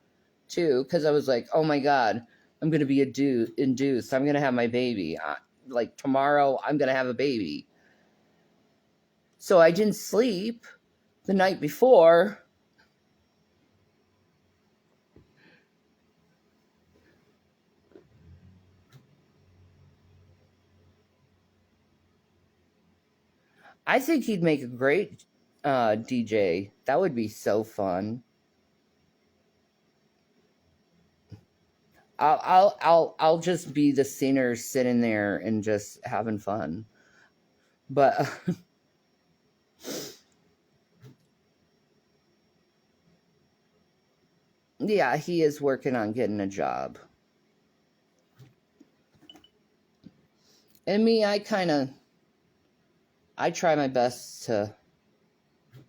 too, because I was like, oh my god, I'm gonna be induced. I'm gonna have my baby. Like tomorrow, I'm gonna have a baby. So I didn't sleep the night before. I think he'd make a great DJ. That would be so fun. I'll just be the singer sitting there and just having fun. But yeah, he is working on getting a job. And me, I try my best to.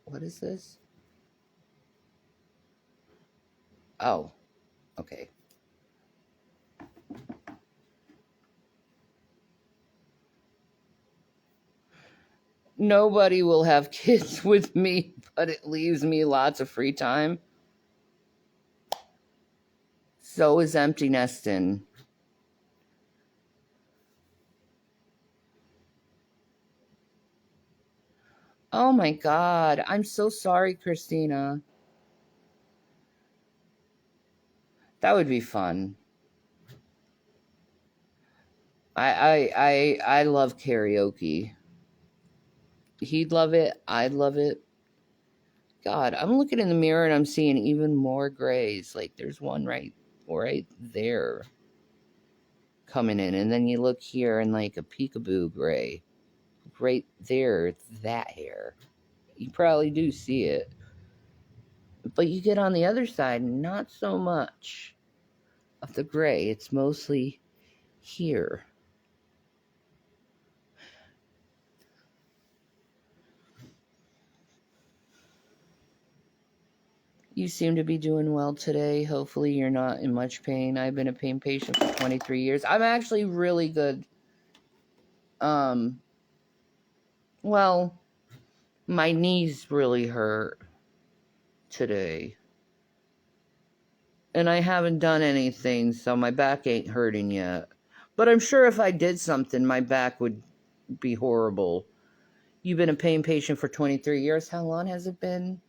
What is this? Oh, okay. Nobody will have kids with me, but it leaves me lots of free time. So is empty nesting. Oh my god, I'm so sorry, Christina. That would be fun. I love karaoke. He'd love it. I'd love it. God, I'm looking in the mirror and I'm seeing even more grays. Like there's one right there coming in, and then you look here and like a peekaboo gray. Right there, it's that hair. You probably do see it. But you get on the other side, not so much of the gray. It's mostly here. You seem to be doing well today. Hopefully you're not in much pain. I've been a pain patient for 23 years. I'm actually really good. Well, my knees really hurt today. And I haven't done anything, so my back ain't hurting yet. But I'm sure if I did something, my back would be horrible. You've been a pain patient for 23 years. How long has it been?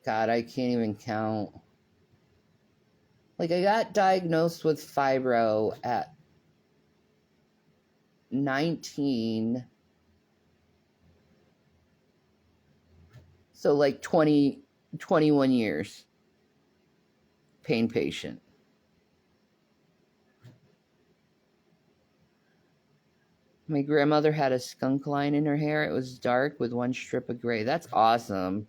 God, I can't even count. Like, I got diagnosed with fibro at 19. So, like 21 years. Pain patient. My grandmother had a skunk line in her hair. It was dark with one strip of gray. That's awesome.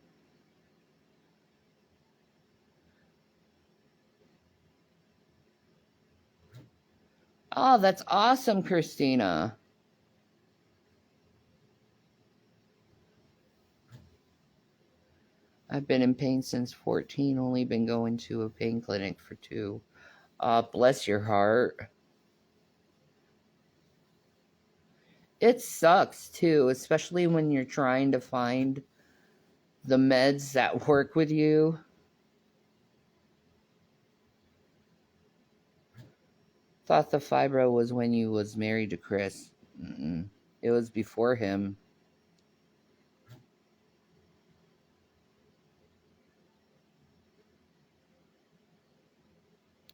Oh, that's awesome, Christina. I've been in pain since 14, only been going to a pain clinic for 2. Bless your heart. It sucks, too, especially when you're trying to find the meds that work with you. Thought the fibro was when you was married to Chris. Mm-mm. It was before him.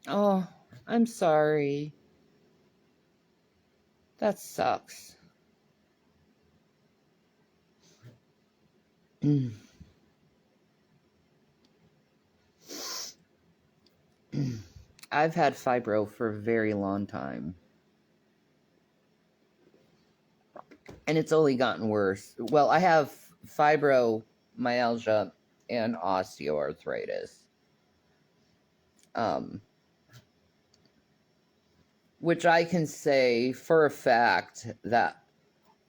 Oh, I'm sorry. That sucks. I've had fibro for a very long time. And it's only gotten worse. Well, I have fibro myalgia, and osteoarthritis. Which I can say for a fact that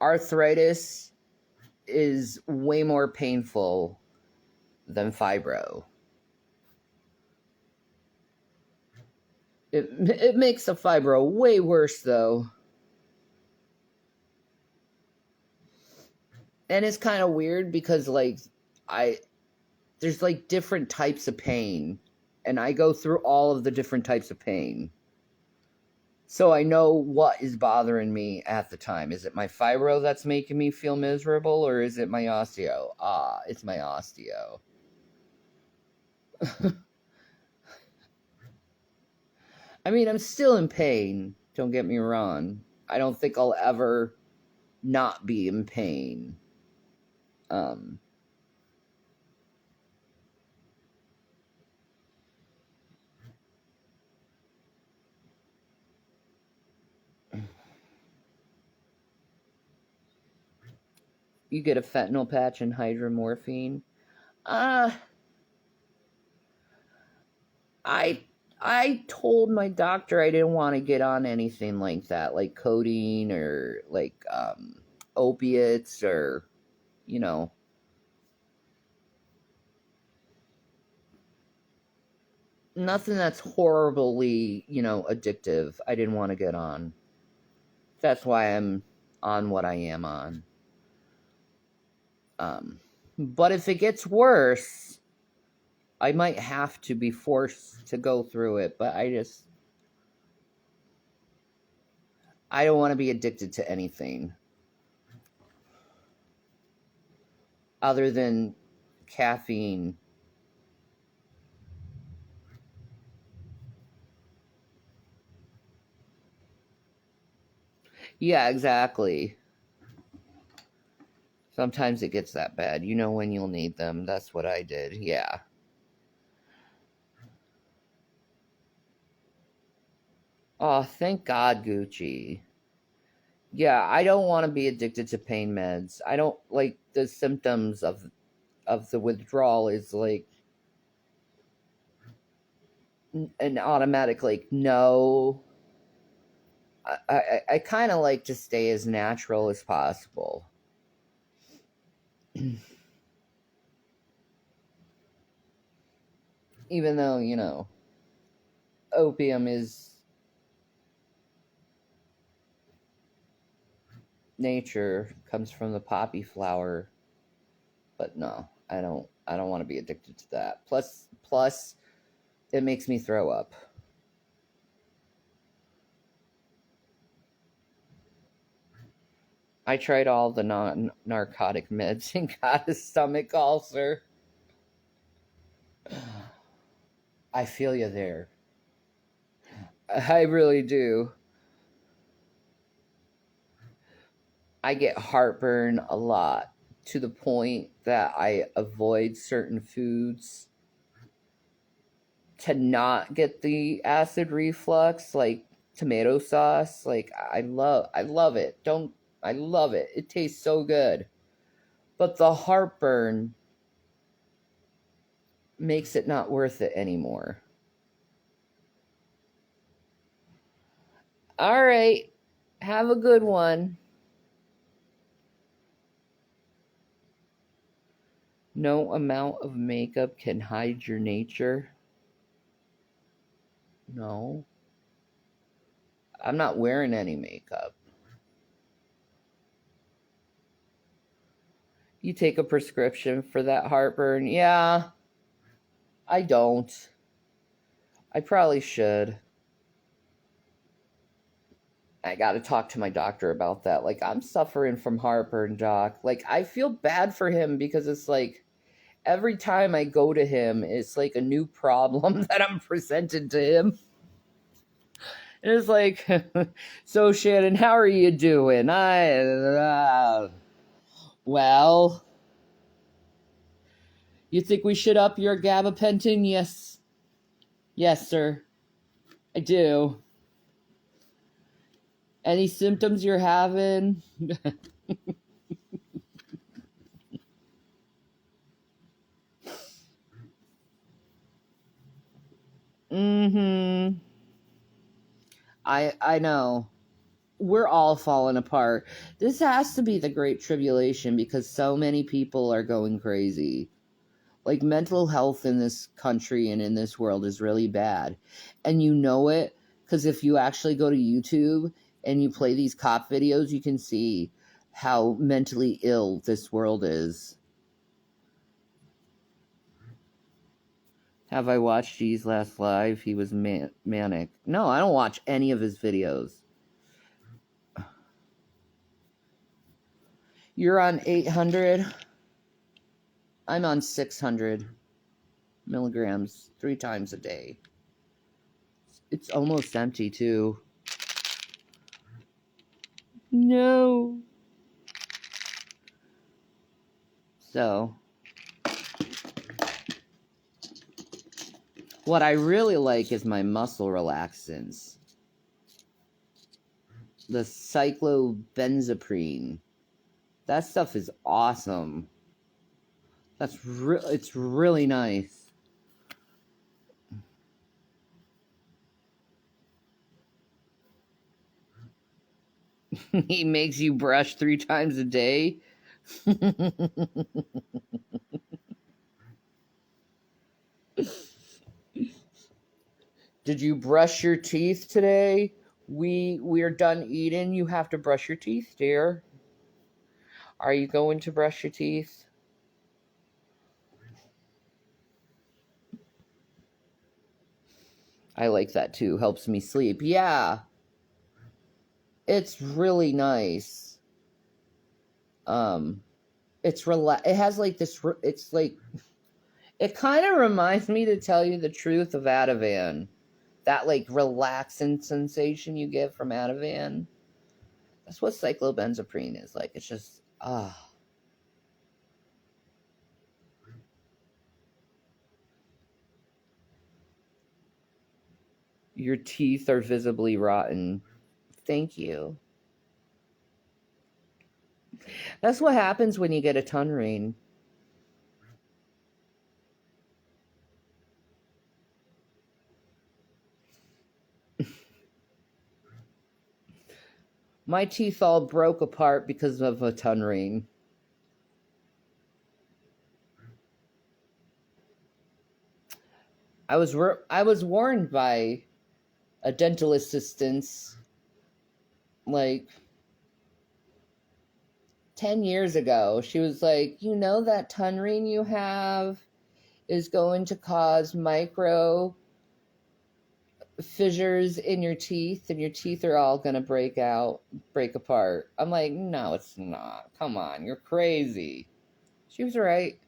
arthritis is way more painful than fibro. It makes the fibro way worse, though. And it's kind of weird because, like, there's, like, different types of pain. And I go through all of the different types of pain. So I know what is bothering me at the time. Is it my fibro that's making me feel miserable, or is it my osteo? It's my osteo. I mean, I'm still in pain. Don't get me wrong. I don't think I'll ever not be in pain. You get a fentanyl patch and hydromorphine. I told my doctor I didn't want to get on anything like that, like codeine or like opiates or, you know, nothing that's horribly, addictive. I didn't want to get on. That's why I'm on what I am on. But if it gets worse, I might have to be forced to go through it, but I don't want to be addicted to anything other than caffeine. Yeah, exactly. Sometimes it gets that bad. You know when you'll need them. That's what I did. Yeah. Oh, thank God, Gucci. Yeah, I don't want to be addicted to pain meds. I don't like the symptoms of the withdrawal is like an automatic like no. I kind of like to stay as natural as possible. Even though, opium is nature, comes from the poppy flower. But no, I don't want to be addicted to that. Plus it makes me throw up. I tried all the non-narcotic meds and got a stomach ulcer. I feel you there. I really do. I get heartburn a lot to the point that I avoid certain foods to not get the acid reflux, like tomato sauce. Like I love it. I love it. It tastes so good. But the heartburn makes it not worth it anymore. All right. Have a good one. No amount of makeup can hide your nature. No. I'm not wearing any makeup. You take a prescription for that heartburn? Yeah. I don't. I probably should. I gotta talk to my doctor about that. Like, I'm suffering from heartburn, doc. Like, I feel bad for him because it's like every time I go to him, it's like a new problem that I'm presented to him. And it's like, so Shannon, how are you doing? Well, you think we should up your gabapentin? Yes. Yes, sir. I do. Any symptoms you're having? Mm-hmm. I know. We're all falling apart. This has to be the Great Tribulation because so many people are going crazy. Like, mental health in this country and in this world is really bad. And you know it because if you actually go to YouTube and you play these cop videos, you can see how mentally ill this world is. Have I watched G's last live? He was manic. No, I don't watch any of his videos. You're on 800. I'm on 600 milligrams 3 times a day. It's almost empty, too. No. So, what I really like is my muscle relaxants. The cyclobenzaprine. That stuff is awesome. It's really nice. He makes you brush 3 times a day. Did you brush your teeth today? We're done eating. You have to brush your teeth, dear. Are you going to brush your teeth? I like that too. Helps me sleep. Yeah. It's really nice. It has like this, it's like, it kind of reminds me, to tell you the truth, of Ativan. That like relaxing sensation you get from Ativan. That's what cyclobenzaprine is like. It's just, Your teeth are visibly rotten. Thank you. That's what happens when you get a tongue ring. My teeth all broke apart because of a tongue ring. I was warned by a dental assistant like 10 years ago. She was like, you know that tongue ring you have is going to cause micro fissures in your teeth, and your teeth are all going to break apart. I'm like, no, it's not. Come on, you're crazy. She was right.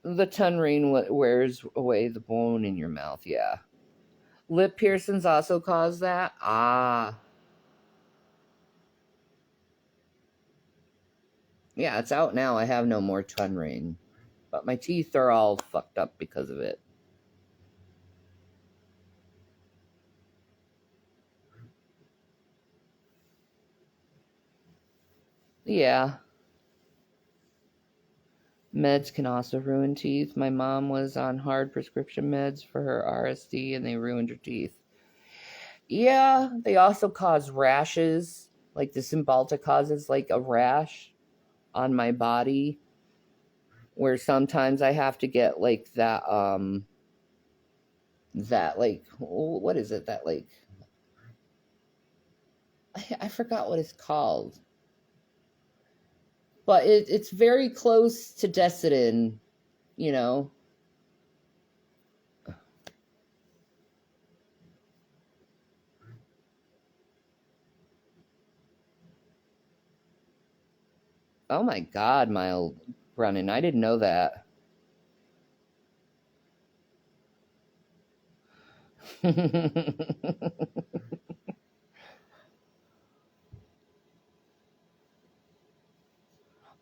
The tongue ring wears away the bone in your mouth, yeah. Lip piercings also cause that? Ah. Yeah, it's out now. I have no more tongue ring. But my teeth are all fucked up because of it. Yeah. Meds can also ruin teeth. My mom was on hard prescription meds for her RSD and they ruined her teeth. Yeah, they also cause rashes. Like the Cymbalta causes like a rash on my body where sometimes I have to get like that like, what is it, that like, I forgot what it's called, but it's very close to Decidin, you know. Oh my God, Mild Brennan, I didn't know that.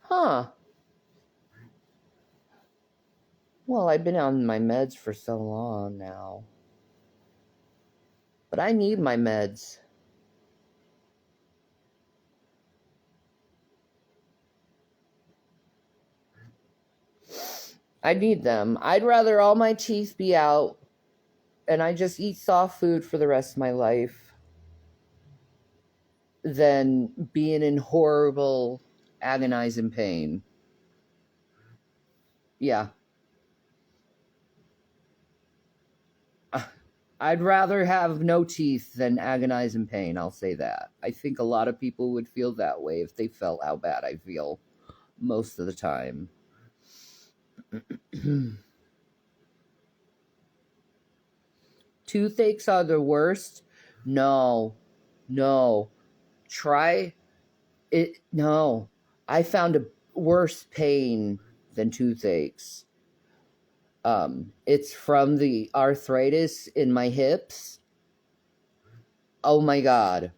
Huh. Well, I've been on my meds for so long now. But I need my meds. I need them. I'd rather all my teeth be out and I just eat soft food for the rest of my life than being in horrible, agonizing pain. Yeah. I'd rather have no teeth than agonize in pain. I'll say that. I think a lot of people would feel that way if they felt how bad I feel most of the time. Toothaches are the worst? No. No. Try it. No. I found a worse pain than toothaches. It's from the arthritis in my hips. Oh my God.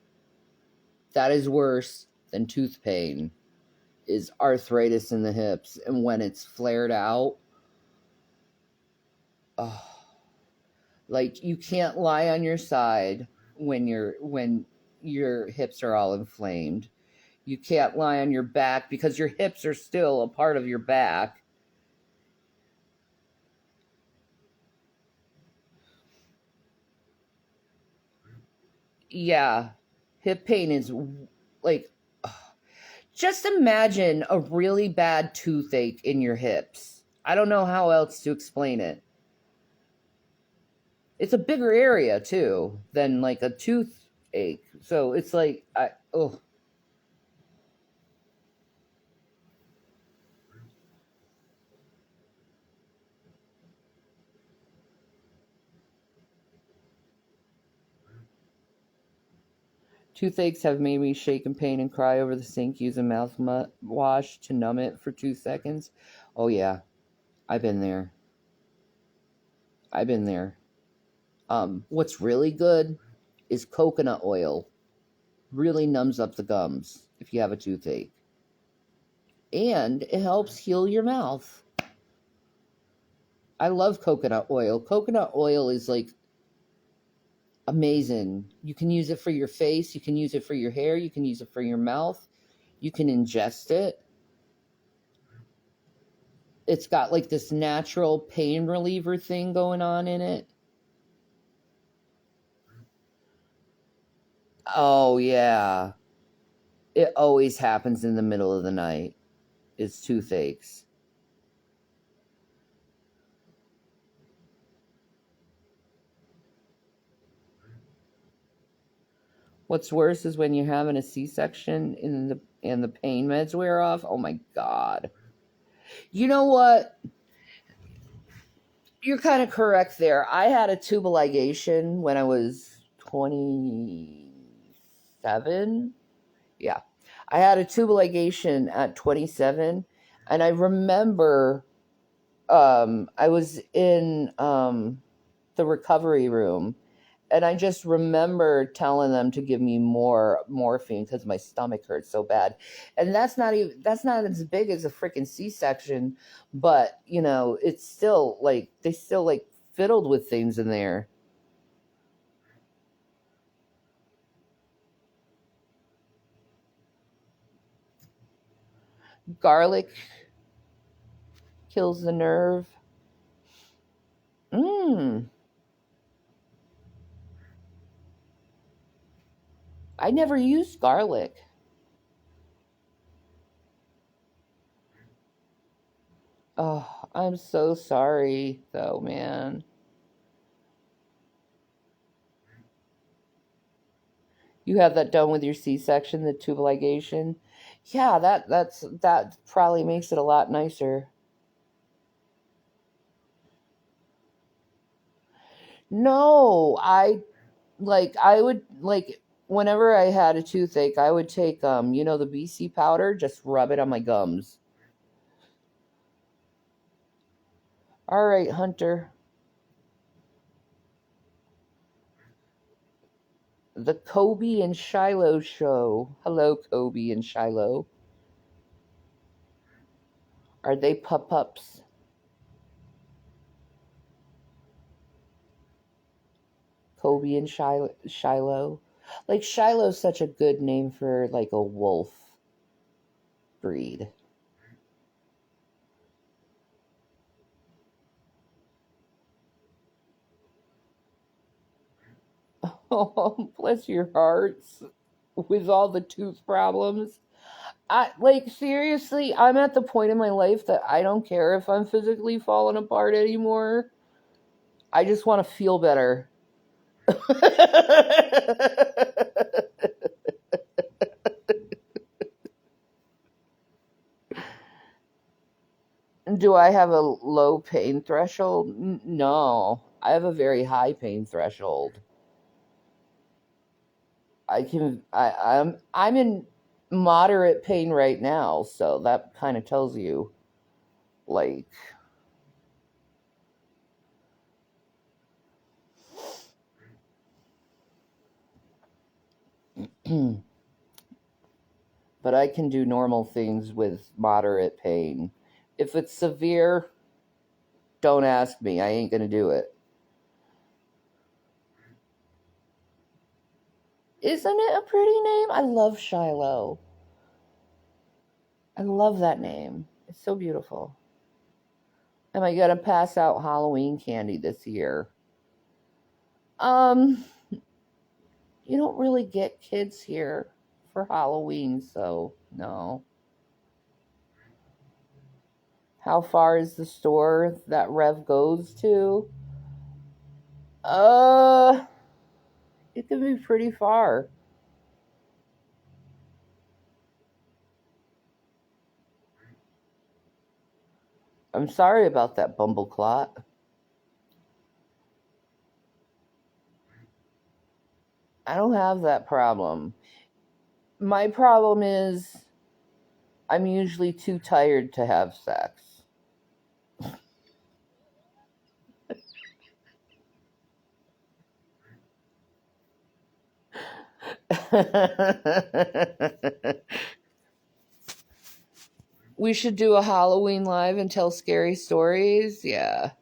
That is worse than tooth pain, is arthritis in the hips. And when it's flared out, oh, like you can't lie on your side when your hips are all inflamed. You can't lie on your back because your hips are still a part of your back. Yeah. Hip pain is like, just imagine a really bad toothache in your hips. I don't know how else to explain it. It's a bigger area too than like a toothache. So it's like, oh. Toothaches have made me shake in pain and cry over the sink using mouthwash to numb it for 2 seconds. Oh yeah, I've been there. I've been there. What's really good is coconut oil. Really numbs up the gums if you have a toothache. And it helps heal your mouth. I love coconut oil. Coconut oil is like amazing. You can use it for your face, you can use it for your hair, you can use it for your mouth, you can ingest it. It's got like this natural pain reliever thing going on in it. Oh yeah. It always happens in the middle of the night. It's toothaches. What's worse is when you're having a C-section and the pain meds wear off. Oh my God. You know what? You're kind of correct there. I had a tubal ligation when I was 27. Yeah. I had a tubal ligation at 27. And I remember I was in the recovery room. And I just remember telling them to give me more morphine because my stomach hurt so bad. And that's not as big as a freaking C-section, but you know, it's still like they still like fiddled with things in there. Garlic kills the nerve. I never used garlic. Oh, I'm so sorry though, man. You have that done with your C-section, the tubal ligation. Yeah, that probably makes it a lot nicer. No, I would like whenever I had a toothache, I would take the BC powder, just rub it on my gums. All right, Hunter. The Kobe and Shiloh show. Hello, Kobe and Shiloh. Are they pup-ups? Kobe and Shiloh. Like Shiloh's such a good name for like a wolf breed. Oh, bless your hearts with all the tooth problems. I like seriously, I'm at the point in my life that I don't care if I'm physically falling apart anymore. I just want to feel better. Do I have a low pain threshold? No. I have a very high pain threshold. I'm in moderate pain right now, so that kind of tells you like but I can do normal things with moderate pain. If it's severe, don't ask me. I ain't going to do it. Isn't it a pretty name? I love Shiloh. I love that name. It's so beautiful. Am I going to pass out Halloween candy this year? Um, you don't really get kids here for Halloween, so no. How far is the store that Rev goes to? Uh, it can be pretty far. I'm sorry about that, Bumbleclot. I don't have that problem. My problem is I'm usually too tired to have sex. We should do a Halloween live and tell scary stories. Yeah.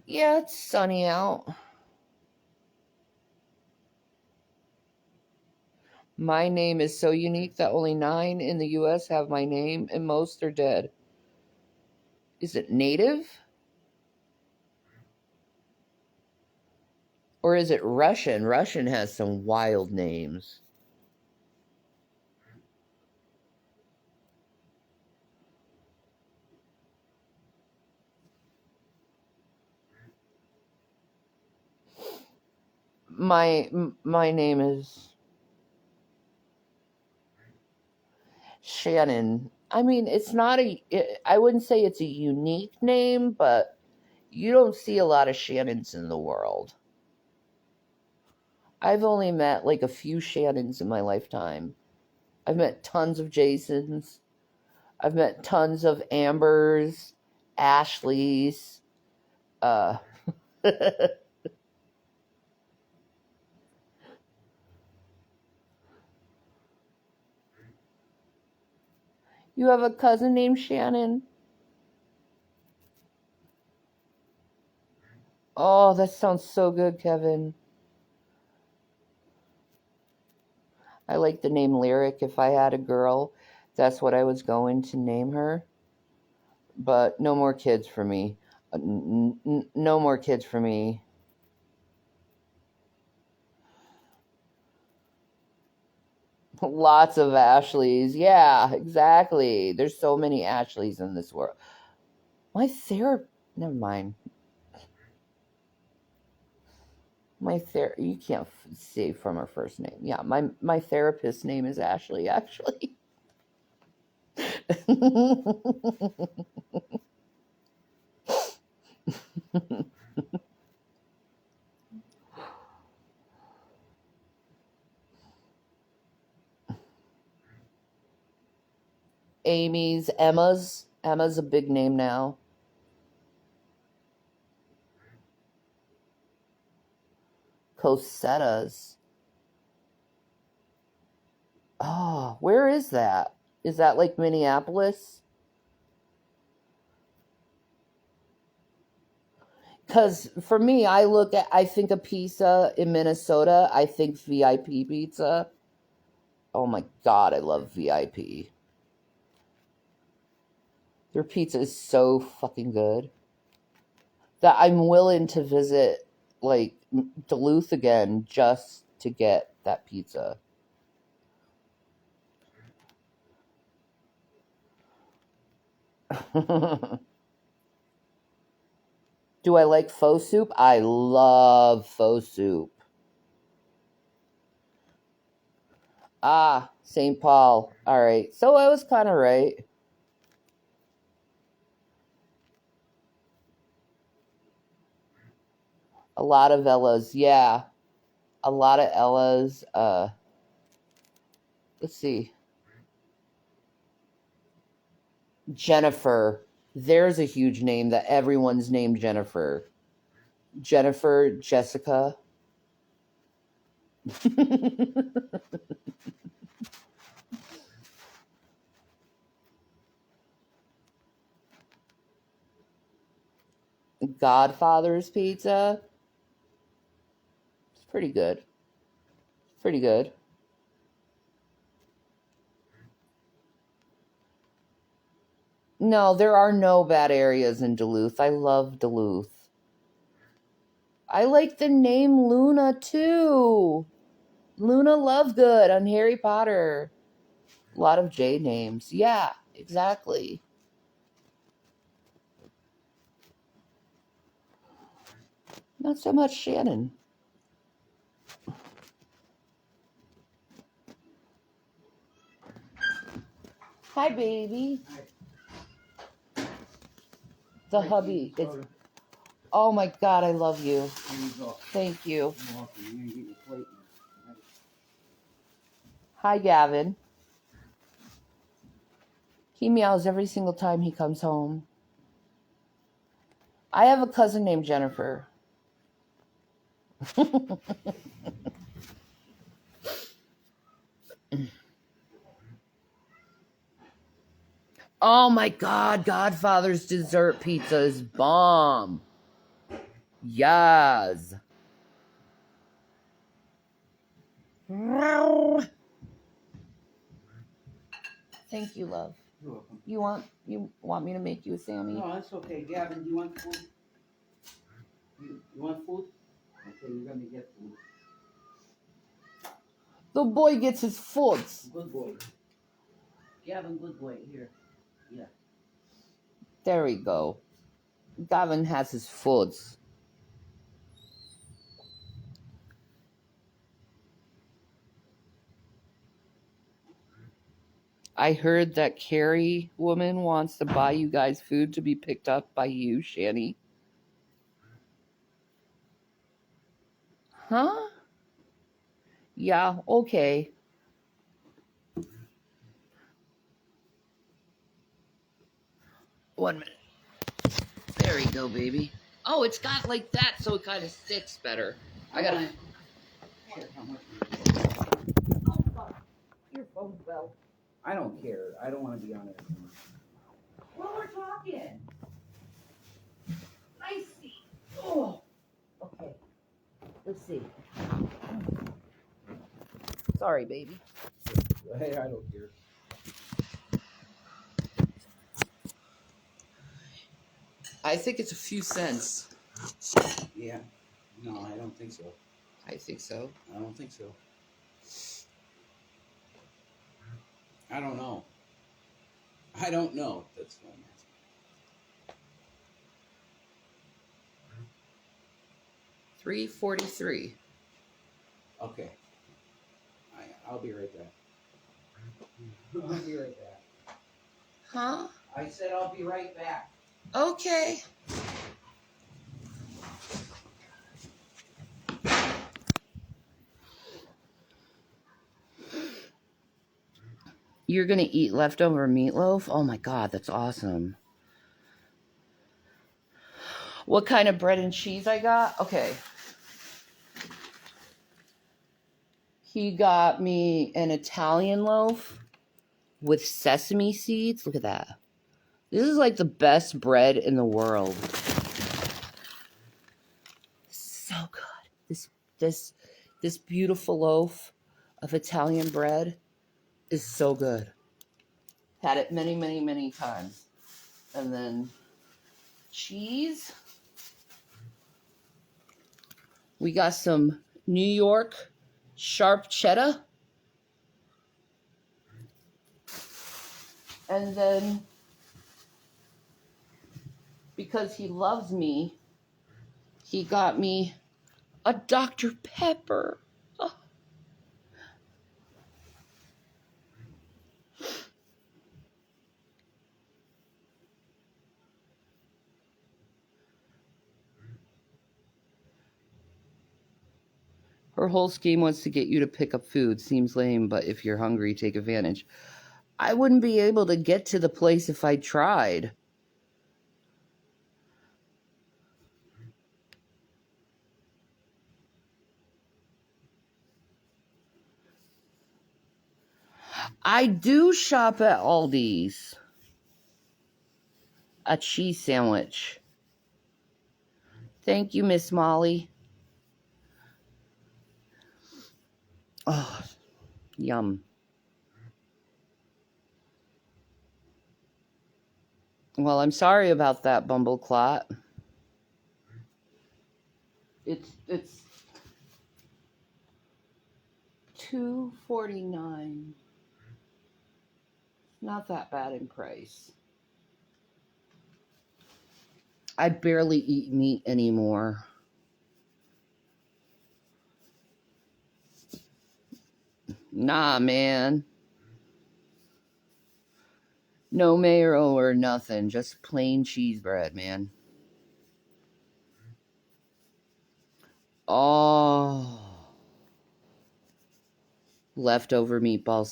Yeah, it's sunny out. My name is so unique that only 9 in the US have my name and most are dead. Is it native? Or is it Russian? Russian has some wild names. My name is Shannon. I mean, I wouldn't say it's a unique name, but you don't see a lot of Shannons in the world. I've only met like a few Shannons in my lifetime. I've met tons of Jasons. I've met tons of Ambers, Ashleys. Uh, you have a cousin named Shannon? Oh, that sounds so good, Kevin. I like the name Lyric. If I had a girl, that's what I was going to name her. But no more kids for me. No more kids for me. Lots of Ashleys. Yeah, exactly. There's so many Ashleys in this world. My therapist. Never mind. You can't say from her first name. Yeah, my therapist's name is Ashley, actually. Emma's a big name now. Cosetta's. Oh, where is that? Is that like Minneapolis? Because for me, I think of pizza in Minnesota. I think VIP pizza. Oh my God, I love VIP. Their pizza is so fucking good that I'm willing to visit, like, Duluth again just to get that pizza. Do I like faux soup? I love faux soup. Ah, St. Paul. All right. So I was kind of right. A lot of Ellas. Yeah. A lot of Ellas. Let's see. Jennifer. There's a huge name that everyone's named Jennifer. Jennifer, Jessica. Godfather's Pizza. It's pretty good. Pretty good. No, there are no bad areas in Duluth. I love Duluth. I like the name Luna too. Luna Lovegood on Harry Potter. A lot of J names. Yeah, exactly. Not so much Shannon. Hi, baby. The hubby. It's, oh my God, I love you. Thank you. Hi, Gavin. He meows every single time he comes home. I have a cousin named Jennifer. Oh my God, Godfather's dessert pizza is bomb. Yes. Thank you, love. You're welcome. You want me to make you a Sammy? No, that's okay. Gavin, do you want food? You want food? Okay, you're gonna get food. The boy gets his foods. Good boy. Gavin, good boy. Here. Yeah. There we go. Gavin has his foods. I heard that Carrie woman wants to buy you guys food to be picked up by you, Shani. Huh? Yeah, okay. One minute. There we go, baby. Oh, it's got like that, so it kind of sits better. I gotta. Check how much. Oh, fuck. Your phone's bell. I don't care. I don't want to be on it. Well, we're talking. I see. Oh. Okay. Let's see. Sorry, baby. Hey, I don't care. I think it's a few cents. Yeah. No, I don't think so. I think so. I don't think so. I don't know. I don't know. That's what I'm asking. $3.43. Okay. I'll be right back. I'll be right back. Huh? I said I'll be right back. Okay. You're gonna eat leftover meatloaf? Oh my God, that's awesome. What kind of bread and cheese I got? Okay. He got me an Italian loaf with sesame seeds. Look at that. This is like the best bread in the world. So good. This beautiful loaf of Italian bread is so good. Had it many, many, many times. And then cheese. We got some New York sharp cheddar. And then, because he loves me, he got me a Dr. Pepper. Oh. Her whole scheme was to get you to pick up food. Seems lame, but if you're hungry, take advantage. I wouldn't be able to get to the place if I tried. I do shop at Aldi's. A cheese sandwich. Thank you, Miss Molly. Oh, yum. Well, I'm sorry about that, Bumbleclot. It's $2.49. Not that bad in price. I barely eat meat anymore. Nah, man. No mayo or nothing. Just plain cheese bread, man. Oh. Leftover meatloaf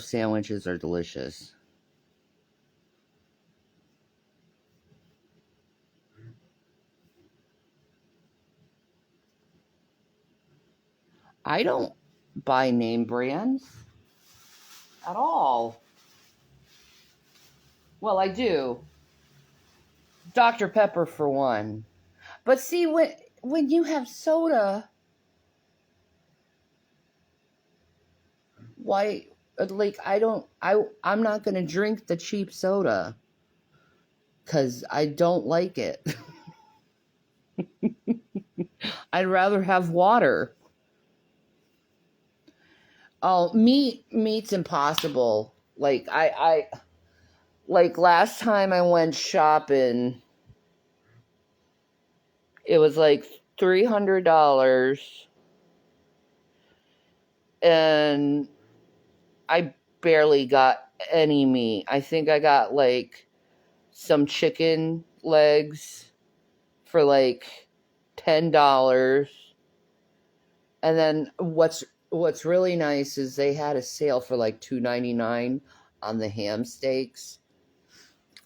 sandwiches are delicious. I don't buy name brands at all. Well, I do. Dr. Pepper for one. But see, when you have soda, why, like, I'm not going to drink the cheap soda because I don't like it. I'd rather have water. Oh, meat's impossible. Like, like last time I went shopping, it was like $300, and I barely got any meat. I think I got like some chicken legs for like $10. And then what's really nice is they had a sale for like $2.99 on the ham steaks.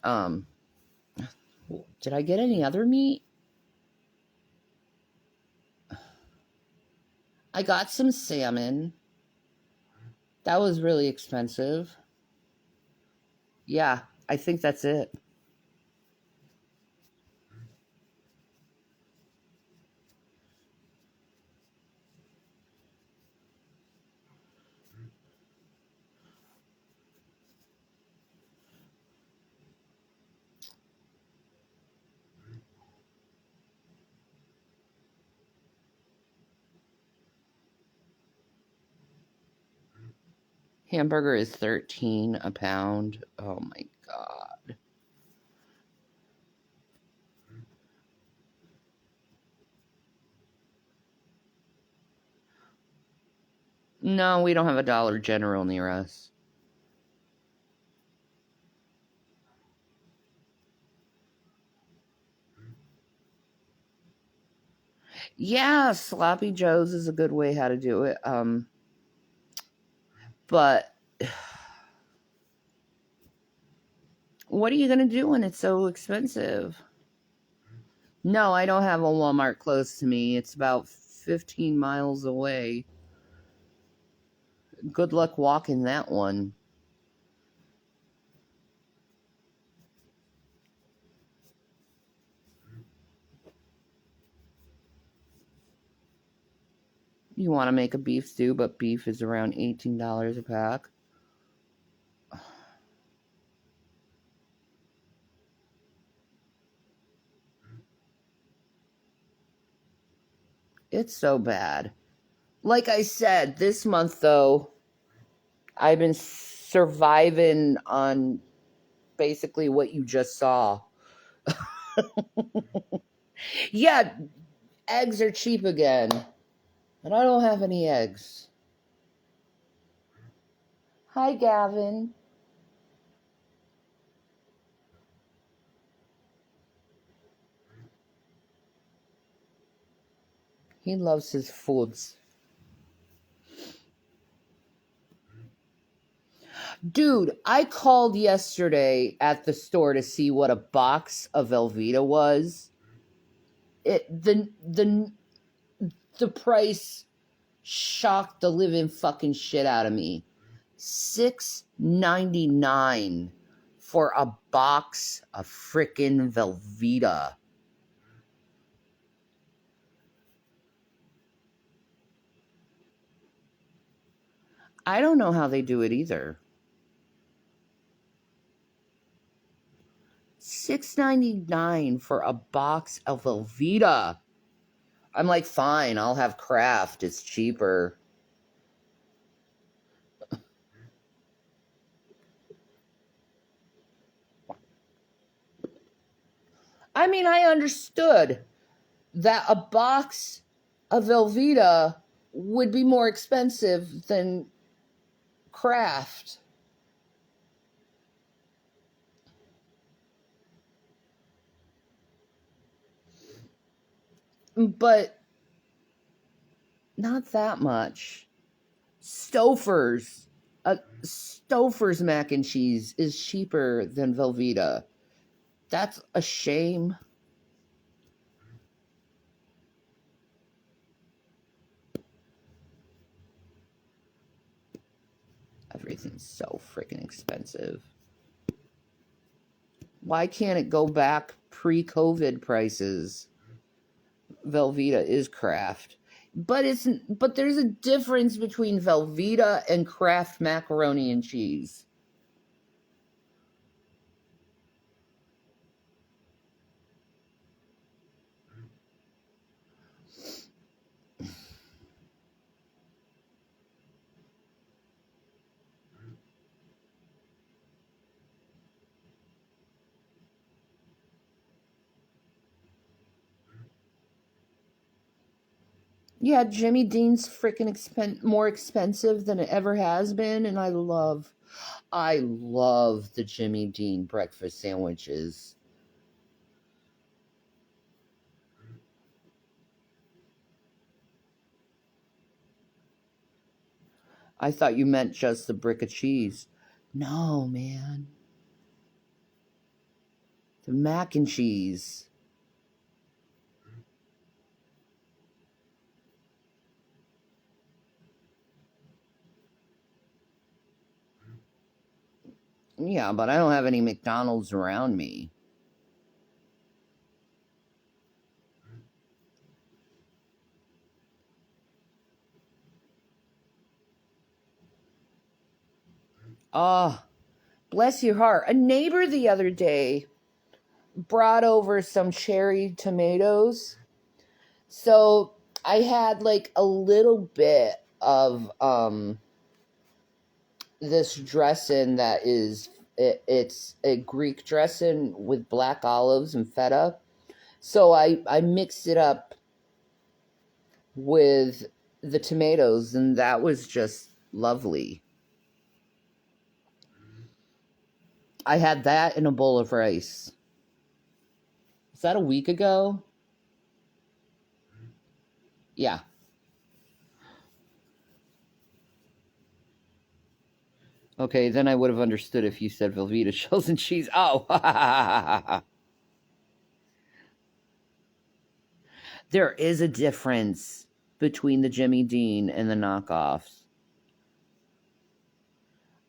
Did I get any other meat? I got some salmon. That was really expensive. Yeah, I think that's it. Hamburger is $13 a pound. Oh my God. No, we don't have a Dollar General near us. Yeah, Sloppy Joe's is a good way how to do it. But what are you gonna do when it's so expensive? No, I don't have a Walmart close to me. It's about 15 miles away. Good luck walking that one. You want to make a beef stew, but beef is around $18 a pack. It's so bad. Like I said, this month though, I've been surviving on basically what you just saw. Yeah, eggs are cheap again. And I don't have any eggs. Hi, Gavin. He loves his foods. Dude, I called yesterday at the store to see what a box of Velveeta was. The price shocked the living fucking shit out of me. $6.99 for a box of frickin' Velveeta. I don't know how they do it either. $6.99 for a box of Velveeta. I'm like, fine, I'll have Kraft. It's cheaper. I mean, I understood that a box of Velveeta would be more expensive than Kraft. But not that much. Stouffer's mac and cheese is cheaper than Velveeta. That's a shame. Everything's so freaking expensive. Why can't it go back pre-COVID prices? Velveeta is Kraft. But there's a difference between Velveeta and Kraft macaroni and cheese. Yeah, Jimmy Dean's freaking more expensive than it ever has been, and I love the Jimmy Dean breakfast sandwiches. I thought you meant just the brick of cheese. No, man. The mac and cheese. Yeah, but I don't have any McDonald's around me. Oh, bless your heart. A neighbor the other day brought over some cherry tomatoes. So I had like a little bit of this dressing that it's a Greek dressing with black olives and feta. So I mixed it up with the tomatoes, and that was just lovely. I had that in a bowl of rice. Was that a week ago? Yeah. Okay, then I would have understood if you said Velveeta shells and cheese. Oh, there is a difference between the Jimmy Dean and the knockoffs.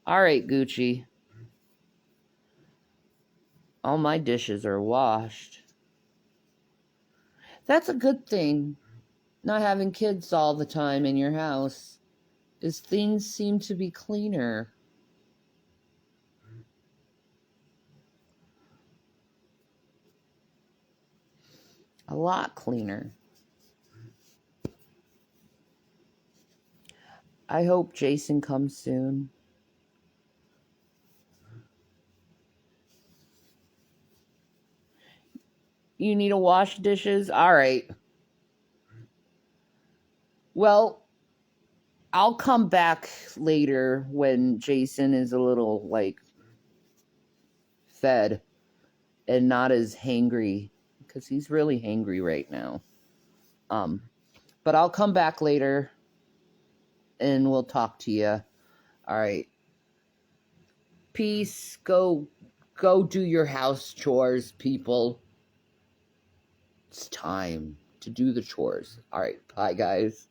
All right, Gucci. All my dishes are washed. That's a good thing, not having kids all the time in your house, is things seem to be cleaner. A lot cleaner. I hope Jason comes soon. You need to wash dishes? All right. Well, I'll come back later when Jason is a little, like, fed and not as hangry, because he's really hangry right now. But I'll come back later and we'll talk to you. All right. Peace. Go do your house chores, people. It's time to do the chores. All right. Bye, guys.